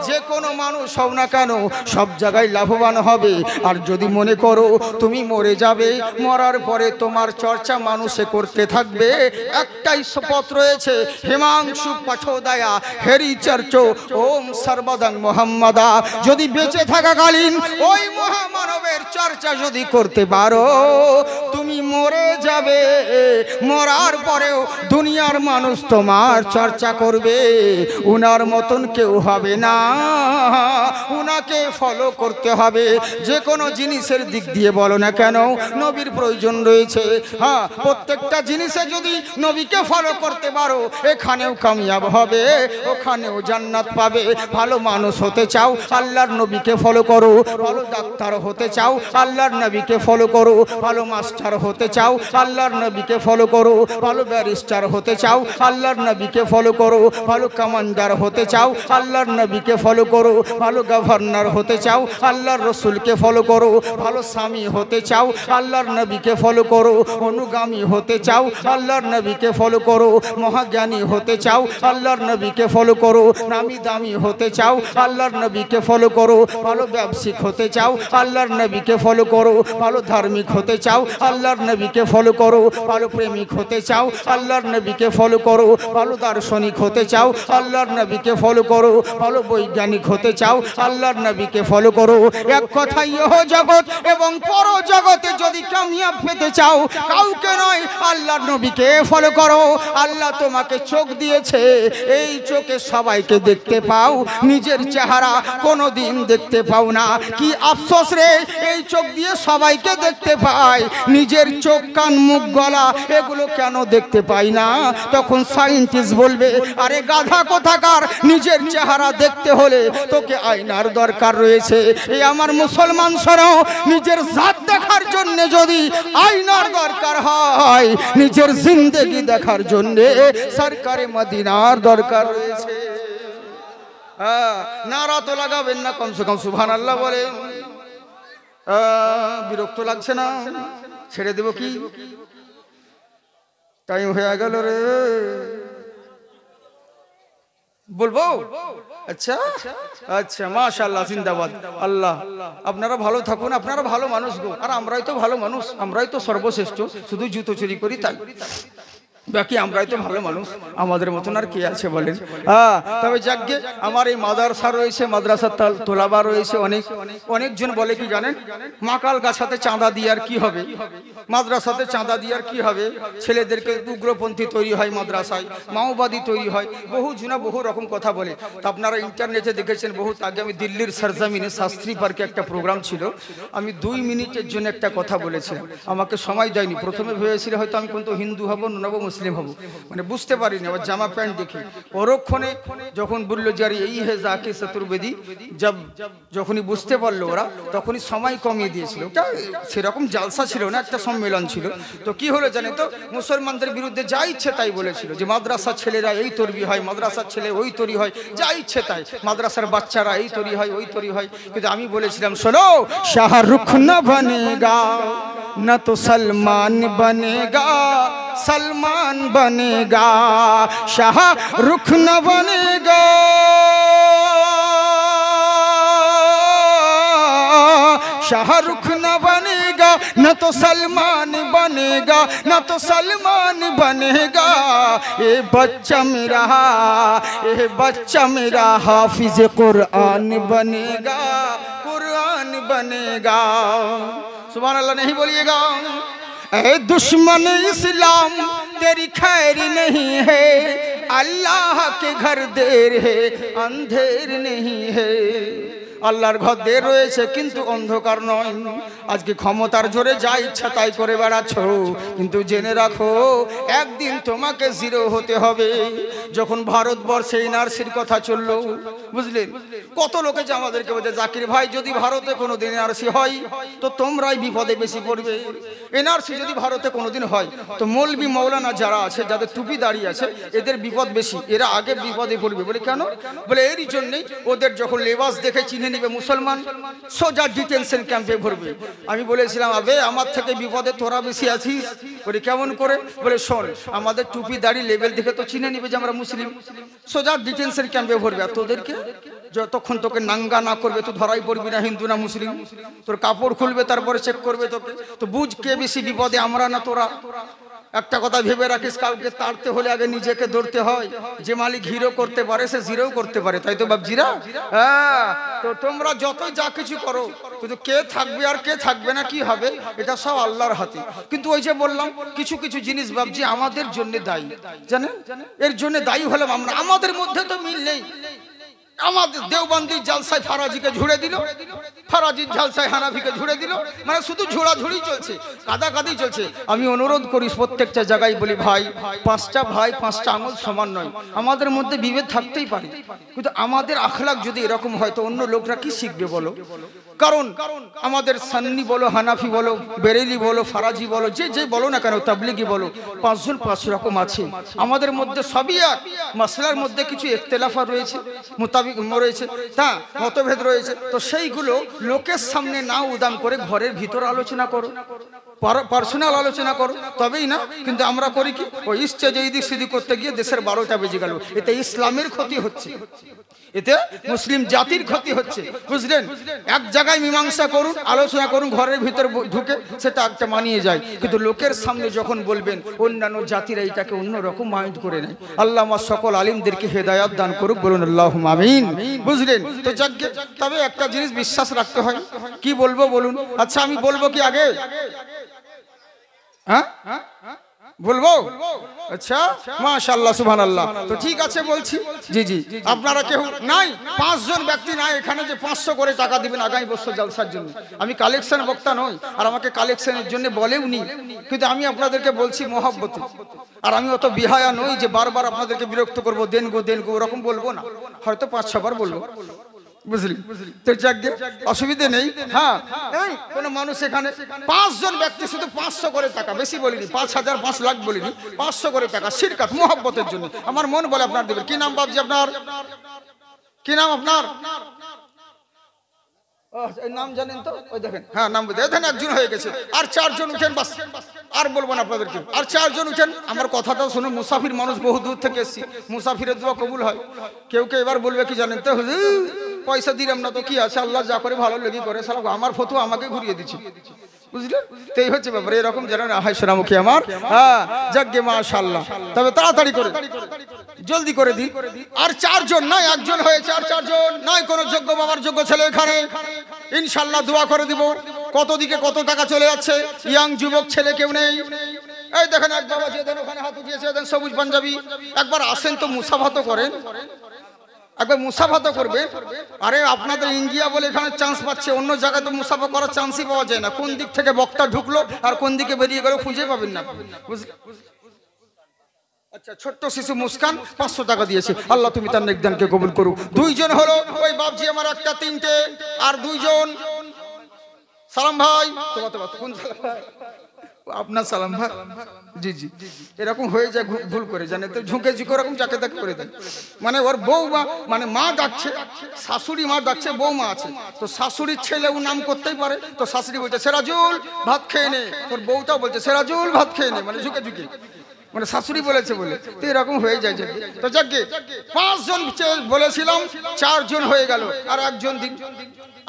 যে কোনো মানুষ হও না কেন সব জায়গায় লাভবান হবে। আর যদি মনে করো তুমি মরে যাবে, মরার পরে তোমার চর্চা মানুষে করতে থাকবে, একটাই পথ রয়েছে, হেমাংশু পাঠোদয়া হেরি চর্চ ওম সর্বদাং মোহাম্মদা। যদি বেঁচে থাকাকালীন ওই মহামানবের চর্চা যদি করতে পারো তুমি মরে যাবে, মরার পরেও দুনিয়ার মানুষ তোমার চর্চা করবে, উনার মতন কেউ হবে না, উনাকে ফলো করতে হবে। যে কোনো জিনিসের দিক দিয়ে বলো না কেন নবীর প্রয়োজন রয়েছে। হ্যাঁ, প্রত্যেকটা জিনিসে যদি নবীকে ফলো করতে পারো এখানেও কামিয়াব হবে, ওখানেও জান্নাত পাবে। ভালো মানুষ হতে চাও আল্লাহর নবীকে ফলো করো, ভালো ডাক্তার হতে চাও আল্লাহর নবীকে ফলো করো, ভালো মাস্টার হতে চাও আল্লাহর নবীকে ফলো করো, ভালো ব্যারিস্টার হতে চাও আল্লাহর নবীকে ফলো করো, ভালো কমান্ডার হতে চাও আল্লাহর নবীকে ফলো করো, ভালো গভর্নর হতে চাও আল্লাহর রসুলকে ফলো করো, ভালো স্বামী হতে চাও আল্লাহর নবীকে ফলো করো, অনুগামী হতে চাও আল্লাহর নবীকে ফলো করো, মহাজ্ঞানী হতে চাও আল্লাহর নবীকে ফলো করো, নামি দামি হতে চাও আল্লাহর নবীকে ফলো করো, ভালো ব্যবসায়িক হতে চাও আল্লাহর নবীকে ফলো করো, ভালো ধার্মিক হতে চাও আল্লাহর নবীকে ফলো করো, ভালো প্রেমিক হতে চাও আল্লাহর নবীকে ফলো করো, ভালো দার্শনিক হতে চাও আল্লাহর নবীকে ফলো করো, ভালো বৈজ্ঞানিক হতে চাও আল্লাহর নবীকে ফলো করো। এক কথাই ইহ জগৎ এবং পর জগতে যদি কামিয়াব পেতে চাও কাউকে নয় আল্লাহর নবীকে ফলো করো। আল্লাহ তোমাকে চোখ দিয়েছে, এই চোখে সবাইকে দেখতে পাও, নিজের চেহারা কোনোদিন দেখতে পাও না। কি আফসোস রে, এই চোখ দিয়ে সবাইকে দেখতে পাই, নিজের চোখ কান মুখ গলা এগুলো কেন দেখতে পাই না? তখন সায়েন্টিস্ট বলবে আরে গাধা কোথাকার, নিজের চেহারা দেখতে হলে তোকে আয়নার দরকার রয়েছে। এই আমার মুসলমান শোনো, নিজের জাত দেখার জন্য যদি আয়নার দরকার হয়, নিজের জিন্দেগি দেখার জন্য সরকারে মদিনার দরকার রয়েছে। নারা তো লাগাবেন না, কমসে কম সুবহানাল্লাহ বলেন। বিরক্ত লাগছে না? ছেড়ে দেব কি? টাইম হয়ে গেল রে, বলবো? আচ্ছা আচ্ছা, মাশাআল্লাহ, জিন্দাবাদ। আল্লাহ আপনারা ভালো থাকুন, আপনারা ভালো মানুষ গো। আর আমরাই তো ভালো মানুষ, আমরাই তো সর্বশ্রেষ্ঠ, শুধু জুতো চুরি করি তাই, বাকি আমরাই তো ভালো মানুষ, আমাদের মতন আর কে আছে বলেন? তবে যাকে আমার এই মাদ্রাসা রয়েছে, মাদ্রাসার তোলাবা রয়েছে, অনেকজন বলে কি জানেন, মাকাল গাছাতে চাঁদা দিয়ে আর কি হবে, মাদ্রাসাতে চাঁদা দিয়ে আর কি হবে, ছেলেদেরকে উগ্রপন্থী তৈরি হয় মাদ্রাসায়, মাওবাদী তৈরি হয়, বহু জনা বহু রকম কথা বলে। তো আপনারা ইন্টারনেটে দেখেছেন, বহুত আগে আমি দিল্লির সরজমিনে শাস্ত্রী পার্কে একটা প্রোগ্রাম ছিল, আমি 2 মিনিটের জন্য একটা কথা বলেছিলাম, আমাকে সময় দেয়নি। প্রথমে ভেবেছিল হয়তো আমি কিন্তু হিন্দু হব, নব মুসলিম হব, মানে বুঝতে পারিনি। আবার জামা প্যান্ট দেখি, পরক্ষণে যখন বললো যে এই হে জাকি চতুর্বেদী, যখনই বুঝতে পারলো ওরা, তখনই সময় কমিয়ে দিয়েছিল। ওটা সেরকম জালসা ছিল না, একটা সম্মেলন ছিল। তো কি হলো জানে তো, মুসলমানদের বিরুদ্ধে যা ইচ্ছে তাই বলেছিল, যে মাদ্রাসার ছেলেরা এই তৈরি হয়, মাদ্রাসার ছেলে ওই তৈরি হয়, যা ইচ্ছে তাই, মাদ্রাসার বাচ্চারা এই তৈরি হয় ওই তৈরি হয়। কিন্তু আমি বলেছিলাম শোনো, শাহরুখ না বনেগা না তো সলমান বনেগা, सलमान बनेगा, शाहरुख न बनेगा, शाहरुख न बनेगा, न तो सलमान बनेगा, न तो सलमान बनेगा। ये बच्चा मेरा हाफिज कुरान बनेगा, कुरान बनेगा। सुभान अल्लाह नहीं बोलिएगा? ए दुश्मन इस्लाम तेरी खैर नहीं है, अल्लाह के घर देर है अंधेर नहीं है। আল্লাহর ঘর দের রয়েছে কিন্তু অন্ধকার নয়। আজকে ক্ষমতার জোরে যা ইচ্ছা তাই করে বেড়াচ্ছ, কিন্তু জেনে রাখো একদিন তোমাকে জিরো হতে হবে। যখন ভারতবর্ষে এনআরসির কথা চললো, বুঝলেন, কত লোকে যে আমাদেরকে বলছে জাকির ভাই যদি ভারতে কোনোদিন এনআরসি হয় তো তোমরাই বিপদে বেশি পড়বে। এনআরসি যদি ভারতে কোনোদিন হয় তো মৌলবি মৌলানা যারা আছে, যাদের টুপি দাঁড়িয়ে আছে, এদের বিপদ বেশি, এরা আগে বিপদে পড়বে। বলে কেন? বলে এরই জন্যই ওদের যখন লেবাস দেখে চিনে নিবে মুসলমান, সোজা ডিটেনশন ক্যাম্পে ভরবে। আমি বলেছিলাম আবে আমার থেকে বিপদে তোরা বেশি আছিস। বলে কেমন করে? বলে শোন, আমাদের টুপি দাড়ি লেভেল দেখে তো চিনে নিবে যে আমরা মুসলিম, সোজা ডিটেনশন ক্যাম্পে ভরবে। আর তোদেরকে যতক্ষণ তোকে নাঙ্গা না করবে তো ধরাই পড়বি না হিন্দু না মুসলিম। তোর কাপড় খুলবে তারপরে চেক করবে তোকে। তো বুঝ কে বেশি বিপদে, আমরা না তোরা। একটা কথা ভেবে রাখিস, কাউকে তাড়তে হলে আগে নিজেকে ধরতে হয়। যে মালিক হিরো করতে পারে সে জিরো করতে পারে, তাই তো বাবজিরা? হ্যাঁ, তো তোমরা যতই যা কিছু করো, কিন্তু কে থাকবে আর কে থাকবে না কি হবে এটা সব আল্লাহর হাতে। কিন্তু ওই যে বললাম কিছু কিছু জিনিস বাবজি আমাদের জন্য দায়ী, জানেন? এর জন্য দায়ী হলাম আমরা। আমাদের মধ্যে তো মিল নেই। আমাদের দেওবন্দির জালসায় ফারাজিকে ঝুড়ে দিল, ফারাজির জালসায় হানাফিকে ঝুড়ে দিল, মানে শুধু ঝোড়াঝুড়ি চলছে, কাদাকাদি চলছে। আমি অনুরোধ করি প্রত্যেকটা জায়গায় বলি, ভাই পাঁচটা আঙুল সমান নয়। আমাদের মধ্যে বিভেদ থাকতেই পারে, কিন্তু আমাদের আখলাক যদি এরকম হয় তো অন্য লোকরা কি শিখবে বলো? কারণ আমাদের সান্নি বলো, হানাফি বলো, বেরেলি বলো, ফারাজি বলো, যে বলো না কেন, তাবলিগি বলো, পাঁচজন পাঁচ রকম আছে। আমাদের মধ্যে সবই এক, মাসলার মধ্যে কিছু ইখতিলাফ রয়েছে, মোতাবিক রয়েছে, তা মতভেদ রয়েছে। তো সেইগুলো লোকের সামনে না উদাম করে ঘরের ভিতর আলোচনা করো, পার্সোনাল আলোচনা করো, তবেই না। কিন্তু আমরা করি কি, ওই স্টেজে এদিক সেদিক করতে গিয়ে দেশের 12টা বেজে গেল। এতে ইসলামের ক্ষতি হচ্ছে, এতে মুসলিম জাতির ক্ষতি হচ্ছে, বুঝলেন? এক জায়গায় মীমাংসা করুন, আলোচনা করুন, ঘরের ভিতর ঢুকে সেটা একটা মানিয়ে যায়। কিন্তু লোকের সামনে যখন বলবেন, অন্যান্য জাতিরা এটাকে অন্যরকম মাইন্ড করে নেয়। আল্লাহ আমার সকল আলিমদেরকে হেদায়াত দান করুক, বলুন আল্লাহুম্মা আমিন, বুঝলেন? তো যাকে তবে একটা জিনিস বিশ্বাস রাখতে হয়। কি বলবো বলুন? আচ্ছা আমি বলবো কি আগে? হ্যাঁ বলবো? আচ্ছা, মাশাআল্লাহ, সুবহানাল্লাহ। তো ঠিক আছে বলছি। জি জি, আপনারা কেউ নাই, 5 জন ব্যক্তি নাই এখানে যে 500 করে টাকা দিবেন আগামী বছর জলসার জন্য। আমি কালেকশন বক্তা নই, আর আমাকে কালেকশনের জন্য বলেও নি, কিন্তু আমি আপনাদেরকে বলছি মহব্বতে। আর আমি অত বিহায়া নই যে বারবার আপনাদেরকে বিরক্ত করবো, দেন গো ওরকম বলবো না, হয়তো 5-6 বার বলবো, বুঝলি? তো যাকে অসুবিধে নেই। হ্যাঁ, কোন মানুষ এখানে 5 জন ব্যক্তি শুধু 500 করে টাকা, বেশি বলিনি, 5,000 5 লাখ বলিনি, 500 করে টাকা শিরকাত মোহব্বতের জন্য। আমার মন বলে আপনার দেবেন। কি নাম বাবজি আপনার? কি নাম আপনার? নাম জানেন তো? ওই দেখেন, হ্যাঁ নাম দেখেন, একজন হয়ে গেছে। আর 4 জন উঠেন, বাস আর বলবো না আপনাদেরকে। আর 4 জন উঠেন। আমার কথাটাও শুনুন, মুসাফির মানুষ, বহু দূর থেকে এসেছি, মুসাফিরের দোয়া কবুল হয়। কেউ এবার বলবে কি জানেন তো, হুজুর পয়সা দিলাম না তো কি আছে, আল্লাহ যা করে ভালো লেগে করে, সালা আমার ফতোয়া আমাকে ঘুরিয়ে দিচ্ছে, বুঝলেন? তো এই হচ্ছে ব্যাপার, এরকম যেন না হয় সোনামুখী আমার। হ্যাঁ যাকগে মাশাআল্লাহ। তবে তাড়াতাড়ি করে, জলদি করে দিন। আর 4 জন নয়, একজন হয়েছে, আর 4 জন নয়। কোন যোগ্য বাবার যোগ্য ছেলে এখানে ইনশাআল্লাহ দোয়া করে দিব। কত দিকে কত টাকা চলে যাচ্ছে, ইয়াং যুবক ছেলে কেউ নেই। এই দেখেন এক বাবা যে দেন ওখানে হাত উঠিয়েছে, দেন সবুজ পাঞ্জাবি। একবার আসেন তো মুসাফা তো করেন, একবার মুসাফা তো করবে। আরে আপনাদের ইন্ডিয়া বলে এখানে চান্স পাচ্ছে, অন্য জায়গায় তো মুসাফা করার চান্সই পাওয়া যায় না। কোন দিক থেকে বক্তা ঢুকলো আর কোন দিকে বেরিয়ে গেল খুঁজে পাবেন না, বুঝলেন? আচ্ছা, ছোট্ট শিশু মুস্কান 500 টাকা দিয়েছে, আল্লাহ তুমি তার নেক দানকে কবুল করো। 2 জন হলো, ওই বাপজি আমার একটা 3টে, আর 2 জন সালাম ভাই। কোন সালাম ভাই? আপনার সালাম ভাই। জি জি, এরকম হয়ে যায় ভুল করে, জানে তো, ঝুঁকে ঝুঁকে ওরকম যাকে তাকে করে দেয়। মানে ওর বউ মানে মা ডাকছে, শাশুড়ি মা ডাকছে, বউ মা আছে, তো শাশুড়ির ছেলে ও নাম করতেই পারে। তো শাশুড়ি বলছে সেরাজুল ভাত খেয়ে নে, তোর বউটাও বলছে সেরাজুল ভাত খেয়ে নে, মানে ঝুঁকে ঝুঁকে, মানে শাশুড়ি বলেছে বলে। তো এরকম হয়ে যায়। তো যাকে 5 জন বলেছিলাম, 4 জন হয়ে গেল। আর একজন দিন,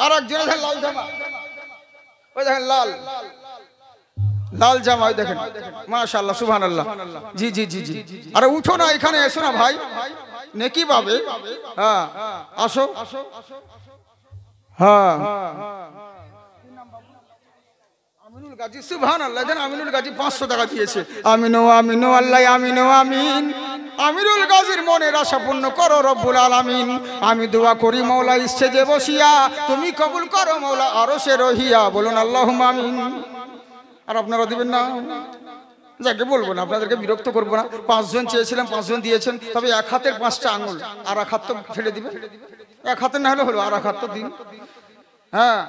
আর একজন লাল জামা, ওই দেখেন লাল জামা, ওই দেখেন মাশাআল্লাহ সুবহানাল্লাহ। জি জি জি জি, আরে উঠো না, এখানে এসো না ভাই, নেকি পাবে। হ্যাঁ আসো। হ্যাঁ আমিনুল গাজী সুবহানাল্লাহ, জান আমিনুল গাজী 500 টাকা দিয়েছে। আমিনো আমিনো আল্লাহ আমিনো আমিন। আমিনুল গাজীর মনের আশা পূর্ণ করো রব্বুল আলামিন। আমি দোয়া করি মওলা স্টেজে বসিয়া, তুমি কবুল করো মওলা আরশে রহিয়া, বলুন আল্লাহুম্মা আমিন। আর আপনারা দিবেন না? যাকে বলবো না, আপনাদেরকে বিরক্ত করবো না। 5 জন চেয়েছিলাম, 5 জন দিয়েছেন, তবে এক হাতের 5টা আঙুল, আর এক হাত তো ফেলে দিবে। এক হাতের না হলে হলো, আর এক হাত তো দিন। হ্যাঁ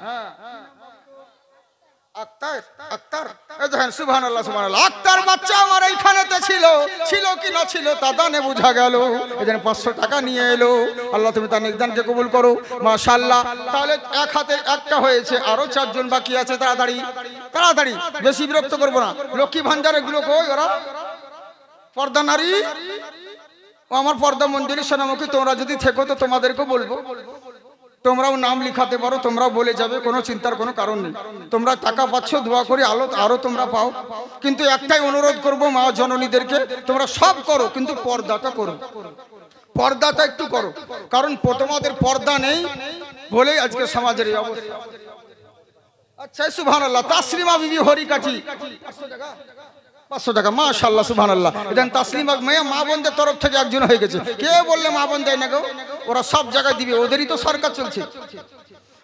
আক্তার, আক্তার, দেখেন সুবহানাল্লাহ সুবহানাল্লাহ। আক্তার বাচ্চা আমার এইখানেতে ছিল, ছিল কি না ছিল তা দানে বোঝা গেল। এখানে 500 টাকা নিয়ে এলো। আল্লাহ তুমি তার নিদানকে কবুল করো মাশাআল্লাহ। তাহলে এক হাতে একটা হয়েছে, আরো 4 জন বাকি আছে। তাড়াতাড়ি তাড়াতাড়ি, বেশি বিরক্ত করবো না। লক্ষ্মী ভান্ডারে গুলো কই ওরা? পর্দা নারী ও আমার পর্দা মন্দিরের সোনামুখী, তোমরা যদি থেকো তো তোমাদেরকেও বলবো, তোমরাও নাম লিখাতে পারো, তোমরাও বলে যাবে, কোনো চিন্তার কোনো কারণ নেই। তোমরা টাকা পাচ্ছ, দোয়া করি আলো আরো তোমরা পাও। কিন্তু একটাই অনুরোধ করবো মা জননীদেরকে, তোমরা সব করো কিন্তু পর্দাটা করো, পর্দাটা একটু করো। কারণ তোমাদের পর্দা নেই বলেই আজকে সমাজের এই অবস্থা। আচ্ছা সুবহানাল্লাহ। তাসলিমা বিবি হরিকাঠি 500 টাকা মাশাআল্লাহ সুবহানাল্লাহ। এটা তাসলিমা মেয়ে মা বোনদের তরফ থেকে একজন হয়ে গেছে। কে বললে মা বোন দেয় না গো? ওরা সব জায়গায় দিবে, ওদেরই তো সরকার চলছে।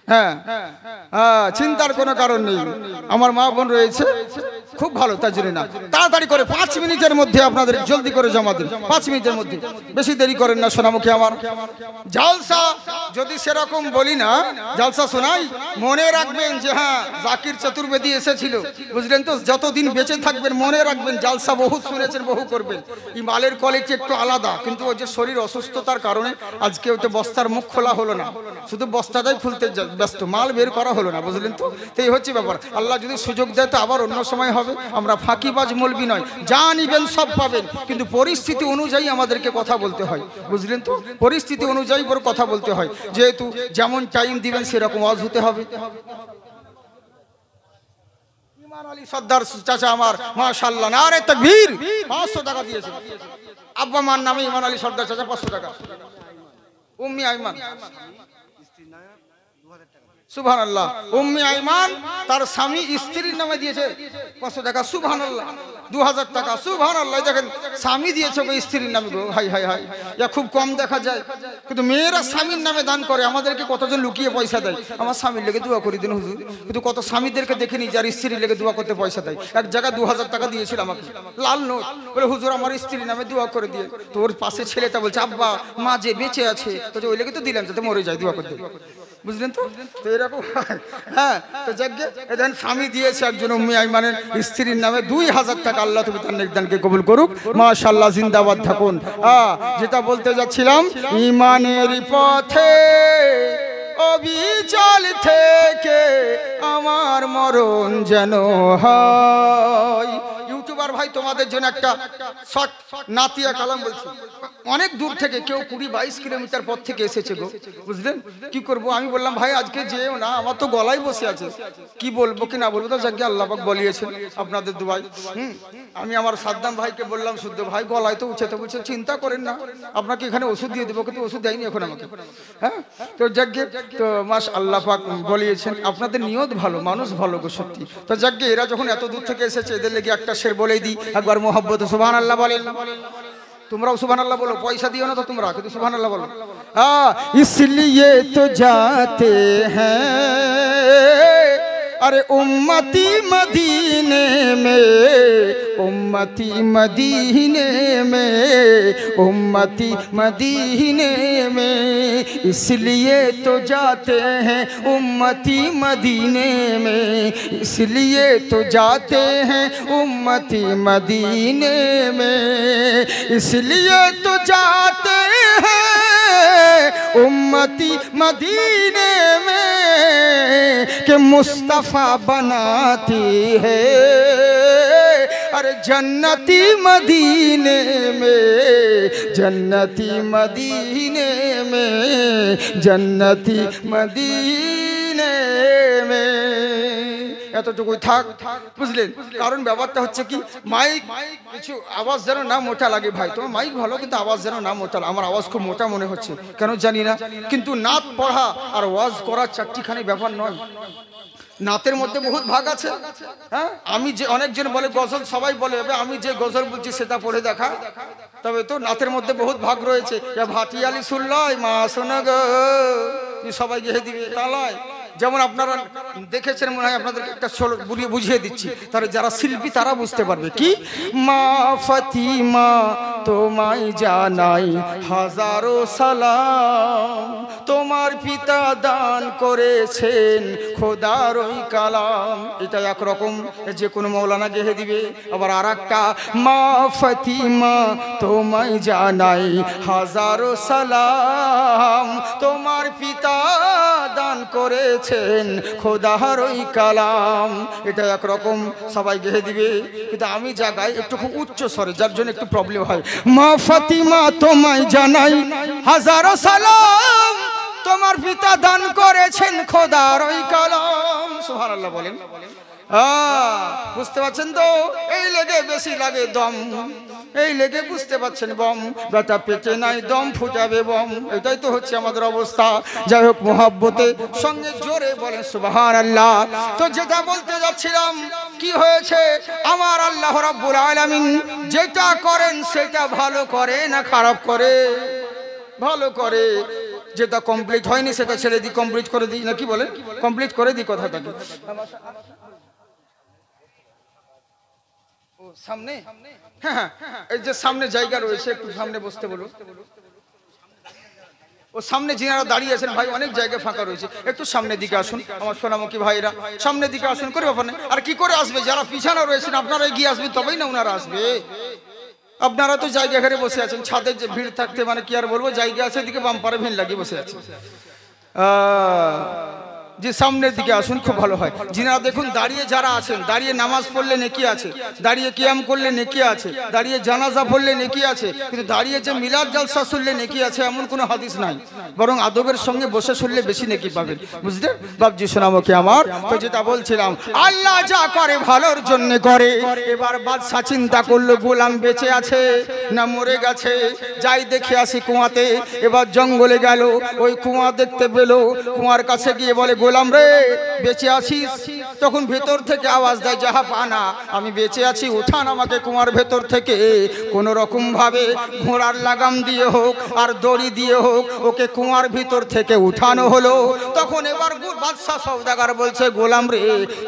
হ্যাঁ হ্যাঁ, চিন্তার কোনো কারণ নেই। আমার মা বোন রয়েছে খুব ভালো, তাই জন্য না। তাড়াতাড়ি করে 5 মিনিটের মধ্যে আপনাদের জলদি করে জমা দিন, 5 মিনিটের মধ্যে, বেশি দেরি করেন না সোনামুখী আমার। জালসা যদি সেরকম বলি না, জালসা শোনাই, মনে রাখবেন যে হ্যাঁ জাকির চতুর্বেদী এসেছিল, বুঝলেন তো? যতদিন বেঁচে থাকবেন মনে রাখবেন জালসা বহুত শুনেছেন, বহু করবেন। এই মালের কোয়ালিটি একটু আলাদা, কিন্তু ওই যে শরীর অসুস্থতার কারণে আজকে ওইটা বস্তার মুখ খোলা হলো না, শুধু বস্তাটাই খুলতে ব্যস্ত, মাল বের করা হলো না, বুঝলেন তো? তো এই হচ্ছে ব্যাপার। আল্লাহ যদি সুযোগ দেয় তো আবার অন্য সময় হবে। আমরা ফাঁকিবাজ মৌলবি নয়, যা নিবেন সব পাবেন, কিন্তু পরিস্থিতি অনুযায়ী আমাদেরকে কথা বলতে হয়, বুঝলেন তো? পরিস্থিতি অনুযায়ী বড় কথা বলতে হয়, যেহেতু যেমন টাইম দিবেন সেরকম ওয়াজ হতে হবে। ইমান আলী সর্দার চাচা আমার মাশাআল্লাহ, নারে তাকবীর, 500 টাকা দিয়েছে। আব্বা মার নামে ইমান আলী সর্দার চাচা 500 টাকা। উম্মি আইমান সুবহানাল্লাহ, উম্মি আইমান তার স্বামী স্ত্রীর নামে দিয়েছে 500 টাকা। সুবহানাল্লাহ, 2000 টাকা। সুবহানাল্লাহ, দেখেন স্বামী দিয়েছে ওই স্ত্রীর নামে গো। হাই হাই হাই, এটা খুব কম দেখা যায়, কিন্তু মেয়েরা স্বামীর নামে দান করে। আমাদেরকে কতজন লুকিয়ে পয়সা দেয়, আমার স্বামীর লেগে দোয়া করে দিন হুজুর, কিন্তু কত স্বামীদেরকে দেখিনি যার স্ত্রীর লেগে দোয়া করতে পয়সা দেয়। এক জায়গায় 2000 টাকা দিয়েছিল আমাকে, লাল নোট, বলে হুজুর আমার স্ত্রীর নামে দোয়া করে দিয়ে। তো ওর পাশে ছেলেটা বলছে আব্বা মা যে বেঁচে আছে, তো ওই লেগে তো দিলাম যাতে মরে যায়, দোয়া করতে, বুঝলেন তো? তো এরকম হ্যাঁ। তো যাকে এদিন স্বামী দিয়েছে একজন উম্মি আইমানের স্ত্রীর নামে 2000 টাকা। আল্লাহ তুমি তার নেকদানকে কবুল করুক মাশাআল্লাহ, জিন্দাবাদ থাকুন। যেটা বলতে যাচ্ছিলাম, ইমানের পথে অবিচল থেকে আমার মরণ যেন হয়। ইউটিউবার ভাই তোমাদের জন্য একটা শর্ট নাতিয়া কালাম বলছি। অনেক দূর থেকে, কেউ 20-22 কিলোমিটার পথ থেকে এসেছে গো, বুঝলেন? কি করব? আমি বললাম ভাই আজকে যেও না, আমার তো গলায় বসে আছে, কি বলবো কি না বলবো, তো যাকে আল্লাহ পাক বলিয়েছেন আপনাদের দুয়ায়। আমি আমার সাদ্দাম ভাইকে বললাম, শুদ্ধ ভাই গলায় তো উঠে, তো বলছে চিন্তা করেন না, আপনাকে এখানে ওষুধ দিয়ে দেবো, কিন্তু ওষুধ দেয়নি এখন আমাকে। হ্যাঁ, তো যাকে তো মাস আল্লাহ পাক বলিয়েছেন, আপনাদের নিয়ত ভালো, মানুষ ভালো গো সত্যি। তো যাকে এরা যখন এত দূর থেকে এসেছে, এদের লেগে একটা শের বলেই দিই একবার, মোহাব্বত সুবহানাল্লাহ বলেন। তোমরাও সুবহানাল্লাহ বলো, পয়সা দিও না তো তোমরা, কিন্তু সুবহানাল্লাহ বলো। इसलिए तो जाते हैं अरे उम्मती मदीने में, उम्मती मदीने में, उम्मती मदीने में, इसलिए तो जाते हैं उम्मती मदीने में, इसलिए तो जाते हैं उम्मती मदीने में, इसलिए तो जाते हैं उम्मती मदीने में कि मुस्तफ़ा बनाती है अरे जन्नती मदीने में, जन्नती मदीने में, जन्नती मदीने में। এতটুকুই থাক, বুঝলেন? কারণ ব্যাপারটা হচ্ছে কি, মাইক কিছু আওয়াজ যেন না মোটা লাগে। ভাই তোমার মাইক ভালো, কিন্তু আওয়াজ যেন না মোটা। আমার আওয়াজ খুব মোটা মনে হচ্ছে, কেন জানি না, কিন্তু নাত পড়া আর ওয়াজ করা চারটিখানি ব্যাপার নয়। নাতের মধ্যে বহুত ভাগ আছে। হ্যাঁ, আমি যে অনেকজন বলে গজল, সবাই বলে আমি যে গজল বলছি সেটা পড়ে দেখা, তবে তো নাতের মধ্যে বহুত ভাগ রয়েছে। ভাটিয়ালি শুনলাই মা শোনা গো, সবাই গেয়ে দিবে তালায়। যেমন আপনারা দেখেছেন মনে হয়, আপনাদেরকে একটা বুঝিয়ে দিচ্ছি, তাহলে যারা শিল্পী তারা বুঝতে পারবে। কি মা ফাতিমা তোমায় জানাই হাজারো সালাম, তোমার পিতা দান করেছেন খোদার ওই কালাম। এটা একরকম, যে কোনো মৌলানা গেহে দিবে। আবার আর একটা, মা ফাতিমা তোমায় জানাই হাজারো সালাম, তোমার পিতা দান করেছেন খোদার ওই কালাম। এটা একরকম, সবাই গেহে দিবে। কিন্তু আমি জায়গায় একটু খুব উচ্চ স্বরে, যার জন্য একটু প্রবলেম হয়। মা ফাতিমা তোমায় জানাই হাজারো সালাম, তোমার পিতা দান করেছেন খোদার ওই কালাম। সুবহানাল্লাহ বলেন। বুঝতে পারছেন তো? এই লেগে বেশি লাগে দম, এই লেগে বুঝতে পারছেন বম, ব্যথা পেটে নাই দম ফুটাবে বম। এটাই তো হচ্ছে আমাদের অবস্থা। যাই হোক, মুহাব্বতে সঙ্গে জোরে বলেন সুবহানাল্লাহ। তো যেটা বলতে যাচ্ছিলাম, কি হয়েছে, আমার আল্লাহ রাব্বুল আলামিন যেটা করেন সেটা ভালো করে না খারাপ করে? ভালো করে। যেটা কমপ্লিট হয়নি সেটা ছেড়ে দিই, কমপ্লিট করে দিই, নাকি বলেন? কমপ্লিট করে দিই কথাটাকে। সামনে, হ্যাঁ, এই যে সামনে জায়গা রয়েছে, একটু সামনে বসতে বলুন। ও সামনে যিনারা দাঁড়িয়ে আছেন ভাই, অনেক জায়গা ফাঁকা রয়েছে, একটু সামনের দিকে আসুন আমার সোনামুখী ভাইরা, সামনের দিকে আসুন। করে ব্যাপার নেই। আর কি করে আসবে, যারা পিছনে রয়েছেন আপনারা এগিয়ে আসবেন, তবেই না ওনারা আসবে। আপনারা তো জায়গা ঘরে বসে আছেন, ছাদে যে ভিড় থাকতে মানে কি আর বলবো, জায়গা আছে, এদিকে বাম্পারে ভিড় লাগিয়ে বসে আছে। যে সামনের দিকে আসুন, খুব ভালো হয়। যিনারা দেখুন দাঁড়িয়ে যারা আছেন, দাঁড়িয়ে নামাজ পড়লে নেকি আছে, দাঁড়িয়ে কিয়াম করলে নেকি আছে, দাঁড়িয়ে জানাজা পড়লে নেকি আছে, কিন্তু দাঁড়িয়ে যে মিলাদ জালসা শুনলে নেকি আছে এমন কোনো হাদিস নাই। বরং আদবের সঙ্গে বসে শুনলে বেশি নেকি পাবেন। বুঝলেন বাবজি সোনামুখী আমার? তো যেটা বলছিলাম, আল্লাহ যা করে ভালোর জন্য করে। এবার বাদশা চিন্তা করলো, গোলাম বেঁচে আছে না মরে গেছে, যাই দেখে আসি কুয়াতে। এবার জঙ্গলে গেল, ওই কুয়া দেখতে পেল। কুয়ার কাছে গিয়ে বলে, গোলাম রে বেঁচে আছিস? তখন ভেতর থেকে আওয়াজ দেয়, যাহা পানা আমি বেঁচে আছি, উঠান আমাকে কুয়ার ভেতর থেকে। কোন রকম ভাবে ঘোড়ার লাগাম দিয়ে হোক আর দড়ি দিয়ে হোক ওকে কুয়ার ভিতর থেকে উঠানো হলো। তখন এবার বাদশা সওদাগর বলছে, গোলাম রে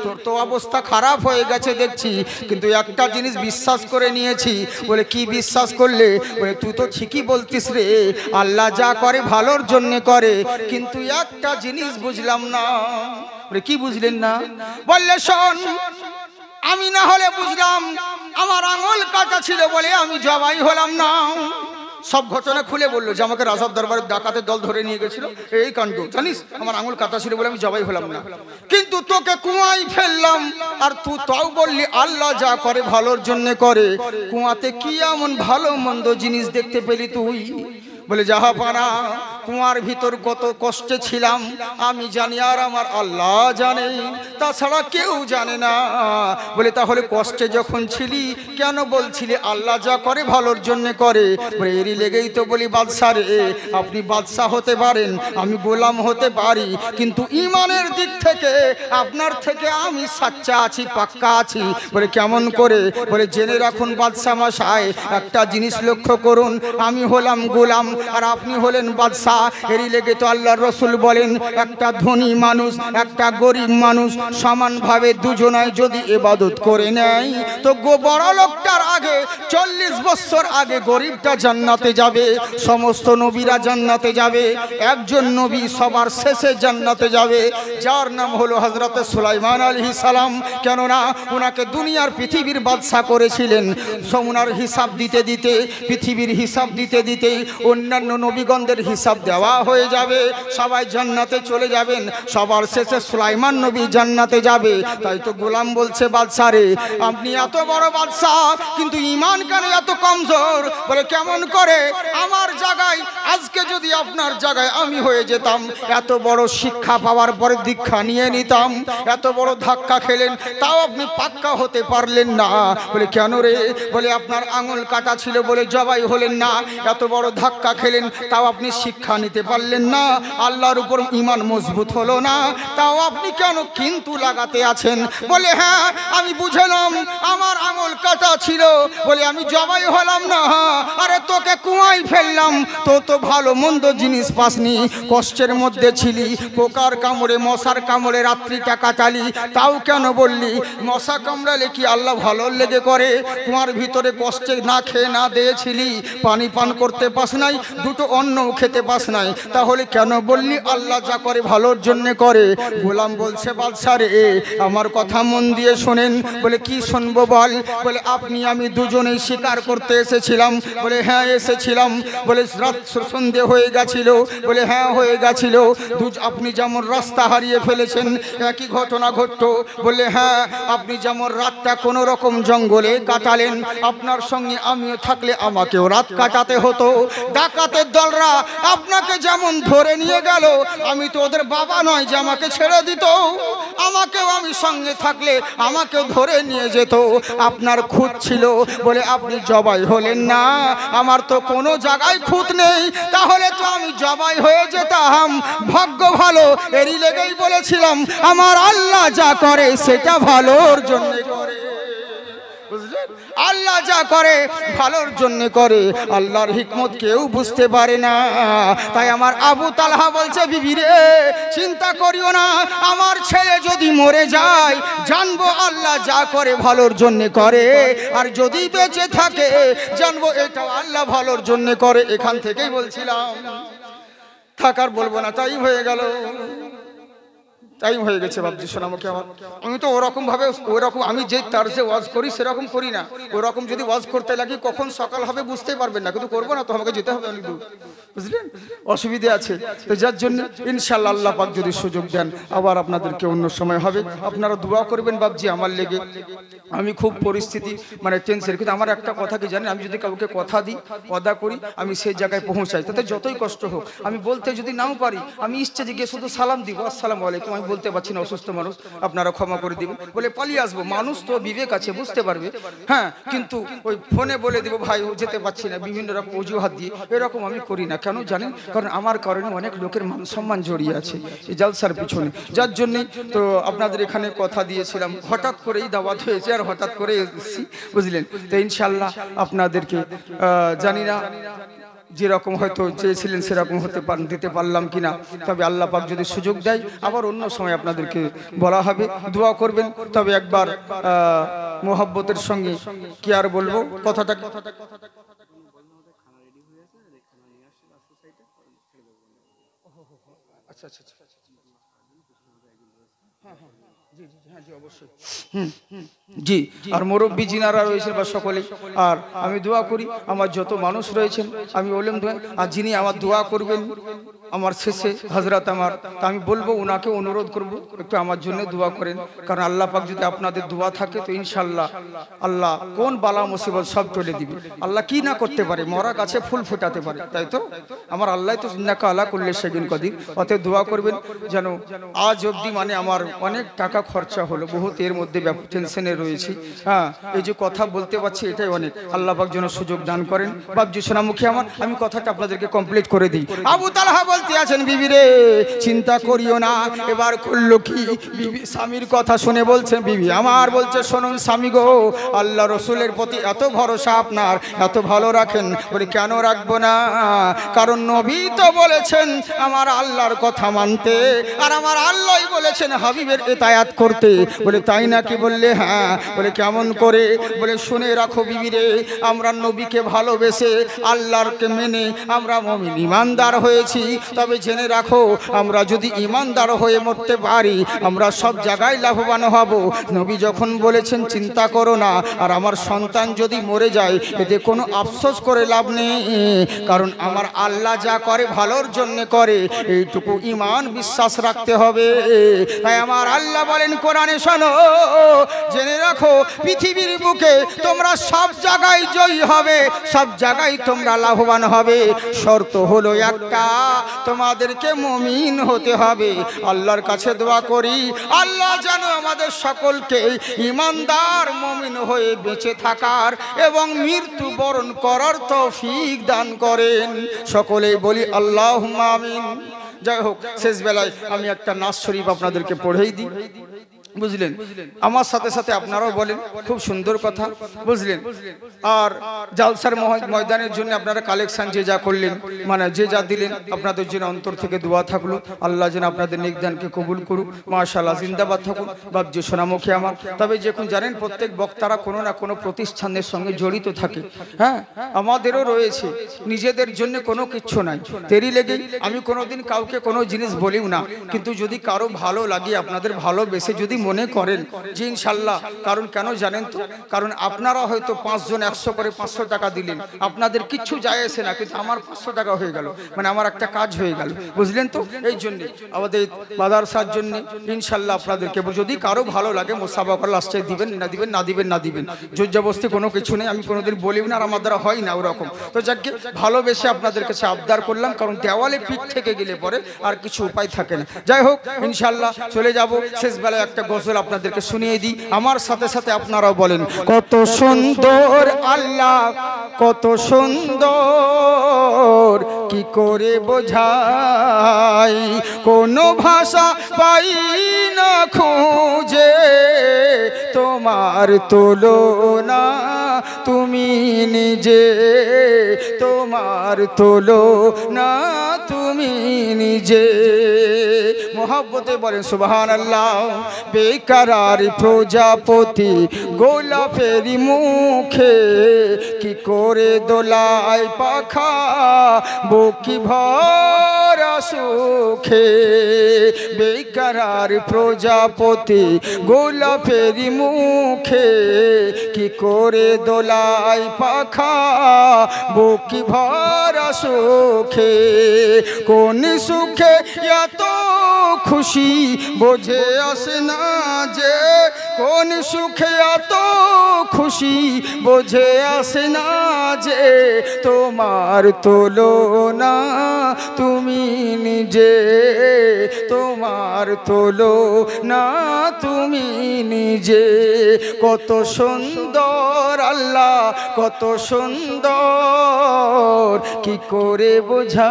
তোর তো অবস্থা খারাপ হয়ে গেছে দেখছি, কিন্তু একটা জিনিস বিশ্বাস করে নিয়েছি। বলে, কি বিশ্বাস করলে? বলে, তুই তো ঠিকই বলতিস রে, আল্লাহ যা করে ভালোর জন্য করে, কিন্তু একটা জিনিস বুঝলাম না। বলে, কি বুঝলেন না? বললে, শোন, আমি না হলে বুঝলাম আমার আঙুল কাটা ছিল বলে আমি জবাই হলাম না। সব ঘটনা খুলে বললো যে আমাকে রাজার দরবারে ডাকাতের দল ধরে নিয়ে গেছিল, এই কাণ্ড জানিস, আমার আঙুল কাটা ছিল বলে আমি জবাই হলাম না। কিন্তু তোকে কুয়ায় ফেললাম, আর তুই তাও বললি আল্লাহ যা করে ভালোর জন্য করে। কুয়াতে কি এমন ভালো মন্দ জিনিস দেখতে পেলি তুই? বলে, যাহা পানা কুয়ার ভিতর কত কষ্টে ছিলাম আমি জানি, আর আমার আল্লাহ জানে, তাছাড়া কেউ জানে না। বলে, তাহলে কষ্টে যখন ছিলি কেন বলছিলি আল্লাহ যা করে ভালোর জন্য করে? বলে, এরই লেগেই তো বলি, বাদশা রে আপনি বাদশা হতে পারেন, আমি গোলাম হতে পারি, কিন্তু ইমানের দিক থেকে আপনার থেকে আমি সাচ্চা আছি, পাক্কা আছি। বলে, কেমন করে? বলে, জেনে রাখুন বাদশা মশাই, একটা জিনিস লক্ষ্য করুন, আমি হলাম গোলাম আর আপনি হলেন বাদশা। এরই লেগে তো আল্লাহর রসুল বলেন, একটা ধনী মানুষ একটা গরিব মানুষ সমানভাবে দুজনায় যদি ইবাদত করে নেয়, তো বড় লোকটার আগে 40 বছর আগে গরিবটা জান্নাতে যাবে। সমস্ত নবীরা জান্নাতে যাবে, একজন নবী সবার শেষে জান্নাতে যাবে, যার নাম হলো হযরতে সুলাইমান আলাইহিস সালাম। কেননা ওনাকে দুনিয়ার পৃথিবীর বাদশা করেছিলেন। ওনার হিসাব দিতে দিতে, পৃথিবীর হিসাব দিতে দিতে অন্যান্য নবীগণদের হিসাব দেওয়া হয়ে যাবে, সবাই জান্নাতে চলে যাবেন, সবার শেষে সুলাইমান নবী জান্নাতে যাবে। তাই তো গোলাম বলছে, বাদশা রে আপনি এত বড় বাদশা, কিন্তু ঈমান কেন এত কমজোর? বলে, কেমন করে? আমার জায়গায় আজকে যদি আপনার জায়গায় আমি হয়ে যেতাম, এত বড় শিক্ষা পাওয়ার পরে দীক্ষা নিয়ে নিতাম, এত বড় ধাক্কা খেলেন তাও আপনি পাক্কা হতে পারলেন না। বলে কেন রে? বলে আপনার আঙুল কাটা ছিল বলে জবাই হলেন না। এত বড় ধাক্কা খেলেন তাও আপনি শিক্ষা নিতে পারলেন না, আল্লাহর উপর ঈমান মজবুত হলো না, তাও আপনি কেন কিন্তু লাগাতে আছেন? বলে হ্যাঁ আমি বুঝলাম আমার আঙুল কাটা ছিল বলে আমি জবাই হলাম না। আরে তোকে কুয়ায় ফেললাম, তো ভালো মন্দ জিনিস পাসনি, কষ্টের মধ্যে ছিলি, পোকার কামড়ে মশার কামড়ে রাত্রিটা কাটালি, তাও কেন বললি? মশা কামড়ালে কি আল্লাহ ভালো লেগে করে? কুয়ার ভিতরে কষ্টে না খেয়ে না দিয়েছিলি, পানি পান করতে পাস নাই, দুটো অন্নও খেতে পাস নাই, তাহলে কেন বললি আল্লাহ যা করে ভালোর জন্যে করে? গোলাম বলছে বাদশা রে আমার কথা মন দিয়ে শোনেন। বলে কি শুনবো বল? বলে আপনি আমি দুজনেই শিকার করতে এসেছিলাম। বলে হ্যাঁ এসেছিলাম। বলে রাত সন্ধে হয়ে গেছিল? বলে হ্যাঁ হয়ে গেছিল। আপনি যেমন রাস্তা হারিয়ে ফেলেছেন একই ঘটনা ঘটতো? বলে হ্যাঁ। আপনি যেমন রাতটা কোনো রকম জঙ্গলে কাটালেন, আপনার সঙ্গে আমিও থাকলে আমাকেও রাত কাটাতে হতো। ডাকাতের দলরা আপনাকে যেমন ধরে নিয়ে গেল, আমি তো ওদের বাবা নয় যে আমাকে ছেড়ে দিত, আমাকেও আমি সঙ্গে থাকলে আমাকেও ধরে নিয়ে যেত। আপনার খুঁত ছিল বলে আপনি জবাই হলেন না, আমার তো কোনো জায়গায় খুঁত নেই, তাহলে তো আমি জবাই হয়ে যেতাম। ভাগ্য ভালো, এরই লেগেই বলেছিলাম আমার আল্লাহ যা করে সেটা ভালোর জন্য করে। বুঝলেন? আল্লাহ যা করে ভালোর জন্য করে, আল্লাহর হিকমত কেউ বুঝতে পারে না। তাই আমার আবু তালহা বলছে বিবি রে চিন্তা করিও না, আমার ছেলে যদি মরে যায় জানবো আল্লাহ যা করে ভালোর জন্য করে, আর যদি বেঁচে থাকে জানবো এটাও আল্লাহ ভালোর জন্য করে। এখান থেকেই বলছিলাম, থাকার বলবো না, তাই হয়ে গেল, টাইম হয়ে গেছে। বাবজি শোনামুখী আমার, আমি তো ওরকম ভাবে ওরকম আমি যে তার্জে ওয়াজ করি সেরকম করি না। ওরকম যদি ওয়াজ করতে লাগি কখন সকাল হবে বুঝতে পারবেন না, কিন্তু করবো না তো আমাকে যেতে হবে অনেক দূর, বুঝলেন? অসুবিধে আছে, তো যার জন্য ইনশাআল্লাহ আল্লাহ পাক যদি সুযোগ দেন আবার আপনাদেরকে অন্য সময় হবে। আপনারা দোয়া করবেন বাবজি আমার লেগে। আমি খুব পরিস্থিতি মানে টেনশন, কিন্তু আমার একটা কথা কি জানেন, আমি যদি কাউকে কথা দিই ওয়াদা করি আমি সেই জায়গায় পৌঁছাই, তাতে যতই কষ্ট হোক। আমি বলতে যদি নাও পারি আমি স্টেজে গিয়ে শুধু সালাম দিব, আসসালামু আলাইকুম, আমি বলতে পারছি না, অসুস্থ মানুষ আপনারা ক্ষমা করে দিবেন বলে পালিয়ে আসবো। মানুষ তো বিবেক আছে, বুঝতে পারবে, হ্যাঁ, কিন্তু ওই ফোনে বলে দিব ভাই যেতে পারছি না বিভিন্ন রকম অজুহাত দিয়ে, এরকম আমি করি না। কেন জানেন? কারণ আমার কারণে অনেক লোকের মান সম্মান জড়িয়ে আছে এই জালসার পিছনে, যার জন্যে তো আপনাদের এখানে কথা দিয়েছিলাম, হঠাৎ করেই দাওয়াত হয়েছে আর হঠাৎ করে এসেছি, বুঝলেন? তো ইনশাআল্লাহ আপনাদেরকে জানি না যেরকম হয়তো চেয়েছিলেন সেরকম দিতে পারলাম কিনা, তবে আল্লাহ পাক যদি সুযোগ দেয় আবার অন্য সময় আপনাদেরকে বলা হবে, দোয়া করবেন। তবে একবার মোহাব্বতের সঙ্গে কি আর বলবো কথাটা, আচ্ছা আচ্ছা আচ্ছা, জি, আর মুরব্বী যিনারা রয়েছেন বা সকলে, আর আমি দোয়া করি আমার যত মানুষ রয়েছেন আমি ওলেম দোয়া, আর যিনি আমার দোয়া করবেন আমার শেষে হযরত আমার, তা আমি বলবো ওনাকে অনুরোধ করব একটু আমার জন্য দোয়া করেন, কারণ আল্লাহ পাক যদি আপনাদের দোয়া থাকে তো ইনশাআল্লাহ আল্লাহ কোন বালা মুসিবত সব চলে দিবে। আল্লাহ কি না করতে পারে, মরা গাছে ফুল ফোটাতে পারে, তাই তো আমার আল্লাহ তো ইন্নাকা আলা কুল্লি শাইইন কাদির। অতএব দোয়া করবেন যেন আজ অবধি মানে আমার অনেক টাকা খরচা হলো, বহুত এর মধ্যে টেনশনে রয়েছি, হ্যাঁ, এই যে কথা বলতে পারছি এটাই অনেক, আল্লাহ পাক যেন সুযোগ দান করেন। বাবজি সোনামুখী আমার, আমি কথাটা আপনাদেরকে কমপ্লিট করে দিই। আবু তালহা বলতে আছেন বিবি রে চিন্তা করিও না। এবার করলো কি, বিবি স্বামীর কথা শুনে বলছেন বিবি আমার, বলছে শুনুন স্বামী গো, আল্লাহ রসুলের প্রতি এত ভরসা আপনার, এত ভালো রাখেন। বলে কেন রাখবো না, কারণ নবী তো বলেছেন আমার আল্লাহর কথা মানতে, আর আমার আল্লাহই বলেছেন হাবিবের ইতায়াত করতে। বলে তাই নাকি? বললে হ্যাঁ। বলে কেমন করে? বলে শুনে রাখো বিবি রে, আমরা নবীকে ভালোবেসে আল্লাহরকে মেনে আমরা মুমিন ইমানদার হয়েছি, তবে জেনে রাখো আমরা যদি ইমানদার হয়ে মরতে পারি আমরা সব জায়গায় লাভবান হব। নবী যখন বলেছেন চিন্তা করো না, আর আমার সন্তান যদি মরে যায় এতে কোনো আফসোস করে লাভ নেই, কারণ আমার আল্লাহ যা করে ভালোর জন্য করে, এইটুকু ঈমান বিশ্বাস রাখতে হবে। তাই আমার আল্লাহ বলেন কোরআন কোরআনে শোনো, জেনে রাখো পৃথিবীর বুকে তোমরা সব জায়গায় জয়ী হবে, সব জায়গায় তোমরা লাভবান হবে। শর্ত হলো একটা, তোমাদেরকে মুমিন হতে হবে। আল্লাহর কাছে দোয়া করি আল্লাহ যেন আমাদের সকলকে ঈমানদার মুমিন হয়ে বেঁচে থাকার এবং মৃত্যুবরণ করার তৌফিক দান করেন। সকলেই বলি আল্লাহুম্মা আমিন। যাই হোক, শেষ বেলায় আমি একটা নাস শরীফ আপনাদেরকে পড়েই দিই, বুঝলেন? আমার সাথে সাথে আপনারাও বলেন, খুব সুন্দর কথা, বুঝলেন? আর জালসার ময়দানের জন্য আপনারা কালেকশন যে যা করলেন, মানে যে যা দিলেন, আপনাদের জন্য অন্তর থেকে দোয়া থাকলো। আল্লাহ যেন আপনাদের নেকদানকে কবুল করুক। মাশাআল্লাহ, জিন্দাবাদ থাকুন বাবজি সোনামুখী আমার। তবে যখন জানেন প্রত্যেক বক্তারা কোনো না কোনো প্রতিষ্ঠানের সঙ্গে জড়িত থাকে। হ্যাঁ, আমাদেরও রয়েছে, নিজেদের জন্য কোনো কিচ্ছু নাই। তেরি লেগেই আমি কোনোদিন কাউকে কোনো জিনিস বলিও না, কিন্তু যদি কারো ভালো লাগে, আপনাদের ভালোবেসে যদি মনে করেন যে ইনশাল্লাহ, কারণ কেন জানেন তো, কারণ আপনারা হয়তো 5 জন 100 করে 500 টাকা দিলেন, আপনাদের কিচ্ছু যায় আসে না, কিন্তু আমার 500 টাকা হয়ে গেল, মানে আমার একটা কাজ হয়ে গেল, বুঝলেন তো? এই জন্যে আমাদের মাদ্রাসার জন্য ইনশাল্লাহ আপনাদেরকে যদি কারো ভালো লাগে মুসাবাকা লাস্টে দিবেন, না দিবেন, না দিবেন, না দিবেন, জোর জবরদস্তি কোনো কিছু নেই। আমি কোনোদিন বলিও না, আর আমার দ্বারা হয় না ওরকম। তো যাকে ভালোবেসে আপনাদের কাছে আবদার করলাম, কারণ দেওয়ালে পিঠ থেকে গেলে পরে আর কিছু উপায় থাকে না। যাই হোক, ইনশাল্লাহ চলে যাব। শেষ বেলায় একটা গজল আপনাদেরকে শুনিয়ে দিই, আমার সাথে সাথে আপনারাও বলেন, কত সুন্দর আল্লাহ, কত সুন্দর, কি করে বোঝাই, কোনো ভাষা পাই না খুঁজে, তোমার তুলনা তুমি নিজে, তোমার তুলনা তুমি নিজে। মোহাব্বতে বলেন সুবহানাল্লাহ। বেকারার প্রজাপতি গোলাপের মুখে, কি করে দোলায় পাখা বুকি ভরা সুখে, বেকারার প্রজাপতি গোলাপের মুখে, কি করে দোলায় পাখা বুকি ভরা সুখে, কোন সুখে এত খুশি বোঝে আসে না যে, কোন সুখে এত খুশি বোঝে আসে না যে, তোমার তুলনা তুমি নিজে, তোমার তুলনা তুমি নিজে। কত সুন্দর আল্লাহ, কত সুন্দর, কি করে বোঝাই।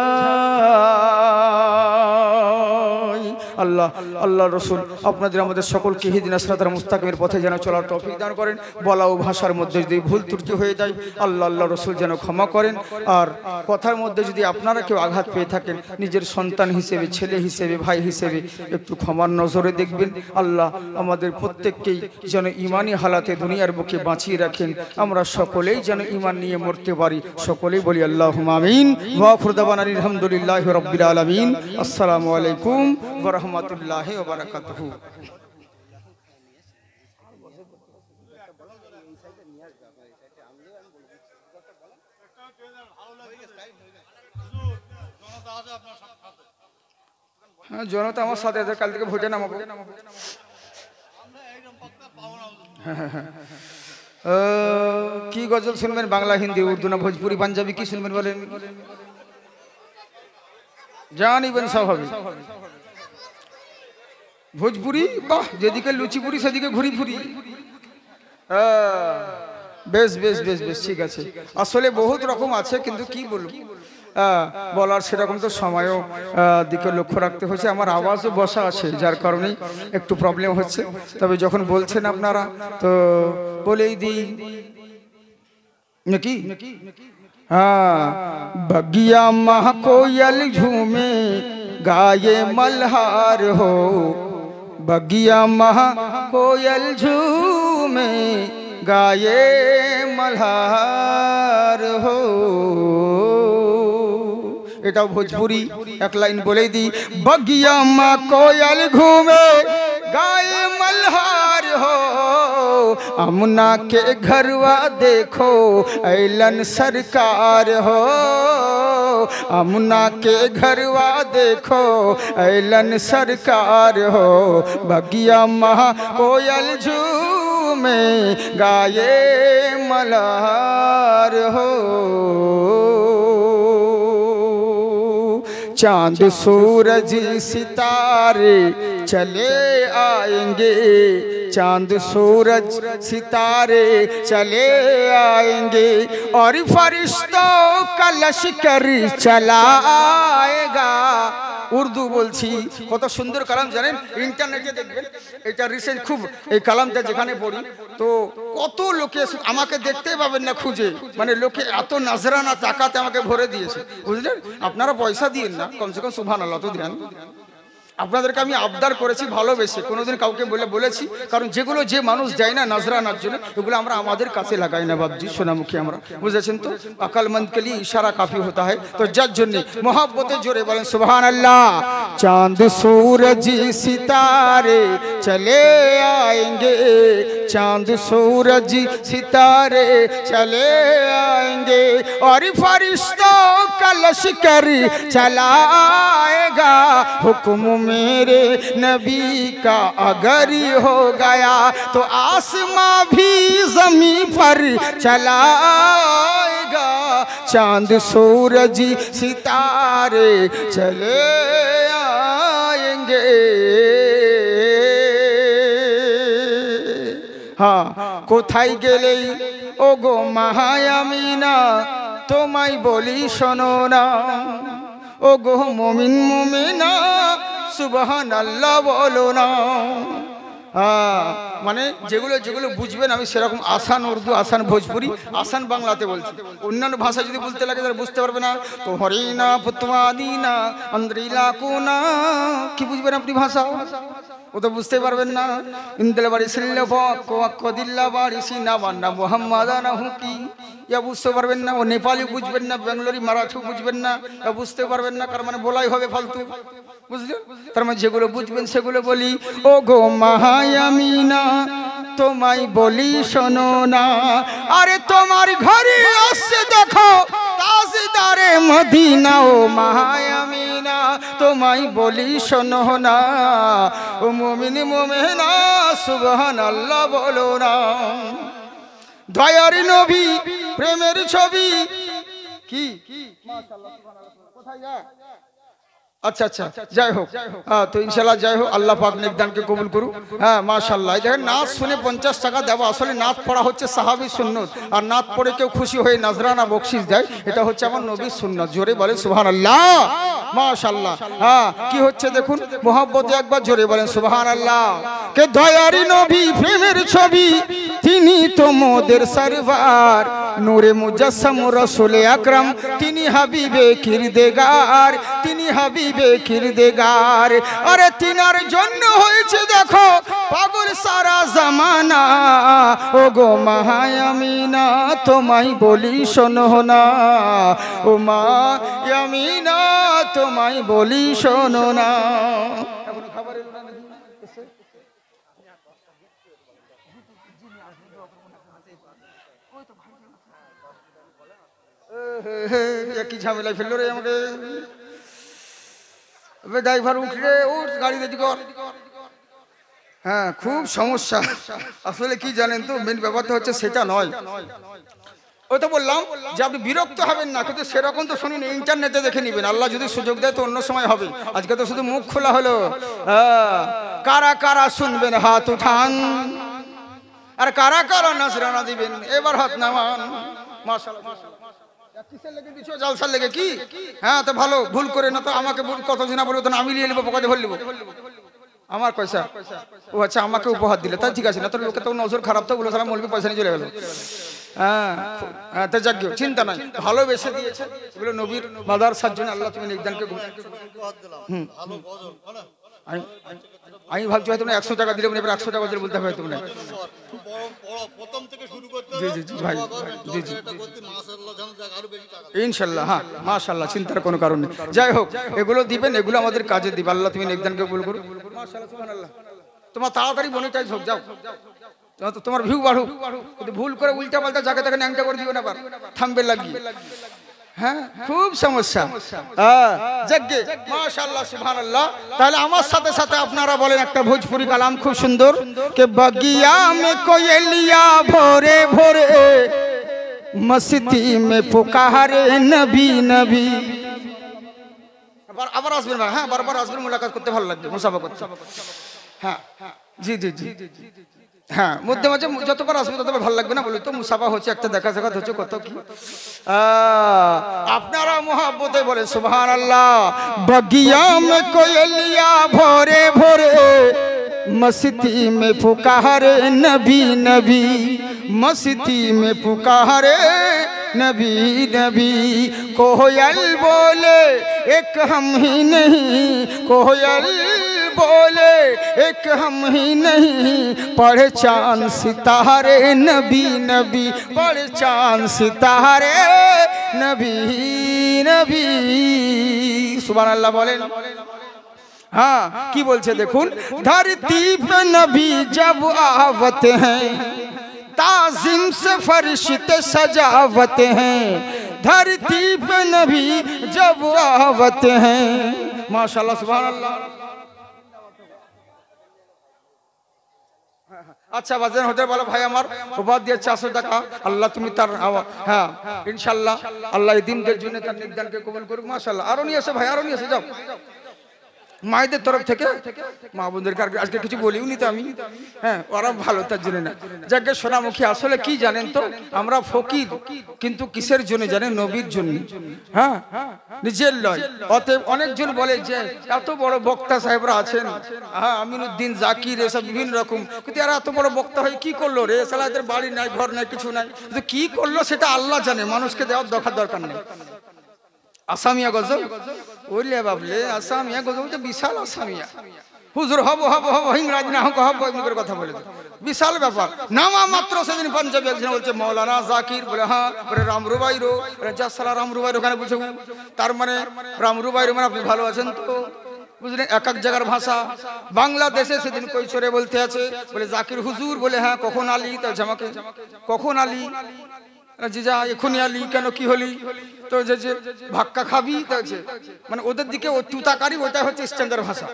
আল্লাহ, আল্লাহ রসুল আপনাদের আমাদের সকলকে হিদিনাস সিরাতাল মুস্তাকিমের পথে যেন চলার তৌফিক দান করেন। বলা ও ভাষার মধ্যে যদি ভুল ত্রুটি হয়ে যায়, আল্লাহ আল্লাহ রসুল যেন ক্ষমা করেন। আর কথার মধ্যে যদি আপনারা কেউ আঘাত পেয়ে থাকেন, নিজের সন্তান হিসেবে, ছেলে হিসেবে, ভাই হিসেবে একটু ক্ষমার নজরে দেখবেন। আল্লাহ আমাদের প্রত্যেককেই যেন ইমানি হালাতে দুনিয়ার বুকে বাঁচিয়ে রাখেন, আমরা সকলেই যেন ইমান নিয়ে মরতে পারি। সকলেই বলি আল্লাহুম্মা আমিন। ওয়া আখিরু দাওয়ানা আলহামদুলিল্লাহি রাব্বিল আলামিন। আসসালামু আলাইকুম ওয়া রাহমাতুল্লাহি ওয়া বারাকাতুহু। হ্যাঁ, জনতা আমার সাথে আছে, কাল থেকে ভোটে নামাবো। কি গজল শুনবেন, বাংলা, হিন্দি, উর্দু না ভোজপুরি, পাঞ্জাবি, কি শুনবেন বলেন? জানিবেন সব হবে। ভোজপুরি, বাহ, যেদিকে লুচিপুরি সেদিকে ঘুরি ফুরি। বেশ বেশ বেশ বেশ, ঠিক আছে। আসলে বহুত রকম আছে, কিন্তু কি বলবো বলার সেরকম তো সময়ও দিকে লক্ষ্য রাখতে হচ্ছে। আমার আওয়াজও বসা আছে, যার কারণে একটু প্রবলেম হচ্ছে। তবে যখন বলছেন আপনারা, তো বলেই দিই নাকি। हाँ, बगिया मह कोयल झूमे गाये मल्हार हो, बगिया मह कोयल झूमे गाये मल्हार हो। एटा भोजपुरी एक लाइन बोले दी, बगिया मह कोयल घूमे गाये मल्हार हो, अमुना के घरवा देखो ऐलन सरकार हो, अमुना के घरवा देखो ऐलन सरकार हो बगिया महा कोयल झूमे गाये मल्हार हो चांद सूरज सितारे चले आएंगे चांद सूरज सितारे चले आएंगे और फरिश्तों का लश्कर चला आएगा উর্দু বলছি কত সুন্দর কালাম জানেন ইন্টারনেটে দেখবেন এটা রিসেন্ট খুব এই কালামটা যেখানে পড়ি তো কত লোকে আমাকে দেখতেই পাবেন না খুঁজে মানে লোকে এত নজরানা টাকাতে আমাকে ভরে দিয়েছে বুঝলেন আপনারা পয়সা দিয়েন না কমসে কম সুবহানাল্লাহ তো দেন আপনাদেরকে আমি আবদার করেছি ভালোবেসে কোনোদিন কাউকে বলেছি কারণ যেগুলো যে মানুষ দেয় না নজরানার জন্য এগুলো আমরা আমাদের কাছে লাগাই না বাবজি সোনামুখী আমরা বুঝেছেন তো আকলমন্দ কে লিয়ে ইশারা কাফি होता है তো যার জন্য मोहब्बते জোরে বলেন সুবহানাল্লাহ चांद सूरज सितारे चले आएंगे चांद सूरज सितारे चले आएंगे और फरिश्तों का लश्कर चला आएगा हुक्म मेरे नबी का अगर हो गया तो आसमां भी ज़मीं पर चला आएगा चांद सूरज सितारे चले आएंगे हाँ কোথায় গেলে ওগো মায়ামিনা তোমায় বলি শোনো না ওগো মুমিন মুমিনা সুবহানাল্লাহ বলো না মানে যেগুলো যেগুলো বুঝবেন আমি সেরকম আসান উর্দু আসান ভোজপুরি আসান বাংলাতে বলছি অন্যান্য ভাষা যদি বলতে লাগে তাহলে বুঝতে পারবে না তো হরিনা ফুতওয়াদিনা আন্দ্রিলা কোনা কি বুঝবেন আপনি ভাষা ও তো বুঝতে পারবেন না ইনদল বাড়ি সিল্লা কদিল্লা বাড়ি সিনা বান্না মুহাম্মাদানা হুকি ইয়া বুঝতে পারবেন না ও নেপালি বুঝবেন না বেঙ্গলি মারাঠি বুঝবেন না ইয়া বুঝতে পারবেন না কার মানে বলাই হবে ফালতু বুঝলেন তার মানে যেগুলো বুঝবেন সেগুলো বলি ও গো মায়ামিনা তোমায় বলি শোনো না আরে তোমার ঘরে আসছে দেখো তাজদারে মদিনা ও মায়ামিনা তোমায় বলি শোনো না ও মুমিন মুমিনা সুবহানাল্লাহ বলো না দয়ার নবী প্রেমের ছবি কি মাশাআল্লাহ সুবহানাল্লাহ কোথায় যায় अच्छा अच्छा जय हो हाँ तो इंशाल्लाह जय हो अल्लाह पाक नेकदान के कबूल करूँ हाँ माशाल्लाह देखें नाच सुने 50 টাকা দেওয়া আসলে নাচ পড়া হচ্ছে সাহাবী সুন্নত আর নাচ পড়ে কেউ খুশি হয়ে নজরানা বকশিশ দেয় এটা হচ্ছে আমার নবীর সুন্নাত জোরে বলেন সুবহানাল্লাহ মাশাআল্লাহ হ্যাঁ কি হচ্ছে দেখুন মোহাব্বতে একবার জোরে বলেন সুবহানাল্লাহ কে দয়ারি নবী প্রেমের ছবি তিনি তো মোদের সরওয়ার নূরে মুজাসসাম রাসূল আকরাম তিনি হাবিবে কিরদেগার তিনি হাবিবে কিরদেগার আরে তিনার জন্য হয়েছে দেখো পাগল সারা জামানা ও গো মায়ামিনা তোমায় বলি শোনো না ও মায়ামিনা তোমায় বলি শোনো না এখন খাবার এলো না কি ঝামেলায় ফেললো রে আমাকে ড্রাইভার উঠলে উঠ গাড়ি রেডি কর হ্যাঁ খুব সমস্যা আসলে কি জানেন তো মেন ব্যাপারটা হচ্ছে সেটা নয় ওই তো বললাম যে আপনি বিরক্ত হবেন না কিন্তু সেরকম তো শুনুন ইন্টারনেটে দেখে নেবেন আল্লাহ যদি সুযোগ দেয় তো অন্য সময় হবে আজকে তো শুধু মুখ খোলা হলো কারা কারা শুনবেন হাত উঠান আর কারা কারা নজরানা দিবেন এবার হাত নামান মাশাআল্লাহ কিসের লেগে দিছো জালসার লেগে কি হ্যাঁ তো ভালো ভুল করে না তো আমাকে কত জনা বলবো তো আমি নিয়ে নেবো পকেটে ভরে নেবো আমার পয়সা ও আচ্ছা আমাকে উপহার দিলে তাই ঠিক আছে না তো লোকে তো নজর খারাপ তো বলে সালাম বলবি পয়সা নিয়ে চলে গেল হ্যাঁ তো যাক চিন্তা নাই ভালোবেসে দিয়েছে এগুলো নবীর মাদারসার জন্য আল্লাহ তুমি নির্দানকে আমি ভাবছি হয়তো 100 টাকা দিলে এবার 100 টাকা দিলে বলতে হবে তুমি না প্রথম থেকে শুরু করতে হবে জি জি ভাই জি জি ইনশাআল্লাহ হ্যাঁ মাশাআল্লাহ চিন্তার কোনো কারণ নেই যাই হোক এগুলো দিবেন এগুলো আমাদের কাজে দিবেন আল্লাহ তুমি নেকদানকে কবুল করো মাশাআল্লাহ সুবহানাল্লাহ তোমার তাড়াতাড়ি মনিটাইজ হোক যাও তো তোমার ভিউ বাড়ুক যদি ভুল করে উল্টা পাল্টা জায়গা থেকে ন্যাংটা করে দিও না আবার থামবে লাগি হ্যাঁ খুব সমস্যা। যজ্ঞে মাশাআল্লাহ সুবহানাল্লাহ। তাহলে আমার সাথে সাথে আপনারা বলেন একটা ভোজপুরি কালাম খুব সুন্দর, কে বগিয়া মে কোয়েলিয়া ভোরে ভোরে মস্তি মে পুকারে নবী নবী। আবার আসবেন ভাই, হ্যাঁ বারবার আসবেন, মুলাকাত করতে ভালো লাগবে, মুসাফা করতে। হ্যাঁ জি জি জি হ্যাঁ, মধ্যে মাঝে যতবার আসবে ততবার ভালো লাগবে না, বলি তো মুসাফা হচ্ছে, একটা দেখা সাক্ষাৎ হচ্ছে, কত কি আপনারা মোহাব্বতে বলে সুবহানাল্লাহ। বগিয়া মে কোয়েলিয়া ভোরে ভোরে मस्ती में पुकारे नबी नबी, मस्ती में पुकारे नबी नबी। कोयल बोले एक हम ही नहीं, कोयल बोले एक हम ही नहीं, पढ़े चांद सितारे नबी नबी, पढ़े चांद सितारे नबी नबी। सुभान अल्लाह बोलें। हाँ की बोलছে দেখুন, धरती पे नबी जब आवते हैं ताज़ीम से फरिश्ते सजावते हैं, धरती पे नबी जब आवते हैं। माशाल्लाह सुभान अल्लाह। अच्छा বাজান হতে বলো ভাই আমার উপহার দিয়ে 400 টাকা, আল্লাহ তুমি তার হ্যাঁ ইনশাআল্লাহ আল্লাহ এই দিনদের জন্য তার নির্দানকে কবুল করুক। মাশাআল্লাহ আরো নিয়ে এসো ভাই, আরো নিয়ে এসো, যাও মায়েদের তরফ থেকে মা বোনদেরকে আজকে কিছু বলিও নি তো আমি, হ্যাঁ ওরা ভালো তার জন্য না। যাকে সোনামুখী আসলে কি জানেন তো, আমরা ফকির কিন্তু কিসের জন্য জানেন, নবীর জন্য। হ্যাঁ নিজের লয়। অতএব অনেকজন বলে যে এত বড় বক্তা সাহেবরা আছেন, হ্যাঁ আমিনুদ্দিন জাকির এসব বিভিন্ন রকম, কিন্তু এরা এত বড় বক্তা হয়ে কি করলো রে, সালা এদের বাড়ি নাই ঘর নাই কিছু নাই, কিন্তু কি করলো সেটা আল্লাহ জানে, মানুষকে দেওয়ার দরকার নেই। আসামিয়া গজল ওইলে বাবলে, আসামিয়া গজল তো বিশাল আসামিয়া, হুজুর হব হব হব হিংরাজ না হোক হব এমনি কথা বলে বিশাল ব্যাপার। নামা মাত্র সেদিন পাঞ্জাবি একজন বলছে মৌলানা জাকির, বলে হ্যাঁ, বলে রামরুবাইরো, জাসালা রামরুবাইরো, ওখানে বুঝে তার মানে রামরুবাইরো মানে আপনি ভালো আছেন তো, বুঝলেন এক এক জায়গার ভাষা। বাংলাদেশে সেদিন কৈশোরে বলতে আছে, বলে জাকির হুজুর, বলে হ্যাঁ কখন আলী, তা জামাকে কখন আলী, জিজা এখনই আলী, কেন কি হলি, তো যে ভাক্কা খাবি, মানে ওদের দিকে ও তুতাকারি, ওটা হচ্ছে স্ট্যান্ডার্ড ভাষা,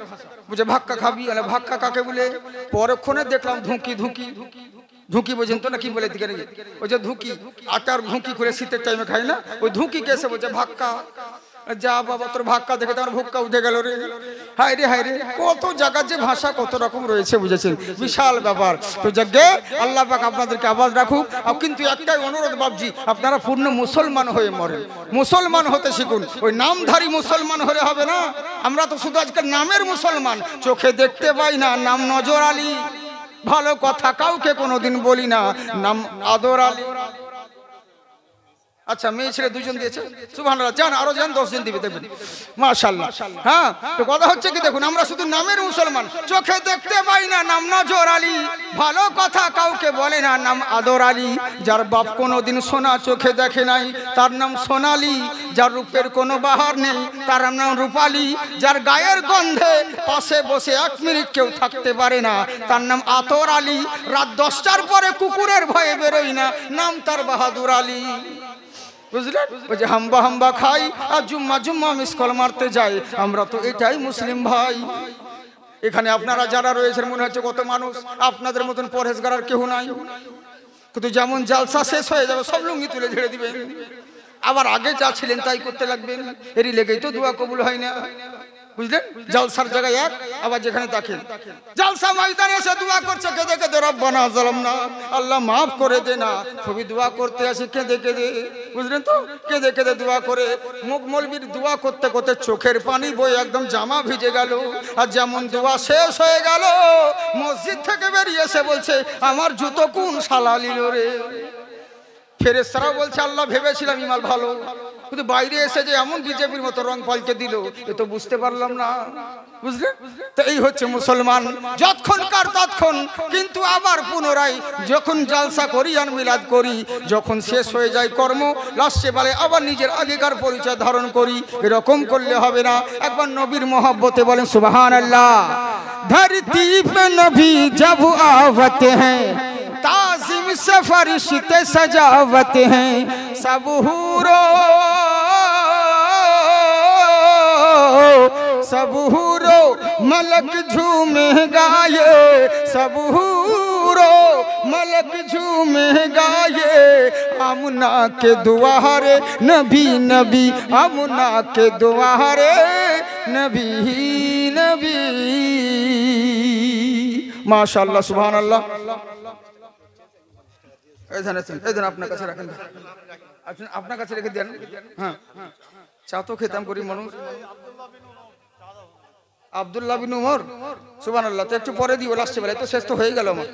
বুঝে ভাক্কা খাবি, মানে ভাক্কা কাকে বলে, পরক্ষণে দেখলাম ধুঁকি ধুঁকি ধুঁকি বোঝেন তো না কি বলে দিকে, ওই যে ধুঁকি আটার ধুঁকি করে শীতের টাইমে খাই না, ওই ধুঁকি কেসে বলছে ভাক্কা। যা বাবা তোর ভাক্কা দেখে তোমার ভুক্কা উঠে গেল রে, হায় রে হায় রে, কত জায়গার যে ভাষা কত রকম রয়েছে, বুঝেছেন বিশাল ব্যাপার। তো যাকে আল্লাহ পাক আপনাদেরকে আবাদ রাখুক। কিন্তু একটাই অনুরোধ বাবজি, আপনারা পূর্ণ মুসলমান হয়ে মরেন, মুসলমান হতে শিখুন, ওই নামধারী মুসলমান হলে হবে না। আমরা তো শুধু আজকাল নামের মুসলমান, চোখে দেখতে পাই না, নাম নজর আলী, ভালো কথা কাউকে কোনোদিন বলি না, নাম আদর আলী। আচ্ছা মেয়ে ছেলে দুজন দিয়েছে, সুবহানাল্লাহ, জান আরো জান 10 জন দিবে, দেখবেন মাশাআল্লাহ। হ্যাঁ তো কথা হচ্ছে কি দেখুন, আমরা শুধু নামের মুসলমান, চোখে দেখতে পাই না, নাম নজর আলী, ভালো কথা কাউকে বলে না, নাম আদর আলী। যার বাপ কোনোদিন সোনা চোখে দেখে নাই তার নাম সোনালী, যার রূপের কোনো বাহার নেই তার নাম রূপালী, যার গায়ের গন্ধে পাশে বসে 1 মিনিট কেউ থাকতে পারে না তার নাম আতর আলী, রাত 10টার পরে কুকুরের ভয়ে বেরোয় না, নাম তার বাহাদুর আলী। বুঝলেন, ওই যে হাম্বা হাম্বা খাই আর জুম্মা জুম্মা মিস কল মারতে যাই, আমরা তো এটাই মুসলিম ভাই। এখানে আপনারা যারা রয়েছেন মনে হচ্ছে কত মানুষ, আপনাদের মতন পরহেজগার আর কেউ নাই, কিন্তু যেমন জালসা শেষ হয়ে যাবে সব লুঙ্গি তুলে ঝেড়ে দিবেন, আবার আগে যা ছিলেন তাই করতে লাগবেন, এরই লেগেই তো দোয়া কবুল হয় না। বুঝলেন, জালসার জায়গায় এক, আবার যেখানে দেখেন জালসা ময়দানে এসে দোয়া করছে কেঁদে কেঁদে, রব্বানা যালামনা, আল্লাহ মাফ করে দে না, খুবই দোয়া করতে আসে কেঁদে কেঁদে, বুঝলেন তো, কেঁদে কেঁদে দোয়া করে, মুখ মলবির দোয়া করতে করতে চোখের পানি বয়ে একদম জামা ভিজে গেল। আর যেমন দোয়া শেষ হয়ে গেল, মসজিদ থেকে বেরিয়ে এসে বলছে আমার জুতো কোন শালা নিল রে। ফেরেশতারাও বলছে আল্লাহ ভেবেছিলাম ইমাল ভালো, কিন্তু বাইরে এসে যে এমন বিজেপির মতো রং পাল্টে দিল, এ তো বুঝতে পারলাম না। বুঝলেন তো, এই হচ্ছে মুসলমান, যতক্ষণকার ততক্ষণ। কিন্তু আবার পুনরায় যখন জালসা করি আর মিলাদ করি, যখন শেষ হয়ে যায় কর্ম, লাস্টে বলে আবার নিজের আগেকার পরিচয় ধারণ করি, এরকম করলে হবে না। একবার নবীর মহব্বতে বলেন সুবহানাল্লাহ। ধরতি পে নবী জব आवते हैं ताज़ीम से फरिश्ते सजावते हैं, सब हूरों सब हूरो मलक झूमे गाये, सब हूरो मलक झूमे गाये, आमना के दुआरे नबी नबी, आमना के दुआरे नबी नबी। माशाअल्लाह सुभान अल्लाह। আপনার কাছে রাখেন, আপনার কাছে রেখে দেন। হ্যাঁ চা তো খেতাম করি মানুষ। আব্দুল্লাহ বিন উমর সুবহানাল্লাহ। তো একটু পরে দিও, লাস্টে বেলায় তো শেষ তো হয়ে গেল আমার।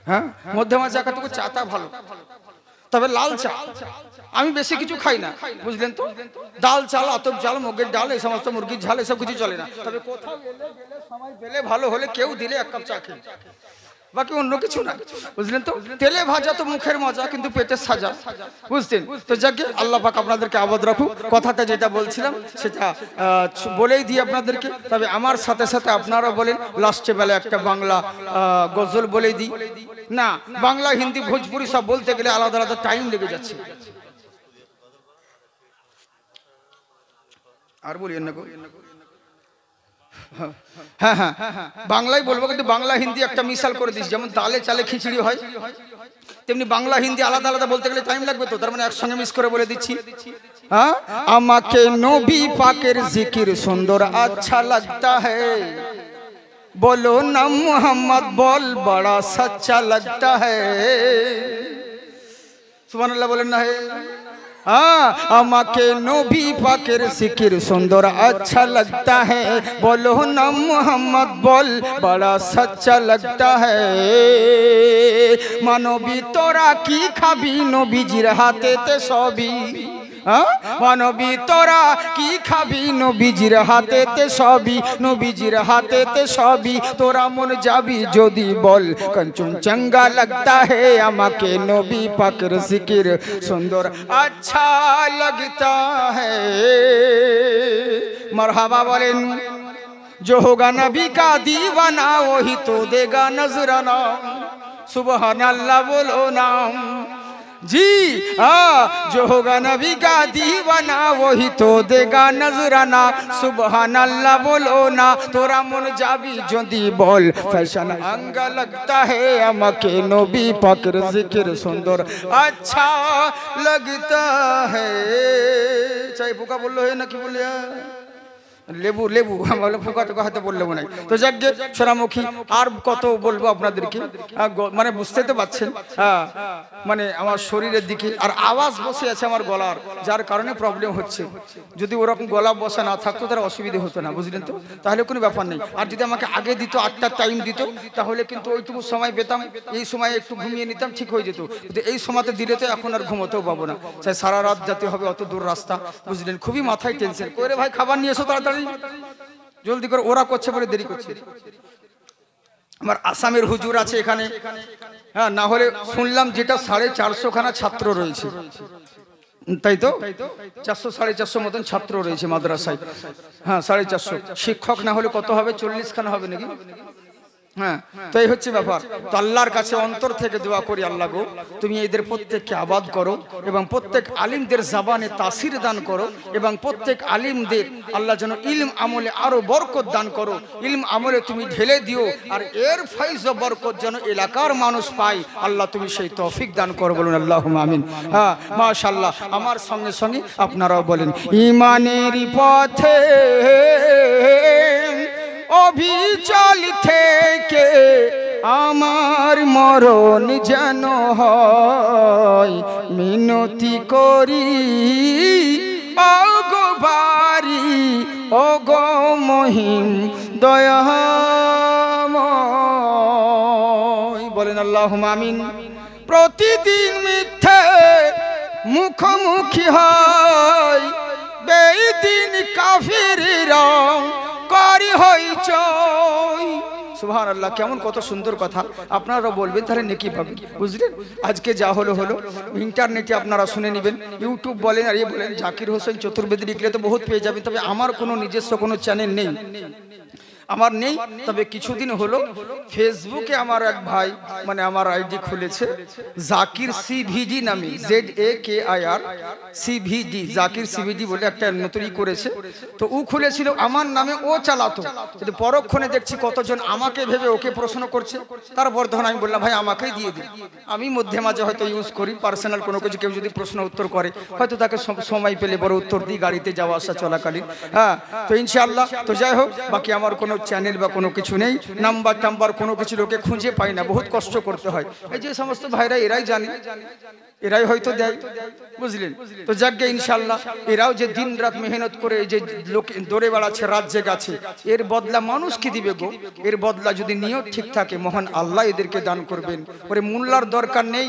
হ্যাঁ মধ্যে মাঝে একাটুকু চাটা ভালো, তবে লাল চা। আমি বেশি কিছু খাই না, বুঝলেন তো। ডাল চাল, আতপ চাল, মুগের ডাল, এই সমস্ত মুরগির ঝাল এসব কিছু চলে না। তবে কোথাও এলে গেলে সময় পেলে ভালো হলে কেউ দিলে এক কাপ চা খেয়ে, বাকি অন্য কিছু না, বুঝলেন তো। তেলে ভাজা তো মুখের মজা, কিন্তু পেটের সাজা, বুঝতেন তো। যাকে আল্লাহ পাক আপনাদেরকে আবাদ রাখুক। কথাটা যেটা বলছিলাম সেটা বলেই দিই আপনাদেরকে। তবে আমার সাথে সাথে আপনারা বলেন, লাস্টে বেলা একটা বাংলা গজল বলেই দিই না। বাংলা হিন্দি ভোজপুরি সব বলতে গেলে আলাদা আলাদা টাইম লেগে যাচ্ছে। আর বলিয়েন না গো। হ্যাঁ হ্যাঁ বাংলাই বলবো, কিন্তু বাংলা হিন্দি একটা মিশাল করে দিস। যেমন ডালে চালে খিচুড়ি হয়, তেমনি বাংলা হিন্দি আলাদা আলাদা বলতে গেলে টাইম লাগবে তো, তার মানে একসঙ্গে মিস করে বলে দিচ্ছি। হ্যাঁ আমাকে নবী পাকের জিকির সুন্দর আচ্ছা लगता है, बोलो ना मोहम्मद बोल बड़ा सच्चा लगता है। सुभान अल्लाह बोलें ना है। हाँ আমাকে নবী পাকের জিকির সুন্দর अच्छा लगता है, बोलो ना मोहम्मद बोल बड़ा सच्चा लगता है। মানবী তোরা কি খাবি, নবীজির হাতেতে সবই। মানবী তোরা কি খাবি, নবীজির হাতেতে সবই, নবীজির হাতেতে সবই। তোরা মন যাবি যদি বল कंचन चंगा लगता है, আমাকে নবী পাকের জিকির সুন্দর अच्छा लगता है। मरहबा बोलें। जो होगा नबी का दीवाना वही तो देगा नजराना, सुबहान अल्लाह बोलो नाम जी। जो होगा नबी का दीवाना वही तो देगा नजराना, सुबहान अल्लाह बोलो ना। तोरा मन जाबी যদি বল फैशन अंगा लगता है, আমাকে নবী পাকের জিকির সুন্দর अच्छा लगता है। চাই পোকা বললো হয় না কি বলে লেবু লেবু বলে পোকা তো হয়তো বললে মনে হয়। তো যাকে সোনামুখী আর কত বলবো আপনাদেরকে, মানে বুঝতে তো পারছেন। হ্যাঁ মানে আমার শরীরের দিকে আর আওয়াজ বসে আছে আমার গলার, যার কারণে প্রবলেম হচ্ছে। যদি ওরকম গলা বসা না থাকতো তার অসুবিধে হতো না, বুঝলেন তো। তাহলে কোনো ব্যাপার নেই। আর যদি আমাকে আগে দিত, 8টার টাইম দিত, তাহলে কিন্তু ওইটুকু সময় পেতাম, এই সময় একটু ঘুমিয়ে নিতাম, ঠিক হয়ে যেত। কিন্তু এই সময়তে দিলে তো এখন আর ঘুমোতেও পাবো না। চাই সারা রাত যেতে হবে, অত দূর রাস্তা, বুঝলেন। খুবই মাথায় টেনশন করে। ভাই খাবার নিয়ে এসো তাড়াতাড়ি, জলদি করে। ওরা করছে বলে দেরি করছে। আমার আসামের হুজুর আছে এখানে, হ্যাঁ না হলে শুনলাম যেটা 450 খানা ছাত্র রয়েছে, তাই তো 400 450 মতন ছাত্র রয়েছে মাদ্রাসায়। হ্যাঁ 450 শিক্ষক না হলে কত হবে, 40 খানা হবে নাকি। হ্যাঁ তো এই হচ্ছে ব্যাপার। তো আল্লাহর কাছে অন্তর থেকে দোয়া করি, আল্লাহ গো তুমি এদের প্রত্যেককে আবাদ করো এবং প্রত্যেক আলিমদের জবানে তাসির দান করো এবং প্রত্যেক আলিমদের আল্লাহ যেন ইলম আমলে আরো বরকত দান করো। ইলম আমলে তুমি ঢেলে দিও, আর এর ফয়জ ও বরকত যেন এলাকার মানুষ পায়। আল্লাহ তুমি সেই তৌফিক দান করো, বলুন আল্লাহুম্মা আমিন। হ্যাঁ মাশাআল্লাহ। আমার সঙ্গে সঙ্গে আপনারাও বলেন, ঈমানের পথে অবিচল থেকে আমার মরণ যেন হয়, মিনতি করি ওগো বারি ওগো মহিম দয়াময়, বলেন আল্লাহুম্মা আমিন। প্রতিদিন মিথ্যে মুখোমুখি হয়, বেদিন কাফিররা করি হইচই। সুবহানাল্লাহ। কেমন কত সুন্দর কথা। আপনারা বলবেন তাহলে নেকি পাবেন, বুঝলেন। আজকে যা হলো হলো, ইন্টারনেটে আপনারা শুনে নেবেন, ইউটিউব বলেন আর বলেন, জাকির হোসেন চতুর্বেদী লিখলে তো বহুত পেয়ে যাবেন। তবে আমার কোনো নিজস্ব কোনো চ্যানেল নেই। আমার নেই। তবে কিছুদিন হলো ফেসবুকে আমার এক ভাই মানে আমার আইডি খুলেছে, জাকির সিভিডি নামে, ZAKIR সিভিডি, জাকির সিভিডি বলে একটা নতুনই করেছে। তো ও খুলেছিল আমার নামে, ও চালাতো, কিন্তু পরক্ষণে দেখছি কতজন আমাকে ভেবে ওকে প্রশ্ন করছে। তারপর তখন আমি বললাম ভাই আমাকেই দিয়ে দিন, আমি মধ্যে মাঝে হয়তো ইউজ করি পার্সোনাল কোনো কিছু, কেউ যদি প্রশ্ন উত্তর করে হয়তো তাকে সময় পেলে বড় উত্তর দিই গাড়িতে যাওয়া আসা চলাকালীন। হ্যাঁ, তো ইনশাআল্লাহ। তো যাই হোক, বাকি আমার কোনো চ্যানেল বা কোনো কিছু নেই, নাম্বার কোনো কিছু লোকে খুঁজে পাই না, বহুত কষ্ট করতে হয়। এই যে সমস্ত ভাইরা এরাই জানে, এরাই হয়তো দেয়, বুঝলেন। তো যাকে ইনশাআল্লাহ এরাও যে দিন রাত মেহনত করে যে লোক দৌড়ে বেড়াচ্ছে, রাত জেগেছে, এর বদলা মানুষ কি দিবে গো? এর বদলা যদি নিয়ত ঠিক থাকে মহান আল্লাহ এদেরকে দান করবেন। ওরে মোল্লার দরকার নেই,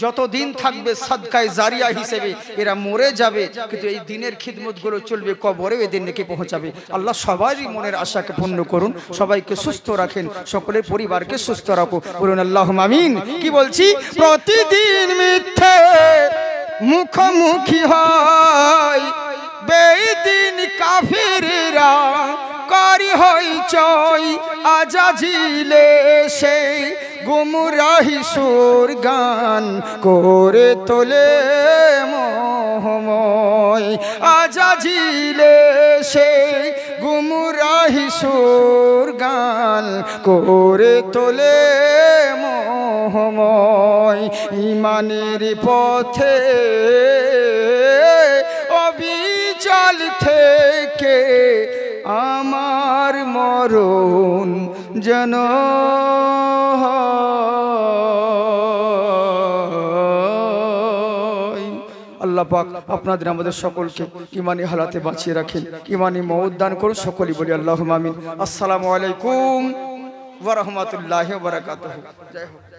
যতদিন থাকবে সাদকায়ে জারিয়া হিসেবে এরা মরে যাবে, কিন্তু এই দিনের খিদমত গুলো চলবে, কবরে এদের নেকি পৌঁছাবে। আল্লাহ সবারই মনের আশাকে পূর্ণ করুন, সবাইকে সুস্থ রাখেন, সকলের পরিবারকে সুস্থ রাখো, বলুন আল্লাহুম্মা আমিন। কি বলছি, প্রতিদিন মিথ্যে মুখোমুখি হয় বেদিন কাফিররা, করি হইচই আজাজিলে সেই গুমরাহি সুর গান করে তোলে মোহময়, আজাজিলে সেই গুমরাহি সুর গান করে তোলে মোহময়। ইমানের পথে অবিচল থেকে আমার মরণ যেন আল্লাহ পাক আপনাদের আমাদের সকলকে ইমানি হালাতে বাঁচিয়ে রাখেন, ইমানি মওত দান করুন, সকলেই বলি আল্লাহুম্মা আমিন। আসসালামু আলাইকুম ওয়া রাহমাতুল্লাহি ওয়া বারাকাতুহু। জয় হোক।